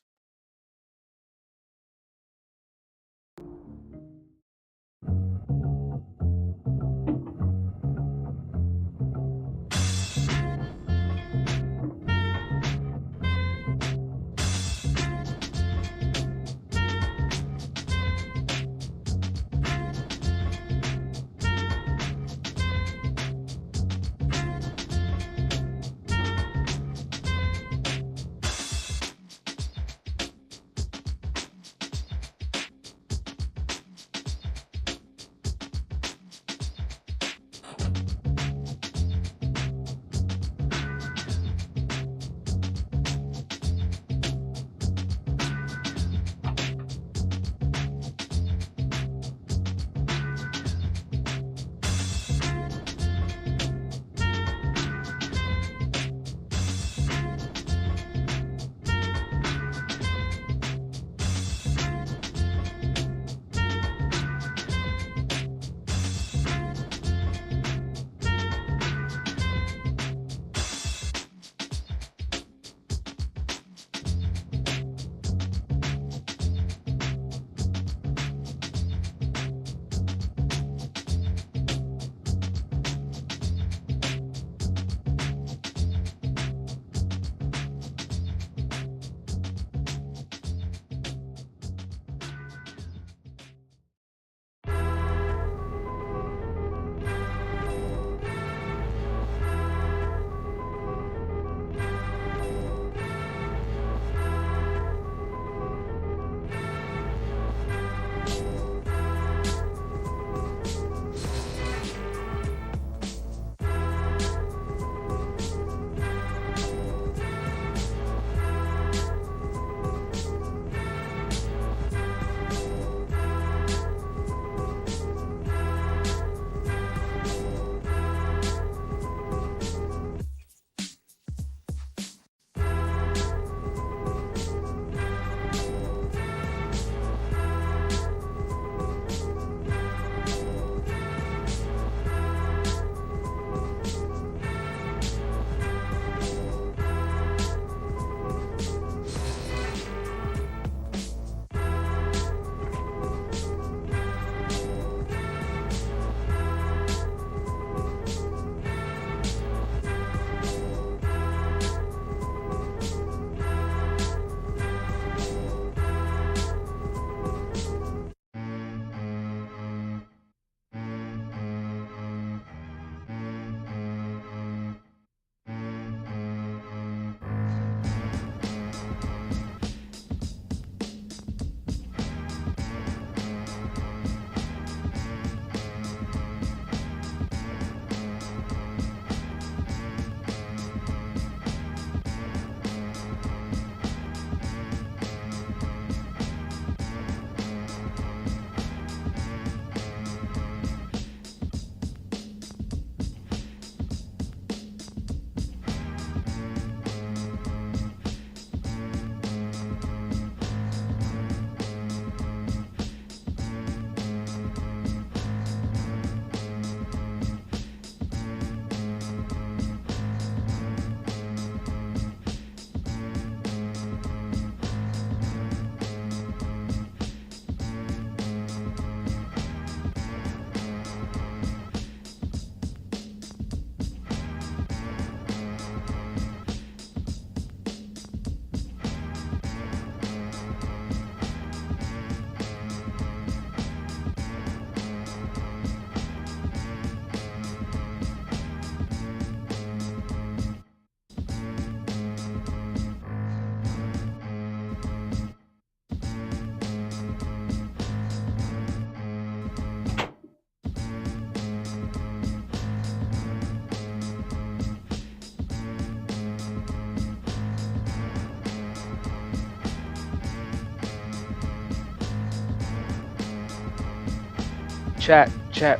Chat,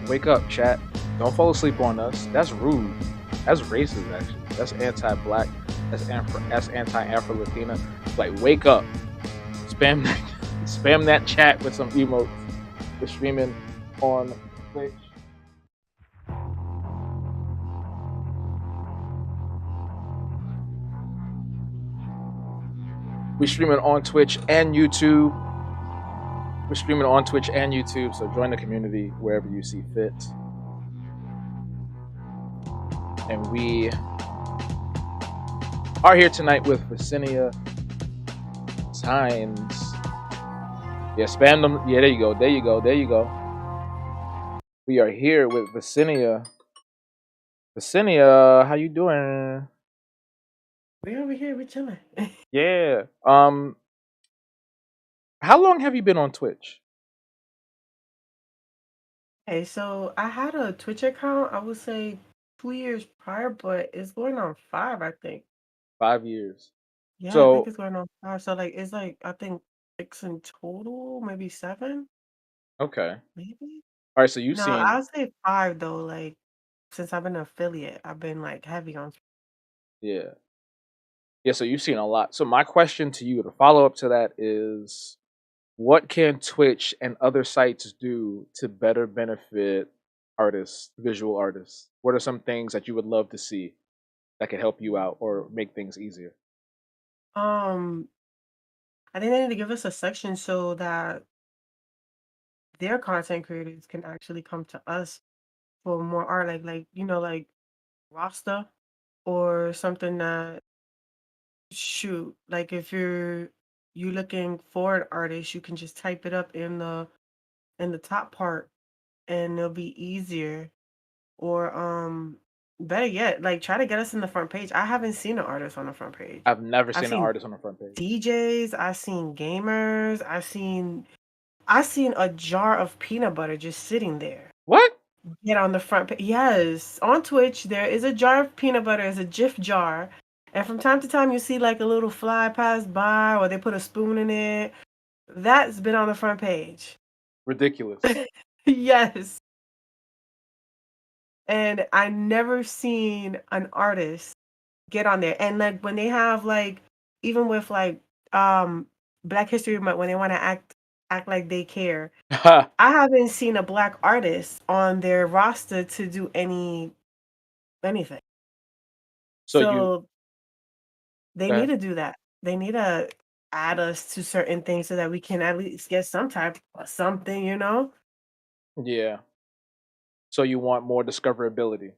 wake up, chat. Don't fall asleep on us. That's rude. That's racist, actually. That's anti-black. That's anti-Afro-Latina. Like, wake up. Spam that, spam that chat with some emotes. We're streaming on Twitch. We're streaming on Twitch and YouTube. We're streaming on Twitch and YouTube, so join the community wherever you see fit. And we are here tonight with Vesenia Signs. Yeah, spam them. Yeah, there you go. There you go. There you go. We are here with Vesenia. Vesenia, how you doing?
We're over here, we're chilling.
Yeah. How long have you been on Twitch?
Okay, so I had a Twitch account, I would say 2 years prior, but it's going on 5, I think.
5 years.
Yeah, I think
So
it's going on 5. So like it's like I think 6 in total, maybe 7,
okay.
maybe.
All right. So you've
No,
seen.
I'll say 5 though. Like since I've been an affiliate, I've been like heavy on.
Yeah. Yeah. So you've seen a lot. So my question to you, the follow up to that is, what can Twitch and other sites do to better benefit artists, visual artists? What are some things that you would love to see that could help you out or make things easier?
Um, I think they need to give us a section so that their content creators can actually come to us for more art, like like Rasta or something that shoot, like if you looking for an artist, you can just type it up in the top part and it'll be easier. Or better yet, like try to get us in the front page. I haven't seen an artist on the front page.
I've never
I've
seen an
seen
artist on the front page.
DJs, I've seen gamers, I've seen a jar of peanut butter just sitting there.
What?
Get on the front page. Yes, on Twitch there is a jar of peanut butter, it's a GIF jar. And from time to time you see like a little fly pass by or they put a spoon in it. That's been on the front page.
Ridiculous.
Yes. And I never seen an artist get on there. And like when they have like even with like Black History Month when they want to act like they care. I haven't seen a black artist on their roster to do anything.
So you,
So they need to do that. They need to add us to certain things so that we can at least get some type of something, you know?
yeah. So you want more discoverability.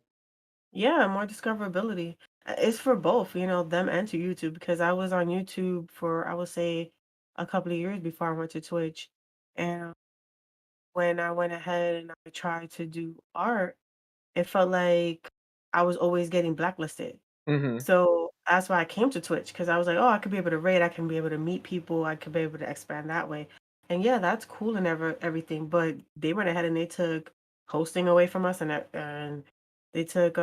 Yeah, more discoverability. It's for both, them and to YouTube because I was on YouTube for I would say a couple of years before I went to Twitch. And when I went ahead and I tried to do art, it felt like I was always getting blacklisted.
Mm-hmm.
So that's why I came to Twitch because I was like, oh, I could be able to raid, I can be able to meet people, I could be able to expand that way. And yeah, that's cool and everything, but they went ahead and they took hosting away from us and they took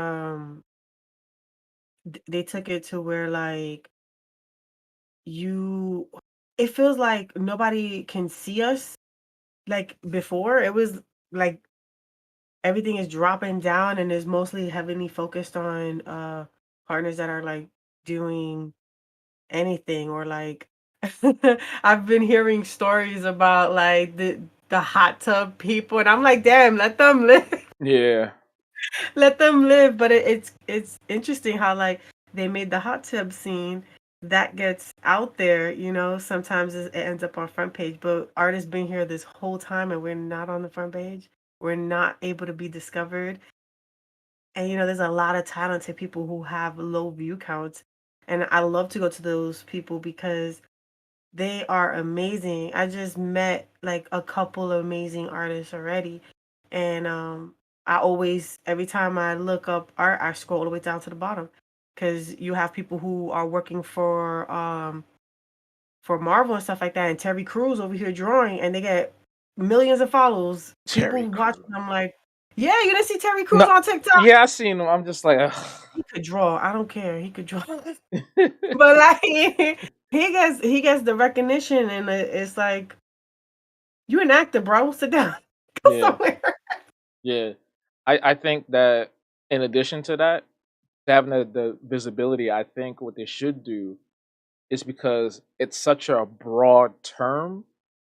they took it to where like you it feels like nobody can see us like before. It was like everything is dropping down and is mostly heavily focused on partners that are like doing anything or like I've been hearing stories about like the hot tub people and I'm like, damn, let them live.
Yeah.
Let them live. But it's interesting how like they made the hot tub scene that gets out there, sometimes it ends up on front page, but artists been here this whole time and we're not on the front page. We're not able to be discovered. And there's a lot of talented people who have low view counts. And I love to go to those people because they are amazing. I just met like a couple of amazing artists already. And I always every time I look up art, I scroll all the way down to the bottom. Because you have people who are working for Marvel and stuff like that, and Terry Crews over here drawing, and they get millions of follows.
Terry
People watching
Crews.
them like, yeah, you didn't see Terry Crews
No,
on TikTok?
yeah, I seen him. I'm just like,
He could draw. I don't care. He could draw. But like he gets the recognition, and it's like, you an actor, bro. Sit down. Go
yeah.
somewhere.
Yeah. I think that in addition to that, having the visibility, I think what they should do is because it's such a broad term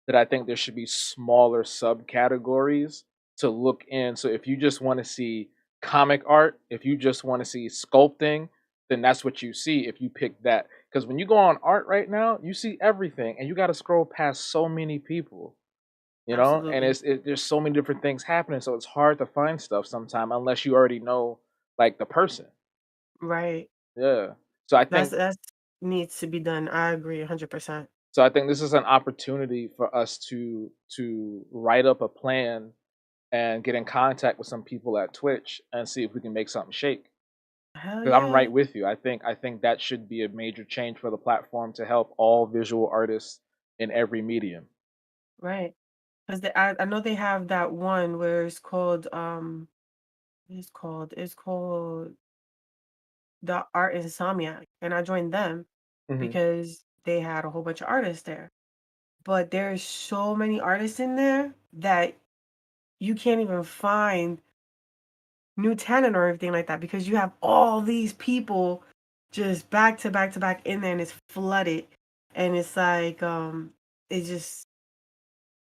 that I think there should be smaller subcategories to look in. So if you just want to see comic art, if you just want to see sculpting, then that's what you see if you pick that. Because when you go on art right now, you see everything and you got to scroll past so many people, and
Absolutely.
there's so many different things happening. So it's hard to find stuff sometime unless you already know like the person.
Right.
Yeah. So I think
That's needs to be done. I agree 100%.
So I think this is an opportunity for us to write up a plan and get in contact with some people at Twitch and see if we can make something shake.
Hell
Because I'm
yeah.
right with you. I think that should be a major change for the platform to help all visual artists in every medium.
Right. 'Cause I know they have that one where it's called, it's called The Art Insomniac, and I joined them
Hmm.
because they had a whole bunch of artists there. But there's so many artists in there that you can't even find new talent or everything like that because you have all these people just back to back to back in there and it's flooded. And it's like, it just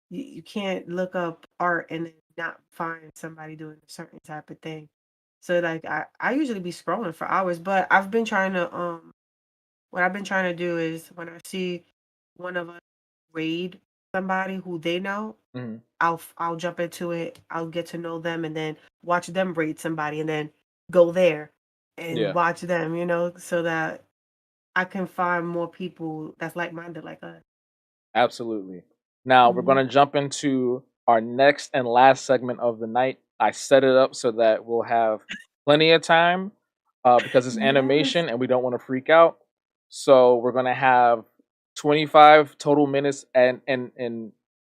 you can't look up art and then not find somebody doing a certain type of thing. So like I usually be scrolling for hours, but I've been trying to what I've been trying to do is when I see one of us raid somebody who they know,
Hmm.
I'll jump into it. I'll get to know them and then watch them raid somebody and then go there and
Yeah.
watch them, so that I can find more people that's like-minded like us.
Absolutely. Now we're
Mhm.
going to jump into our next and last segment of the night. I set it up so that we'll have plenty of time because it's
Yes.
animation and we don't want to freak out. So we're going to have 25 total minutes and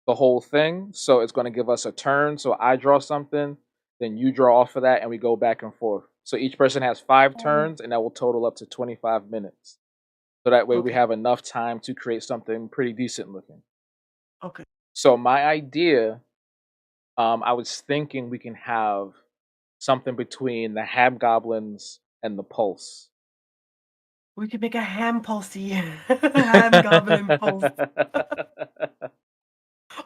the whole thing. So it's going to give us a turn. So I draw something, then you draw off of that, and we go back and forth. So each person has 5 turns, and that will total up to 25 minutes. So that way we
Okay.
have enough time to create something pretty decent looking.
Okay.
So my idea, I was thinking we can have something between the Hobgoblins and the Pulse.
We could make a ham pulsey. Ham goblin pulse.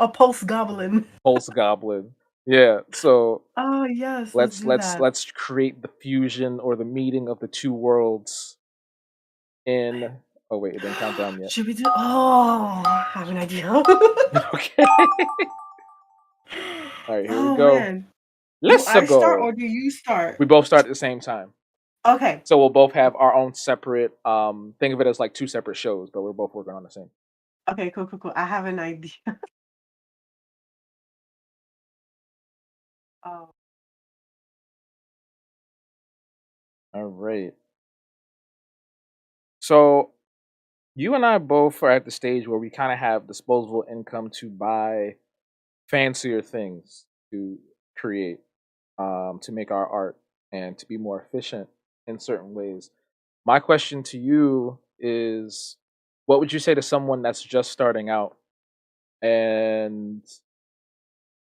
A pulse goblin.
Pulse Goblin. Yeah. So
Oh, yes, let's
let's
do
let's
that.
let's create the fusion or the meeting of the two worlds in. Oh wait, it didn't count down yet.
Should we do I have an idea.
Okay. All right, here we
Oh,
go.
man. Do
Let's
I start or
go.
do you start?
We both start at the same time.
Okay.
So we'll both have our own separate think of it as like two separate shows, but we're both working on the same.
Okay, cool, cool, cool. I have an idea. Oh,
All right. So you and I both are at the stage where we kind of have disposable income to buy fancier things to create, to make our art and to be more efficient in certain ways. My question to you is, what would you say to someone that's just starting out and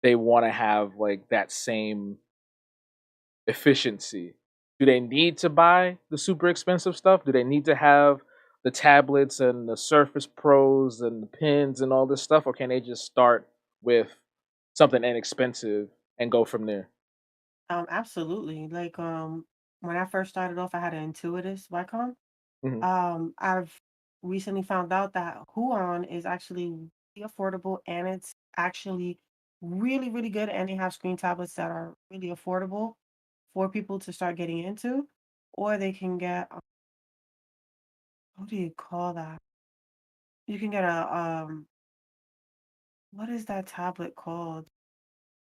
they want to have like that same efficiency? Do they need to buy the super expensive stuff? Do they need to have the tablets and the Surface Pros and the pins and all this stuff? Or can they just start with something inexpensive and go from there?
absolutely. Like, when I first started off, I had an Intuitus Wacom.
Hmm.
I've recently found out that Huon is actually really affordable and it's actually really, really good. And they have screen tablets that are really affordable for people to start getting into. Or they can get, what do you call that? You can get what is that tablet called?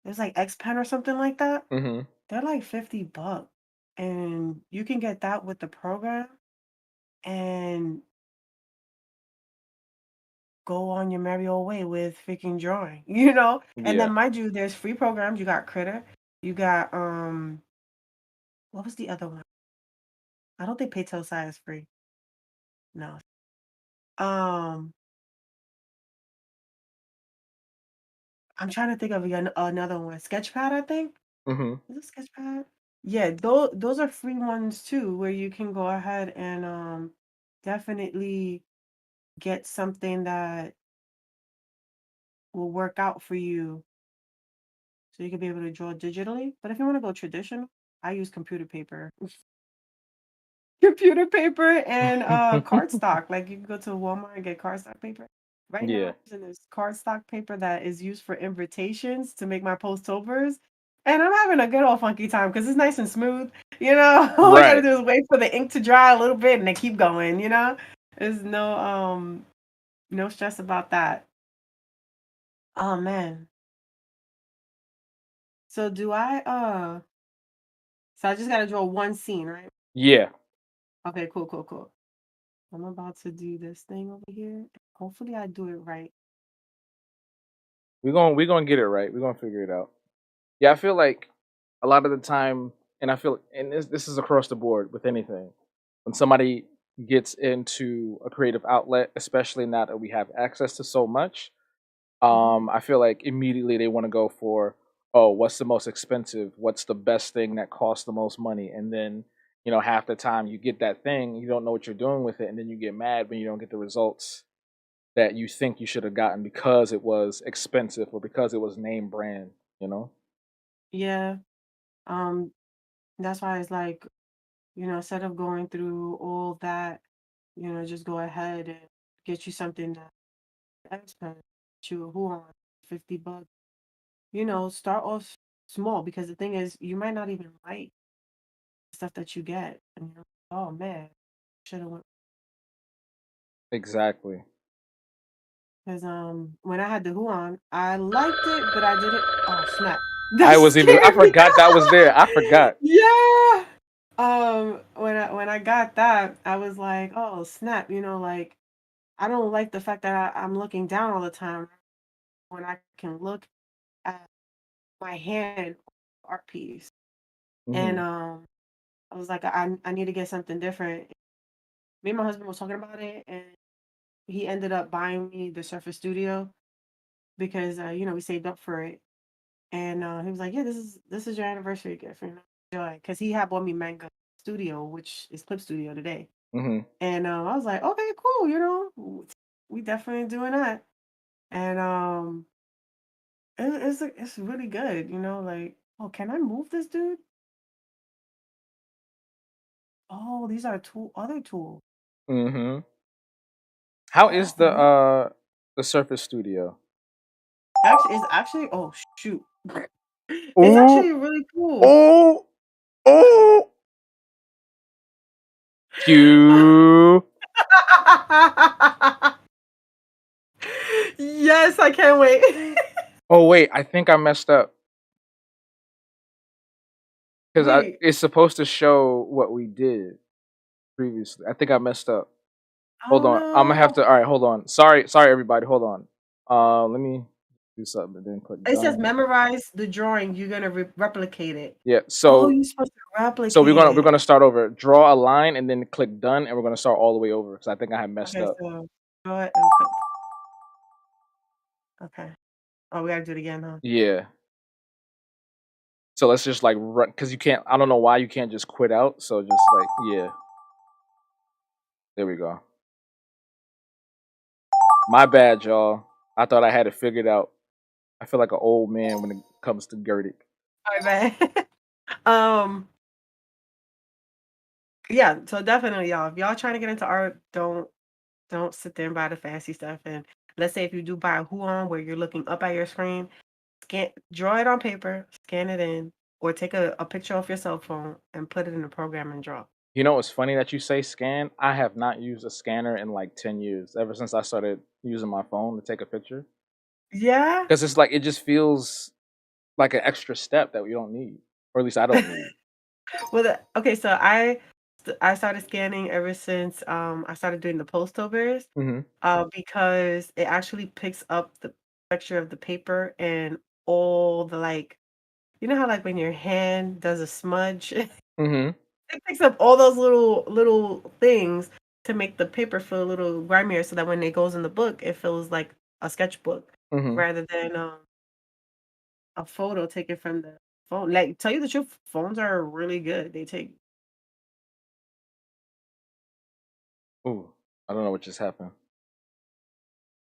It's like X Pen or something like that.
Hmm.
They're like $50. And you can get that with the program and go on your merry old way with freaking drawing, you know? And then
Yeah.
mind you, there's free programs. You got Critter. You got what was the other one? I don't think Paytosai is free. No. Um, I'm trying to think of another one. Sketchpad, I think.
Mhm.
Is it Sketchpad? Yeah, those are free ones too, where you can go ahead and definitely get something that will work out for you so you can be able to draw digitally. But if you want to go traditional, I use computer paper. Computer paper and cardstock. Like you can go to Walmart and get cardstock paper. Right now,
Yeah.
I'm using this cardstock paper that is used for invitations to make my postovers. And I'm having a good old funky time because it's nice and smooth. All I gotta
Right.
do is wait for the ink to dry a little bit and then keep going. There's no stress about that. Oh man. So so I just gotta draw one scene, right?
Yeah.
Okay, cool, cool, cool. I'm about to do this thing over here. Hopefully I do it right.
We're gonna get it right. We're gonna figure it out. Yeah, I feel like a lot of the time, and I feel, and this is across the board with anything, when somebody gets into a creative outlet, especially now that we have access to so much,
Mhm.
I feel like immediately they want to go for, oh, what's the most expensive? What's the best thing that costs the most money? And then, half the time you get that thing, you don't know what you're doing with it, and then you get mad when you don't get the results that you think you should have gotten because it was expensive or because it was name brand, you know?
Yeah. Um, that's why it's like, instead of going through all that, just go ahead and get you something that expensive, you a who on $50. Start off small because the thing is you might not even like the stuff that you get. And you're like, oh man, should have went
Exactly.
because when I had the who on, I liked it, but I didn't. Oh snap. That
I
scared me.
forgot that was there. I forgot.
Yeah. When I got that, I was like, oh snap, like I don't like the fact that I'm looking down all the time when I can look at my hand art piece. And
Hmm.
I was like, I need to get something different. Me and my husband was talking about it, and he ended up buying me the Surface Studio because we saved up for it. And he was like, yeah, this is your anniversary gift, enjoy. Because he had bought me Manga Studio, which is Clip Studio today.
Hmm.
And I was like, okay, cool, we definitely doing that. And it's really good, like, oh, can I move this dude? Oh, these are other tools.
Hmm. How is
Oh man.
the Surface Studio?
It's actually oh shoot. It's
Ooh,
actually really cool.
ooh, ooh. Q.
Yes, I can't wait.
Oh wait, I think I messed up because I
Wait.
it's supposed to show what we did previously. I think I messed up. Hold
Oh
on, I'm gonna have
no.
to. All right, hold on. Sorry, everybody. Hold on. Let me do something and then click
It says
done.
memorize the drawing. You're gonna replicate it.
Yeah.
Oh,
So
you're supposed to
so we're
replicate
gonna we're
it.
gonna start over. Draw a line and then click done, and we're gonna start all the way over because I think I had messed
Okay,
up.
so go ahead and click. Okay. Oh, we gotta do it again, huh?
Yeah. So let's just like run because you can't. I don't know why you can't just quit out. So just like yeah, there we go. My bad, y'all. I thought I had it figured out. I feel like an old man when it comes to Gertic.
All right, man. um, yeah, so definitely y'all. If y'all trying to get into art, don't sit there and buy the fancy stuff. And let's say if you do buy a Huon where you're looking up at your screen, draw it on paper, scan it in, or take a picture off your cell phone and put it in the program and draw.
You know, it's funny that you say scan. I have not used a scanner in like 10 years, ever since I started using my phone to take a picture.
Yeah.
Because it's like, it just feels like an extra step that we don't need, or at least I don't need.
Well, okay, so I started scanning ever since I started doing the postovers,
Hmm.
because it actually picks up the texture of the paper and all the like, how like when your hand does a smudge, it
Hmm.
picks up all those little things to make the paper feel a little grimier, so that when it goes in the book, it feels like a sketchbook
Hmm.
rather than a photo taken from the phone. Like, tell you the truth, phones are really good. They take.
Ooh, I don't know what just happened.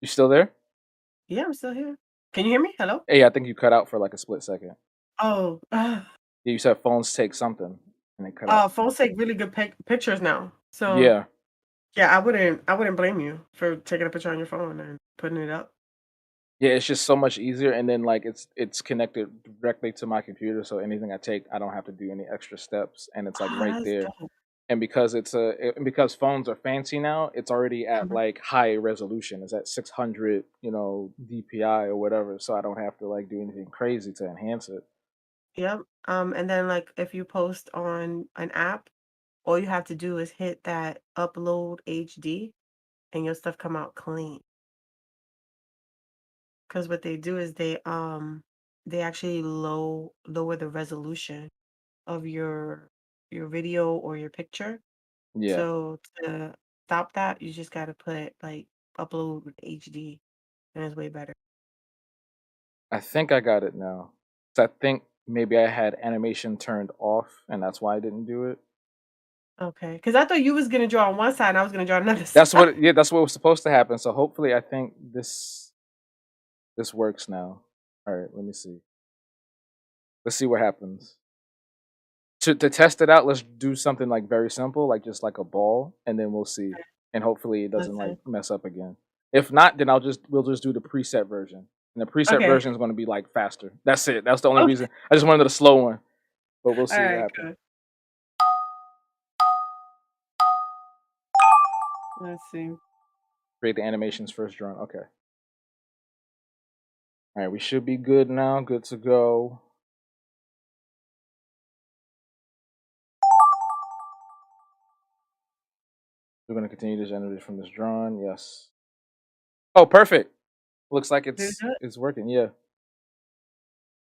You still there?
Yeah, I'm still here. Can you hear me? Hello?
Hey, I think you cut out for like a split second.
Oh,
Yeah, you said phones take something, and it cut out.
phones take really good pictures now. So
Yeah,
yeah, I wouldn't blame you for taking a picture on your phone and putting it up.
yeah, it's just so much easier, and then like it's connected directly to my computer, so anything I take, I don't have to do any extra steps, and it's like
Oh,
right
that's
there.
dope.
And because and because phones are fancy now, it's already at
Mhm.
like high resolution. It's at 600, DPI or whatever, so I don't have to like do anything crazy to enhance it.
Yep. And then like if you post on an app, all you have to do is hit that upload HD and your stuff come out clean. Because what they do is they actually lower the resolution of your video or your picture.
Yeah,
So to stop that, you just gotta put like upload with HD and it's way better.
I think I got it now. So I think maybe I had animation turned off, and that's why I didn't do it.
Okay. Because I thought you was gonna draw on one side and I was gonna draw on another
That's
side.
what, yeah, that's what was supposed to happen. So hopefully, I think this works now. All right, let me see. Let's see what happens. To test it out, let's do something like very simple, like just like a ball, and then we'll see. And hopefully, it doesn't
Let's
like
see.
mess up again. If not, then we'll just do the preset version, and the preset
Okay.
version is going to be like faster. That's it. That's the only
Okay.
reason. I just wanted a slow one, but we'll
All
see what
right,
happens.
good. Let's see.
Create the animations first drawn. Okay. All right, we should be good now. Good to go. We're going to continue to generate from this drawing. Yes. Oh, perfect. Looks like
Did it do it?
it's working. Yeah.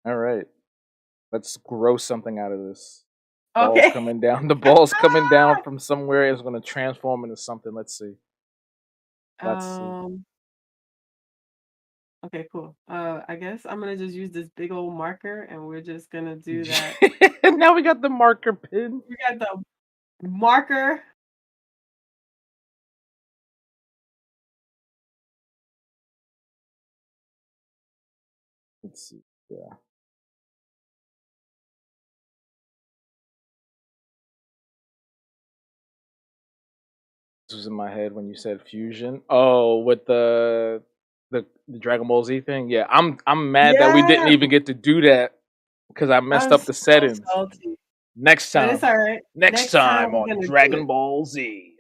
All right. Let's grow something out of this. Ball's
Okay.
coming down. The ball's coming down from somewhere. It's going to transform into something. Let's see. Let's see.
Um, okay, cool. I guess I'm gonna just use this big old marker and we're just gonna do that.
Now we got the marker pin.
We got the marker.
Let's see. Yeah. This was in my head when you said fusion. Oh, with the Dragon Ball Z thing. Yeah, I'm mad that we didn't
Yeah,
even get to do that because I messed
I'm
up
so
the settings.
salty.
Next
But it's
time.
all right.
Next
Next time
time
we're
on
gonna
Dragon Ball Z.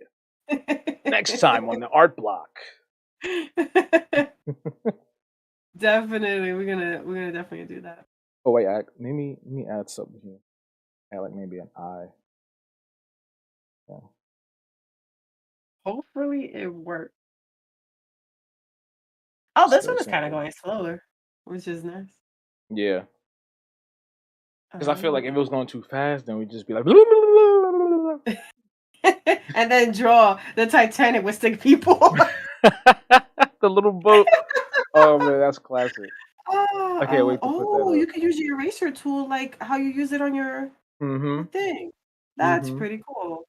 do
Next time on
it.
the art block.
Definitely, we're gonna definitely do that.
Oh wait, let me add something here. Add like maybe an eye. Yeah.
Hopefully it works. Oh,
It's
this one
very
is kind of
simple.
going slower, which is nice.
Yeah. Because I feel like if it was going too fast, then we'd just be like
And then draw the Titanic with stick people.
the little boat. Oh man, that's classic.
Ah,
I can't wait to put that
oh, you
up.
could use your eraser tool like how you use it on your
Mm-hmm.
thing. That's
Mm-hmm.
pretty cool.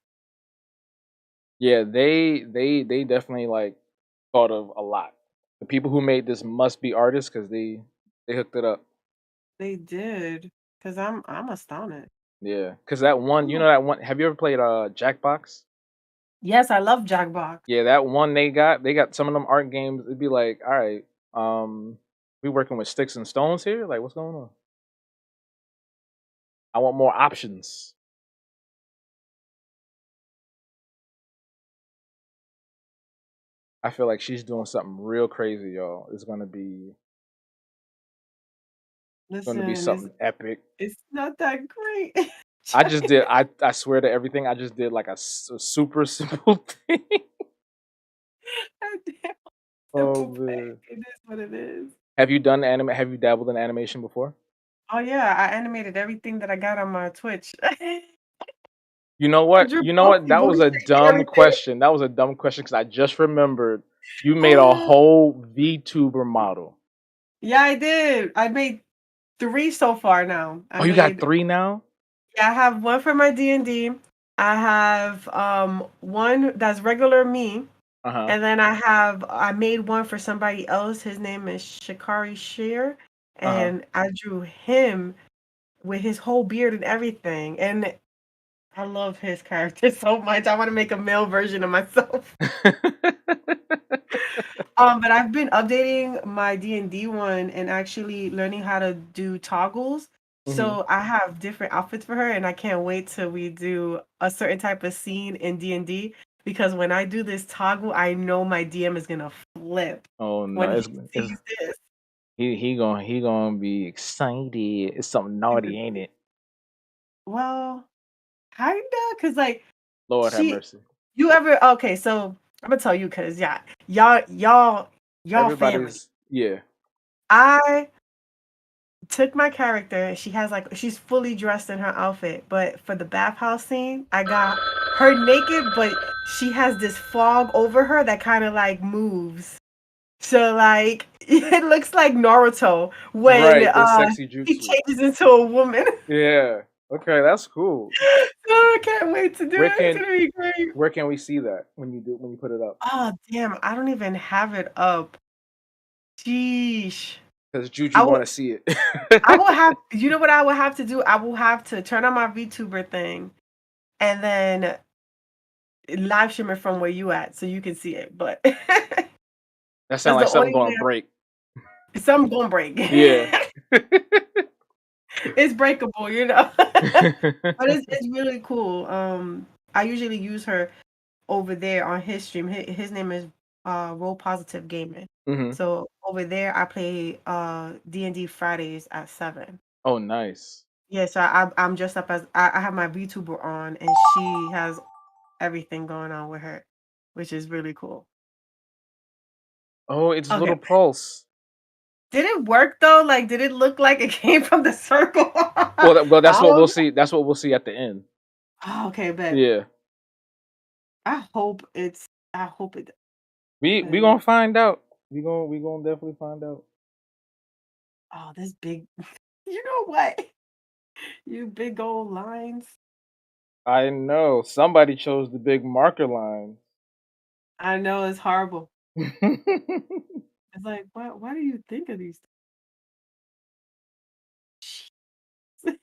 Yeah, they definitely like thought of a lot. The people who made this must be artists because they hooked it up.
They did, because I'm astounded.
Yeah, because that one,
Oh.
that one. Have you ever played Jackbox?
Yes, I love Jackbox.
Yeah, that one they got some of them art games. It'd be like, all right, we working with sticks and stones here. Like, what's going on? I want more options. I feel like she's doing something real crazy, y'all. It's gonna be
Listen,
something epic.
it's not that great.
I just did. I swear to everything. I just did like a super simple thing.
Goddamn,
Oh
simple pig.
man.
It is what it is.
Have you done anime? Have you dabbled in animation before?
Oh yeah, I animated everything that I got on my Twitch.
You know
I
what?
drew
You know what?
Bossy
That was
booty
a
shaking
dumb
everything.
question. That was a dumb question because I just remembered you made a whole VTuber model.
Yeah, I did. I made 3 so far now. I
Oh, you got
made
3 now?
Yeah, I have one for my D&D. I have one that's regular me,
Uh-huh.
and then I made one for somebody else. His name is Shikari Shear,
Uh-huh.
and I drew him with his whole beard and everything. And I love his character so much. I want to make a male version of myself. But I've been updating my D&D one and actually learning how to do toggles.
Mhm.
So I have different outfits for her, and I can't wait till we do a certain type of scene in D&D because when I do this toggle, I know my DM is gonna flip
Oh, no,
when he
it's
sees this.
he gonna be excited. It's something naughty, ain't it?
Well, kinda, cause like
Lord have
she,
mercy.
you ever okay? So I'm gonna tell you, cause yeah, y'all family.
Everybody's yeah.
I took my character and she's fully dressed in her outfit, but for the bathhouse scene, I got her naked, but she has this fog over her that kind of like moves. So like it looks like Naruto when
Right, the sexy
he
jutsu.
changes into a woman.
Yeah. Okay, that's cool.
Oh, I can't wait to do
Where
it. It's
can
gonna be great.
where can we see that when you put it up?
Oh damn, I don't even have it up. Sheesh.
Because Juju
I will
want to see
I will
it.
have you know what I will have to do? I will have to turn on my VTuber thing and then live stream it from where you at so you can see it. But
That sounds
that's
like
the
something
only
going to
way
break.
something gonna break.
Yeah.
It's breakable, you know. But it's really cool. I usually use her over there on his stream. His name is Role Positive Gaming.
Mhm.
So over there I play D&D Fridays at 7.
Oh, nice.
Yeah, so I'm dressed up as I have my VTuber on and she has everything going on with her, which is really cool.
Oh, it's
Okay.
Little Pulse.
Did it work though? Like, did it look like it came from the circle?
Well,
I
that's what we'll
don't
see. That's what we'll see at the end.
Oh, okay, but
Yeah.
I hope it's I hope it
We
'cause
gonna find out. We gonna definitely find out.
oh, this big you know what? You big old lines.
I know somebody chose the big marker line.
I know it's horrible. It's like, why do you think of these things?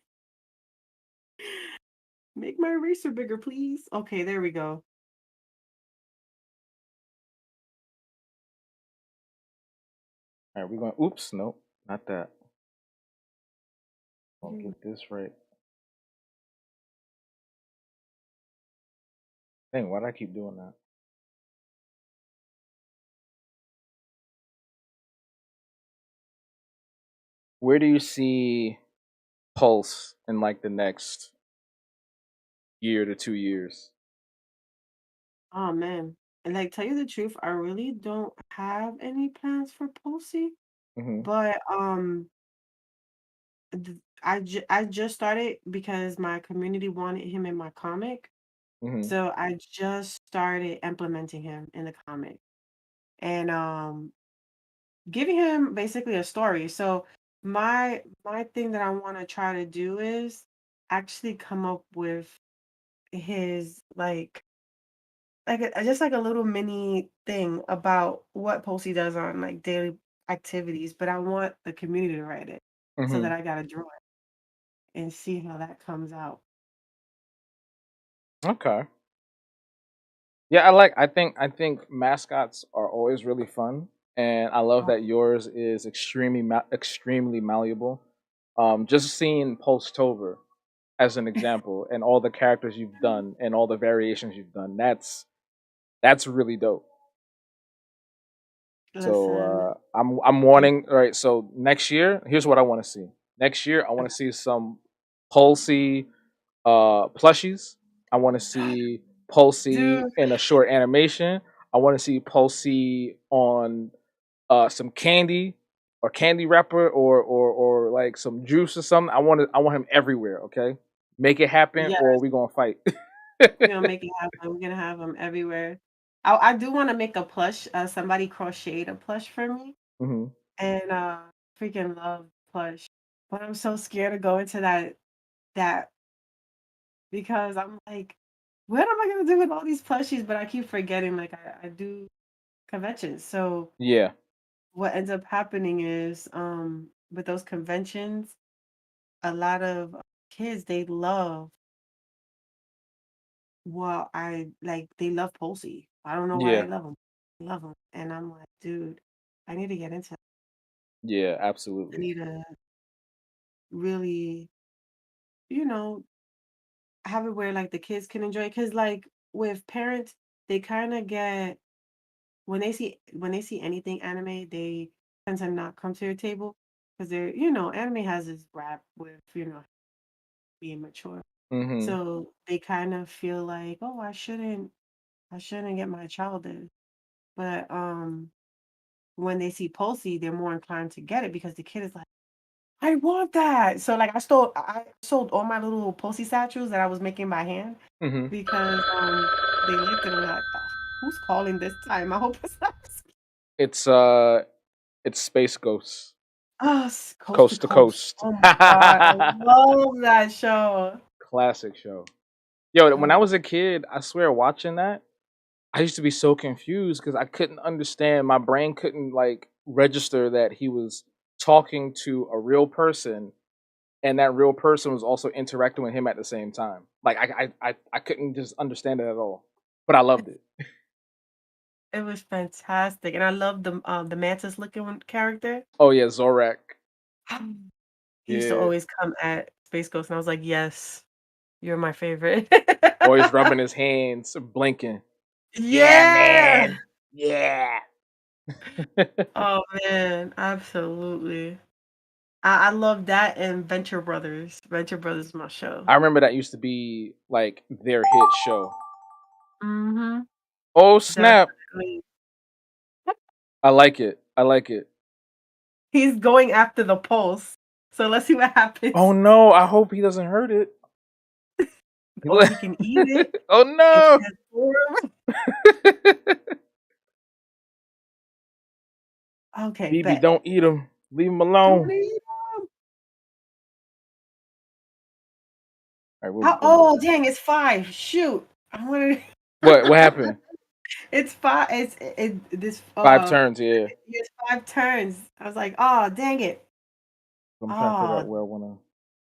Make my eraser bigger, please. Okay, there we go.
All right, we're going. Oops, nope, not that. I'll
You-
get this right. Dang, why do I keep doing that? Where do you see Pulse in like the next year to 2 years?
Oh man. And like tell you the truth, I really don't have any plans for Pulsey,
Mhm.
but I just started because my community wanted him in my comic.
Mhm.
So I just started implementing him in the comic and giving him basically a story. So my thing that I want to try to do is actually come up with his just like a little mini thing about what Posey does on like daily activities, but I want the community to write it so that
Mhm.
I gotta draw it and see how that comes out.
Okay. Yeah, I think mascots are always really fun, and I love
Oh,
that yours is extremely malleable. Just seeing Pulse Tover as an example, and all the characters you've done, and all the variations you've done, that's really dope. So
listen,
I'm
it,
wanting. All right, so next year, here's what I want to see. Next year, I want to see some Pulsey plushies. I want to see Pulsey
dude,
in a short animation. I want to see Pulsey on some candy or candy wrapper or like some juice or something. I want him everywhere. Okay, make it happen,
yeah,
or we gonna fight.
we're gonna make it happen. We're gonna have them everywhere. I do want to make a plush. Somebody crocheted a plush for me,
Hmm.
and freaking love plush. but I'm so scared to go into that because I'm like, what am I gonna do with all these plushies? But I keep forgetting, like I do conventions. So
Yeah.
what ends up happening is, with those conventions, a lot of kids they love well, I like they love Posey. I don't know why
Yeah.
they love them. Love them, and I'm like, dude, I need to get into.
Yeah,
I
absolutely.
need to really, you know, have it where like the kids can enjoy it. Cause like with parents, they kind of get when they see anything anime, they tend to not come to your table because anime has this rap with being mature.
Mhm.
So they kind of feel like, oh, I shouldn't get my child this. But when they see Pulsey, they're more inclined to get it because the kid is like, I want that. So like I sold all my little Pulsey statues that I was making by hand
Mhm.
because they liked it. I'm like, "Ugh, who's calling this time? I hope it's not
It's it's Space Ghosts.
us, coast to
Coast to
coast.
Coast.
Oh my god, I love that show.
Classic show. Yo, when I
Oh,
was a kid, I swear watching that, I used to be so confused because I couldn't understand. My brain couldn't like register that he was talking to a real person, and that real person was also interacting with him at the same time. Like I couldn't just understand it at all. But I loved it.
it was fantastic, and I love the mantis looking character.
Oh yeah, Zorak.
He used to
Yeah.
always come at Space Ghost, and I was like, yes, you're my favorite.
Always rubbing his hands, blinking. Yeah,
Yeah.
man. Yeah.
Oh man, absolutely. I love that and Venture Brothers. Venture Brothers is my show.
I remember that used to be like their hit show.
Mm-hmm.
Oh snap.
Definitely.
I like it. I like it.
He's going after the pulse. So let's see what
Oh
happens.
no, I hope he doesn't hurt it.
Or he can eat it
Oh
and
no.
transform. Okay,
BB,
bet.
don't eat him. Leave him
Don't
alone.
eat him.
All right,
How
we'll
oh dang, it's 5. Shoot. I wanted
what happened?
it's 5. This
5 turns, yeah.
it's 5 turns. I was like, oh dang it.
I'm trying to figure out
Oh
where I wanna.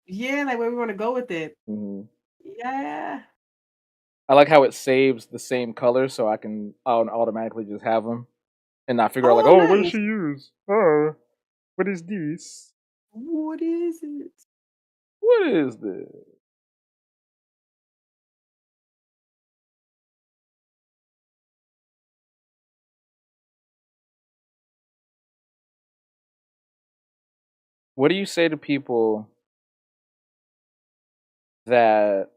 yeah, like where we want to go with it.
Mhm.
Yeah.
I like how it saves the same color, so I'll automatically just have them and not figure out like,
Oh,
oh, what did
nice.
she use? Oh, what is this?
What is it?
What is this? What do you say to people that,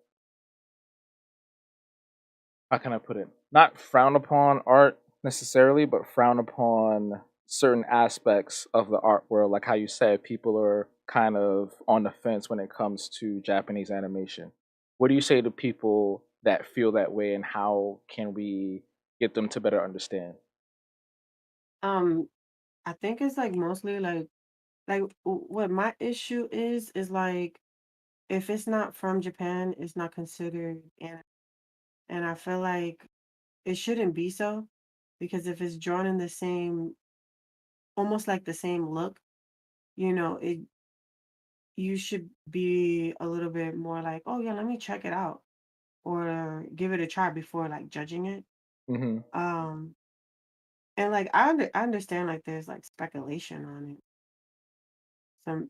how can I put it? Not frown upon art necessarily, but frown upon certain aspects of the art world, like how you said people are kind of on the fence when it comes to Japanese animation. What do you say to people that feel that way, and how can we get them to better understand?
Um, I think it's like mostly what my issue is like if it's not from Japan, it's not considered anime. And I feel like it shouldn't be so because if it's drawn in the same almost like the same look, it you should be a little bit more like, "Oh yeah, let me check it out." Or give it a try before like judging it.
Hmm.
Um, and like I understand like there's like speculation on it.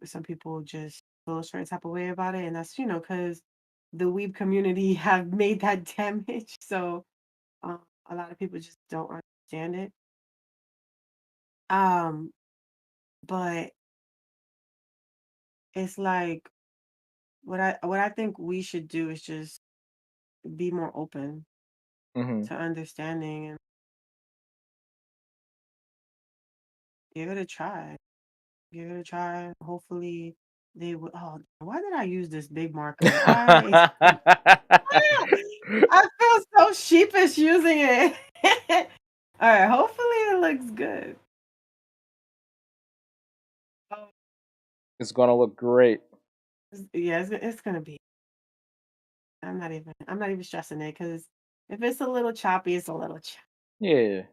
Some people just feel a certain type of way about it, and that's because the weeb community have made that damage. So a lot of people just don't understand it. Um, but it's like what I think we should do is just be more open
Hmm.
to understanding and give it a try. Give it a try. Hopefully they would. Oh, why did I use this big marker? I feel so sheepish using it. All right, hopefully it looks good. Oh,
It's gonna look great.
Yeah, it's gonna be. I'm not even stressing it because if it's a little choppy, it's a little choppy.
Yeah,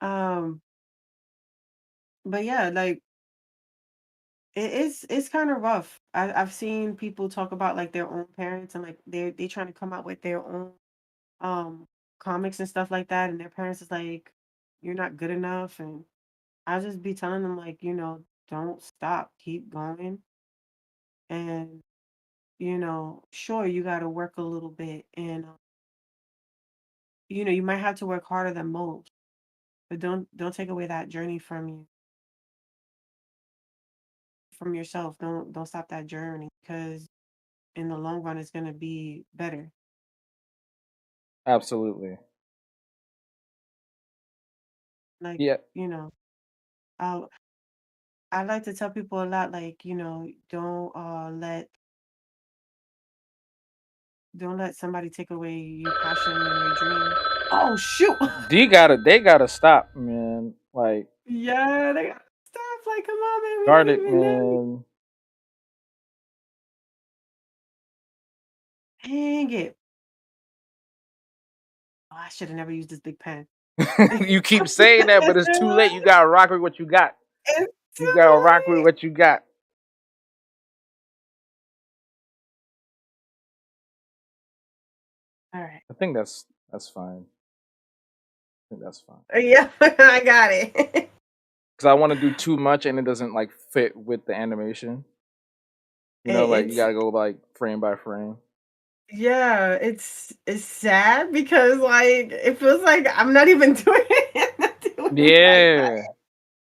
Um, but yeah, like it's kind of rough. I've seen people talk about like their own parents and like they trying to come out with their own um comics and stuff like that, and their parents is like, you're not good enough, and I'll just be telling them like, don't stop, keep going, and sure you got to work a little bit, and you might have to work harder than most, but don't take away that journey from yourself. Don't stop that journey because in the long run it's gonna be better.
absolutely.
Like,
Yeah,
I I like to tell people a lot, like, don't let somebody take away your passion and your dream. Oh shoot!
they gotta stop, man. Like,
Yeah, they got stuff. Like, come on, man, we don't
Garlic,
even know.
man.
Dang it! Oh, I should have never used this big pen.
You keep saying that, but it's too late. You gotta rock with what you got.
It's
You gotta rock
too
with
late.
what you got.
All right.
I think that's fine. I think that's fine.
Yeah, I got it.
Because I want to do too much and it doesn't like fit with the animation. Like you
It's
gotta go like frame by frame.
yeah, it's sad because like it feels like I'm not even doing it. I'm not doing it like that.
Yeah.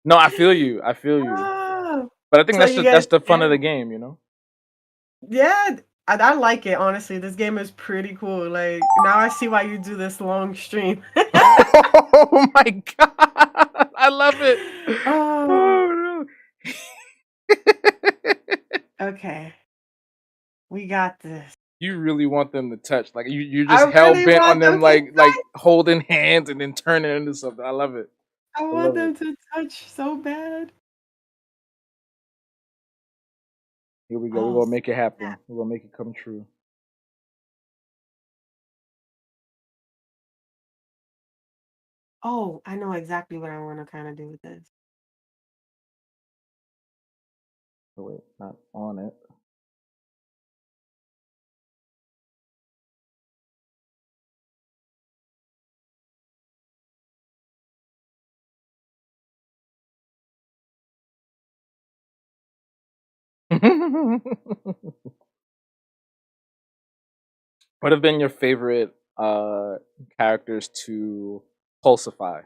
No, I feel you. I feel you.
Oh.
But I think
So you guys,
that's the fun of
yeah,
the game.
yeah, I like it honestly. This game is pretty cool. Like now I see why you do this long stream.
Oh my god. I love it.
Oh,
Oh no.
okay. We got this.
You really want them to touch. Like you're
I
just hell
really
bent on
want
them
them to
like
touch.
holding hands and then turning into something. I love it.
I
I
want
love it.
them to touch so bad.
Here we go. We're
Oh,
gonna make it happen.
snap.
We're gonna make it come true.
Oh, I know exactly what I want to kind of do with this.
Oh wait, not on it. What have been your favorite characters to pulsify?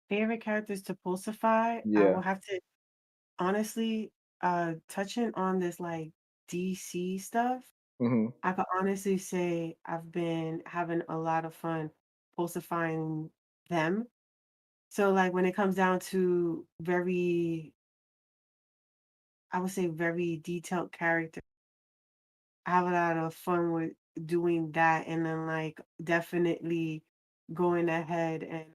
Favorite characters to pulsify? I will
Yeah.
have to honestly, touching on this like DC stuff.
Hmm.
I could honestly say I've been having a lot of fun pulsifying them. So like when it comes down to I would say very detailed character, I have a lot of fun with doing that, and then like definitely going ahead and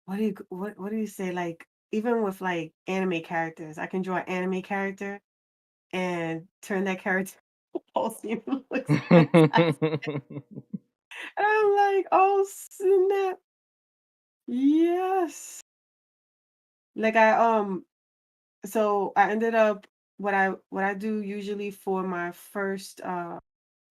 what do you say, like even with like anime characters, I can draw an anime character and turn that character pulse and it looks fantastic. And I'm like, oh snap. Yes. Like so I ended up what I do usually for my first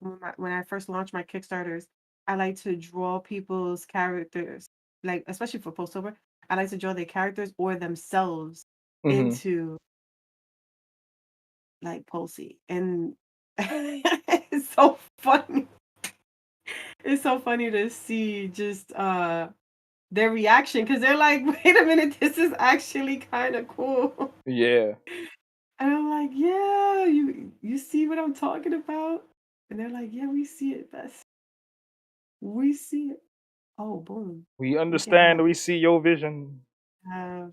when I first launch my Kickstarters, I like to draw people's characters, like especially for Postover, I like to draw their characters or themselves
Hmm.
into like Pulsey. And it's so funny. It's so funny to see just their reaction because they're like, wait a minute, this is actually kind of cool.
Yeah.
And I'm like, yeah, you see what I'm talking about? And they're like, yeah, we see it, best. We see it. Oh, boom.
We
We can
understand. We see your vision.
have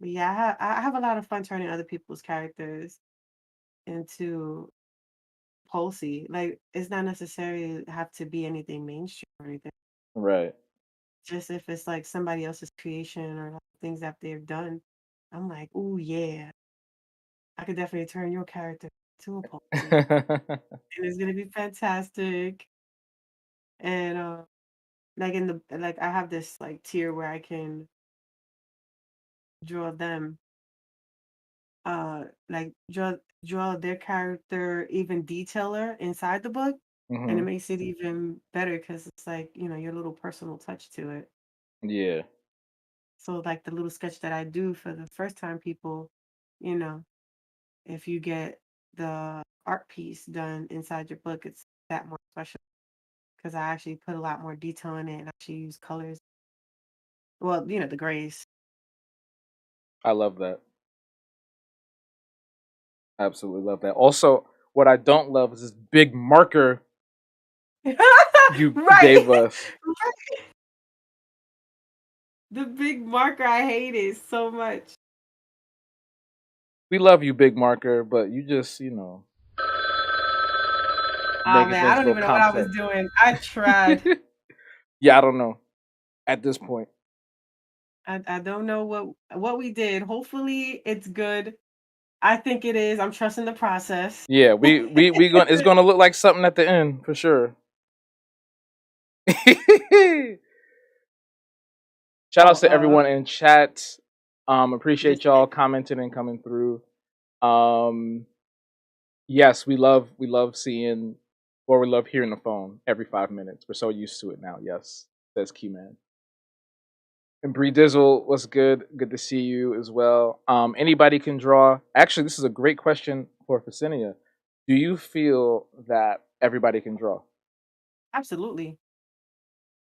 but yeah, I have a lot of fun turning other people's characters into Pulsey. Like, it's not necessarily have to be anything mainstream or anything.
Right.
Just if it's like somebody else's creation or like things that they've done, I'm like, oh yeah, I could definitely turn your character to a poem, and it's gonna be fantastic. And like in the like I have this like tier where I can draw them, like draw their character even detailer inside the book, and it
Hmm.
makes it even better because it's like your little personal touch to it.
Yeah,
So like the little sketch that I do for the first time people, you know, if you get the art piece done inside your book, it's that more special because I actually put a lot more detail in it and actually use colors. Well, the grays.
I love that. Absolutely love that. Also, what I don't love is this big marker you
Right.
gave us.
The big marker, I hate it so much.
We love you, big marker, but you just,
Ah
making
man, I
things a
don't
little
even know what I was
complex.
doing. I tried.
Yeah, I don't know at this point.
I don't know what we did. Hopefully it's good. I think it is. I'm trusting the process.
Yeah, we going it's gonna look like something at the end for sure. Shout
Oh,
outs to everyone in chat. Appreciate y'all
Mystic.
commenting and coming through. Um, yes, we love seeing or we love hearing the phone every 5 minutes. We're so used to it now. Yes, says Keyman. And Bree Dizzle, what's good? Good to see you as well. Anybody can draw. Actually, this is a great question for Vesenia. Do you feel that everybody can draw?
Absolutely.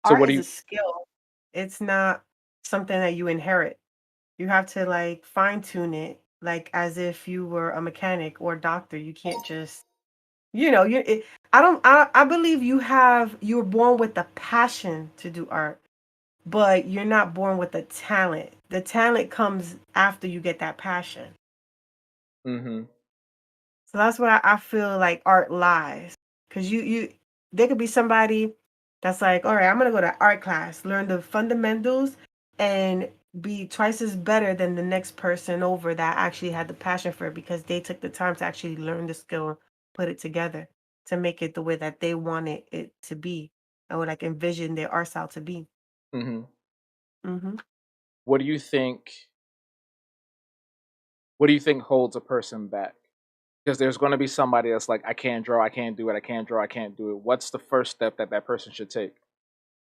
So
Art
what do
is a
you?
skill. It's not something that you inherit. You have to like fine tune it, like as if you were a mechanic or a doctor. You can't just, I don't, I believe you were born with the passion to do art, but you're not born with the talent. The talent comes after you get that passion.
Mm-hmm.
So that's where I feel like art lies. Cause there could be somebody that's like, all right, I'm gonna go to art class, learn the fundamentals, and be twice as better than the next person over that actually had the passion for it because they took the time to actually learn the skill, put it together to make it the way that they wanted it to be, or like envision their art style to be.
Mm-hmm.
Hmm.
What do you think? What do you think holds a person back? Because there's going to be somebody that's like, I can't draw, I can't do it, I can't draw, I can't do it. What's the first step that that person should take?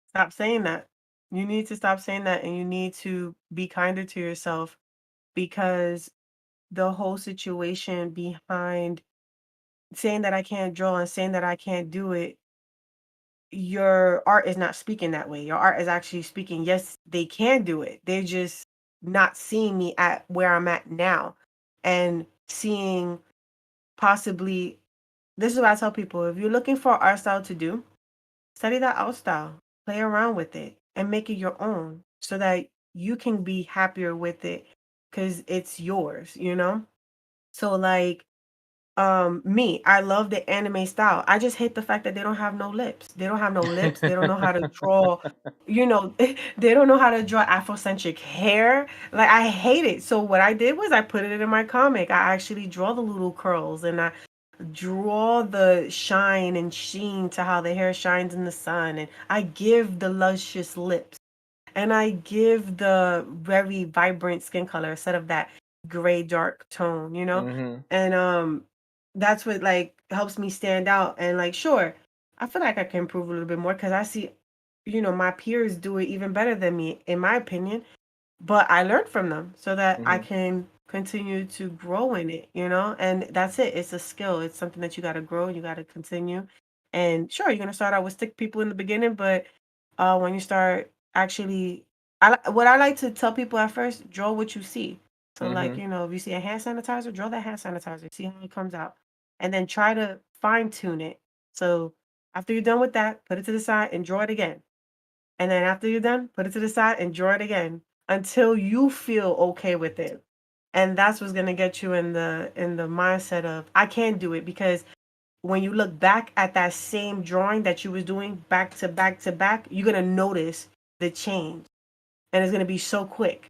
Stop saying that. You need to stop saying that, and you need to be kinder to yourself because the whole situation behind saying that I can't draw and saying that I can't do it, your art is not speaking that way. Your art is actually speaking, yes, they can do it. They're just not seeing me at where I'm at now and seeing possibly this is what I tell people if you're looking for art style to do, study that art style, play around with it, and make it your own so that you can be happier with it because it's yours. So like me, I love the anime style. I just hate the fact that they don't have no lips. They don't have no lips. They don't know how to draw, they don't know how to draw Afrocentric hair. Like I hate it. So what I did was I put it in my comic. I actually draw the little curls and I draw the shine and sheen to how the hair shines in the sun and I give the luscious lips and I give the very vibrant skin color instead of that gray dark tone.
Mm-hmm.
And that's what like helps me stand out and like sure, I feel like I can improve a little bit more because I see, my peers do it even better than me, in my opinion. But I learned from them so that I
Mm-hmm.
can continue to grow in it. And that's it. It's a skill. It's something that you got to grow. You got to continue. And sure, you're gonna start out with stick people in the beginning, but when you start actually, what I like to tell people at first, draw what you see. So like
Mm-hmm.
if you see a hand sanitizer, draw that hand sanitizer. See how it comes out, and then try to fine tune it. So after you're done with that, put it to the side and draw it again. And then after you're done, put it to the side and draw it again until you feel okay with it. And that's what's gonna get you in the mindset of I can't do it because when you look back at that same drawing that you was doing back to back to back, you're gonna notice the change, and it's gonna be so quick.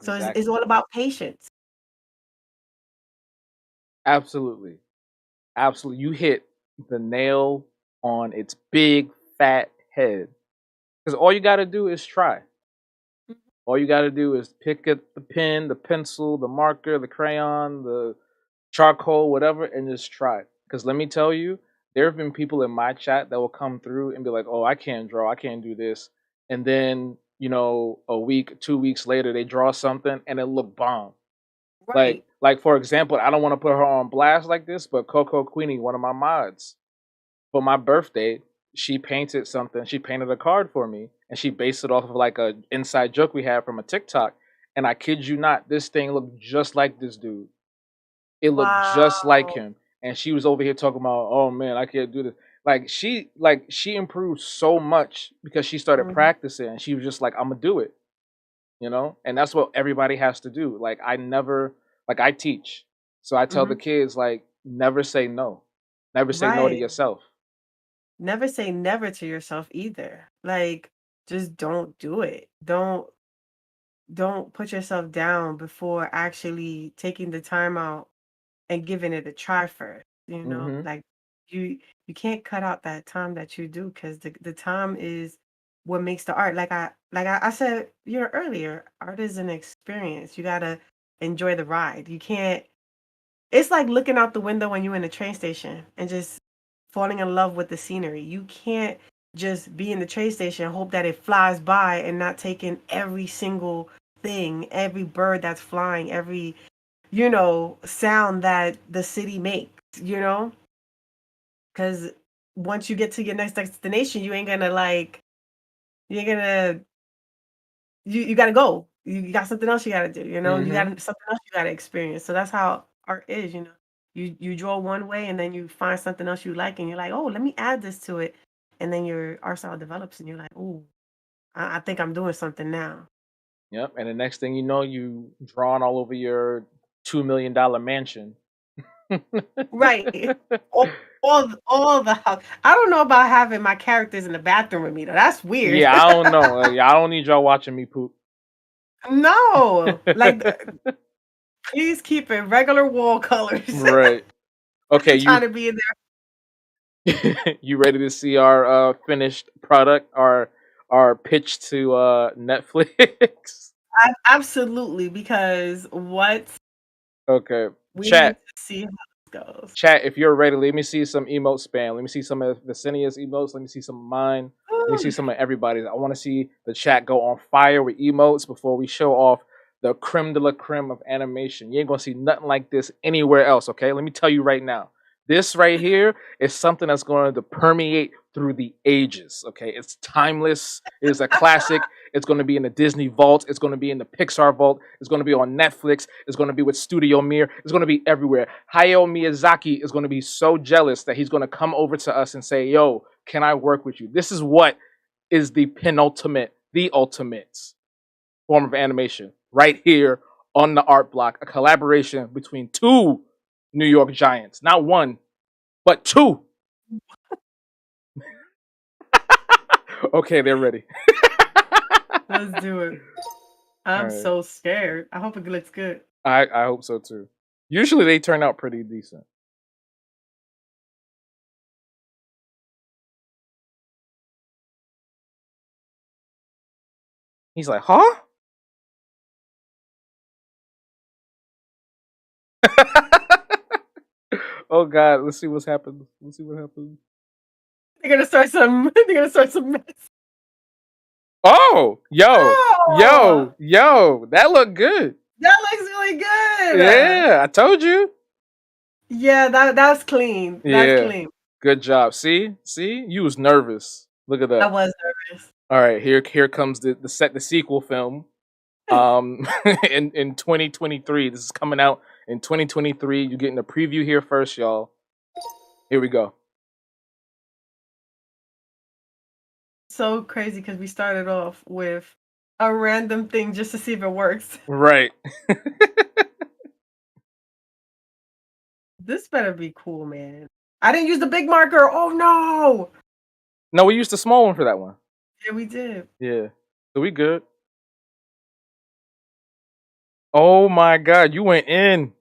So it's
Exactly.
all about patience.
Absolutely. Absolutely. You hit the nail on its big fat head. Because all you got to do is try. All you got to do is pick up the pen, the pencil, the marker, the crayon, the charcoal, whatever, and just try. Because let me tell you, there have been people in my chat that will come through and be like, "Oh, I can't draw. I can't do this." And then, a week, 2 weeks later, they draw something and it look bomb.
Right.
Like for example, I don't want to put her on blast like this, but Coco Queenie, one of my mods, for my birthday, she painted something. She painted a card for me, and she based it off of like a inside joke we had from a TikTok. And I kid you not, this thing looked just like this dude. It looked just like
Wow.
him. And she was over here talking about, oh man, I can't do this. She improved so much because she started
Mhm.
practicing, and she was just like, I'm gonna do it. And that's what everybody has to do. I teach, so I tell the
Mhm.
kids, like, never say no. Never say no to
Right.
yourself.
Never say never to yourself either. Like, just don't do it. Don't put yourself down before actually taking the time out and giving it a try first.
Hmm.
Like you can't cut out that time that you do, because the time is what makes the art. Like I said, earlier, art is an experience. You gotta enjoy the ride. You can't. It's like looking out the window when you're in the train station and just falling in love with the scenery. You can't just be in the train station and hope that it flies by and not take in every single thing, every bird that's flying, every, sound that the city makes. Because once you get to your next destination, you ain't gonna, you gotta go. You got something else you gotta do, you got
Hmm.
something else you gotta experience. So that's how art is. You draw one way and then you find something else you like and you're like, oh, let me add this to it. And then your art style develops and you're like, oh, I think I'm doing something now.
Yep. And the next thing you know, you drawn all over your $2 million mansion.
Right. All the house. I don't know about having my characters in the bathroom with me though. That's weird.
Yeah, I don't know. I don't need y'all watching me poop.
No. Like, please keep it regular wall colors.
Right.
I
Okay,
ain't trying to be in
you ready to see our finished product, our pitch to Netflix?
Absolutely, because what
Okay.
we need
Chat.
to see how this goes.
Chat, if you're ready, let me see some emote spam. Let me see some of Vesenia's emotes. Let me see some of mine. Let me see
Ooh,
some of everybody's. I want to see the chat go on fire with emotes before we show off the creme de la creme of animation. You ain't gonna see nothing like this anywhere else, okay? Let me tell you right now. This right here is something that's going to permeate through the ages, okay? It's timeless. It is a classic. It's going to be in the Disney vault. It's going to be in the Pixar vault. It's going to be on Netflix. It's going to be with Studio Mir. It's going to be everywhere. Hayao Miyazaki is going to be so jealous that he's going to come over to us and say, yo, can I work with you? This is what is the the ultimate form of animation right here on the art block. A collaboration between two New York giants. Not one, but two. Okay, they're ready.
let's do it.
All
I'm
right.
so scared. I hope it looks good.
I hope so too. Usually they turn out pretty decent. He's like, huh? Oh God, let's see what's happened. Let's see what happens.
They're gonna start some. They're gonna start some mess.
Oh,
Oh,
yo, that looked good.
that looks really good.
Yeah, I told you.
Yeah, that's clean. That's
Yeah,
clean.
good job. See, you was nervous. Look at
I
that.
was nervous.
All right, here comes the sequel film. In 2023, this is coming out in 2023. You're getting a preview here first, y'all. Here we go.
So crazy because we started off with a random thing just to see if it works.
Right.
This better be cool, man. I didn't use the big marker. Oh no.
No, we used the small one for that one.
Yeah, we did.
Yeah. So we good. Oh my God, you went in.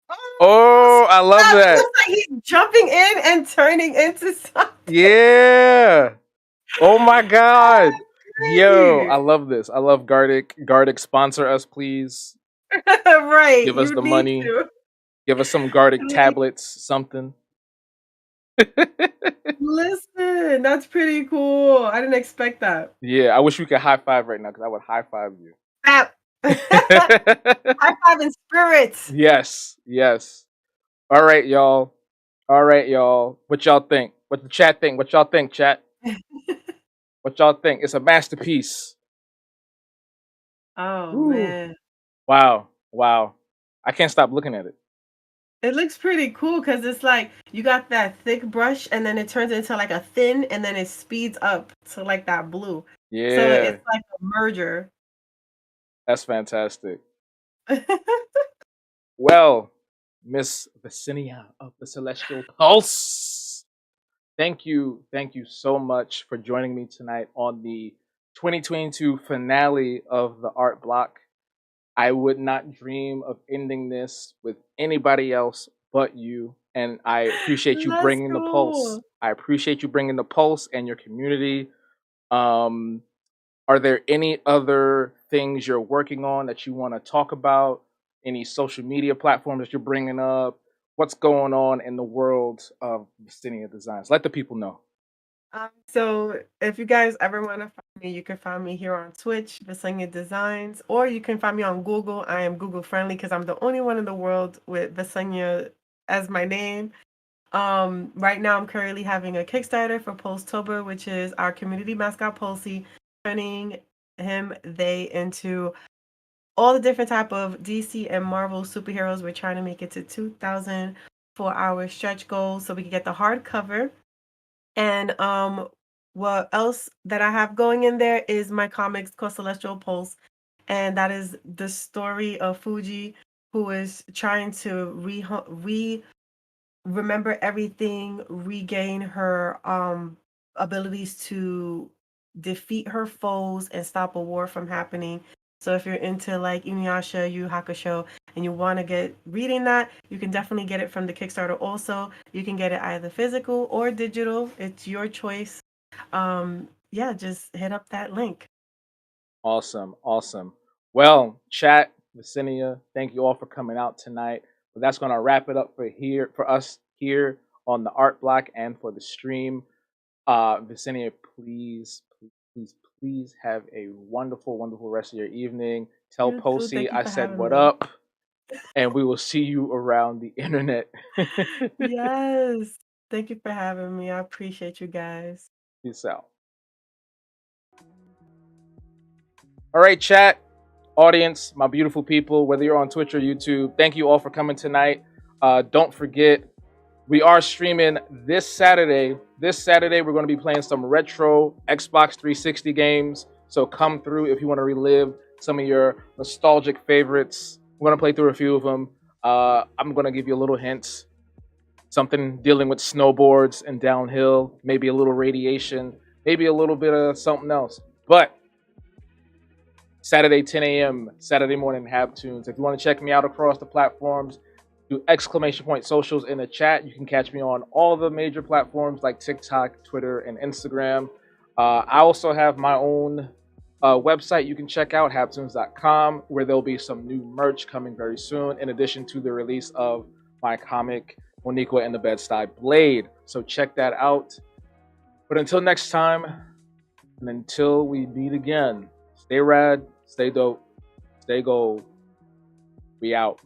Oh,
Oh, I love
snap. It
that.
looks like he's jumping in and turning into something.
Yeah. Oh my God. Yo, I
Great.
love this. I love Gardic. Gardic, sponsor us, please.
Right.
Give us
You
the
need
money.
to.
Give us some Gardic
You need-
tablets, something.
Listen, that's pretty cool. I didn't expect that.
Yeah, I wish we could high five right now because I would high five you.
Snap. High five in spirits.
Yes, yes. All right, y'all. All right, y'all. What y'all think? What the chat think? What y'all think, chat? What y'all think? It's a masterpiece.
Oh
Woo.
man.
Wow. Wow. I can't stop looking at it.
It looks pretty cool because it's like you got that thick brush and then it turns into like a thin and then it speeds up to like that blue. So
Yeah,
it's like a merger.
that's fantastic. Well, Miss Vesenia of the Celestial Pulse, thank you so much for joining me tonight on the 2022 finale of the Art Block. I would not dream of ending this with anybody else but you. And I appreciate you
Let's
bringing the pulse.
go.
I appreciate you bringing the pulse and your community. Um, are there any other things you're working on that you want to talk about? Any social media platforms that you're bringing up? What's going on in the world of Vesenia Designs? Let the people know.
So if you guys ever want to find me, you can find me here on Twitch, Vesenia Designs, or you can find me on Google. I am Google friendly because I'm the only one in the world with Vesenia as my name. Right now I'm currently having a Kickstarter for Polstober, which is our community mascot Polsey, turning him, they into all the different type of DC and Marvel superheroes. We're trying to make it to 2,000 for our stretch goal so we can get the hardcover. And what else that I have going in there is my comics called Celestial Pulse, and that is the story of Fuji, who is trying to remember everything, regain her abilities to defeat her foes and stop a war from happening. So if you're into like Inuyasha, Yu Hakusho, and you want to get reading that, you can definitely get it from the Kickstarter. Also, you can get it either physical or digital. It's your choice. Yeah, just hit up that link.
Awesome, awesome. Well, chat, Vicenia, thank you all for coming out tonight. But that's gonna wrap it up for us here on the Art Block and for the stream. Vicenia, please have a wonderful, wonderful rest of your evening. Tell
You too.
Posey
Thank you
I
for
said
having
what
me.
up, and we will see you around the internet.
Yes. Thank you for having me. I appreciate you guys.
Peace out. All right, chat, audience, my beautiful people, whether you're on Twitch or YouTube, thank you all for coming tonight. Don't forget, we are streaming this Saturday. This Saturday, we're going to be playing some retro Xbox 360 games. So come through if you want to relive some of your nostalgic favorites. We're going to play through a few of them. I'm going to give you a little hint. Something dealing with snowboards and downhill, maybe a little radiation, maybe a little bit of something else. But Saturday, 10 a.m., Saturday morning Habtunes. If you want to check me out across the platforms, do exclamation point socials in the chat. You can catch me on all the major platforms like TikTok, Twitter, and Instagram. I also have my own website you can check out, habtunes.com, where there'll be some new merch coming very soon, in addition to the release of my comic, Moniqua and the Bed-Stuy Blade. So check that out. But until next time, and until we meet again, stay rad, stay dope, stay gold. We out.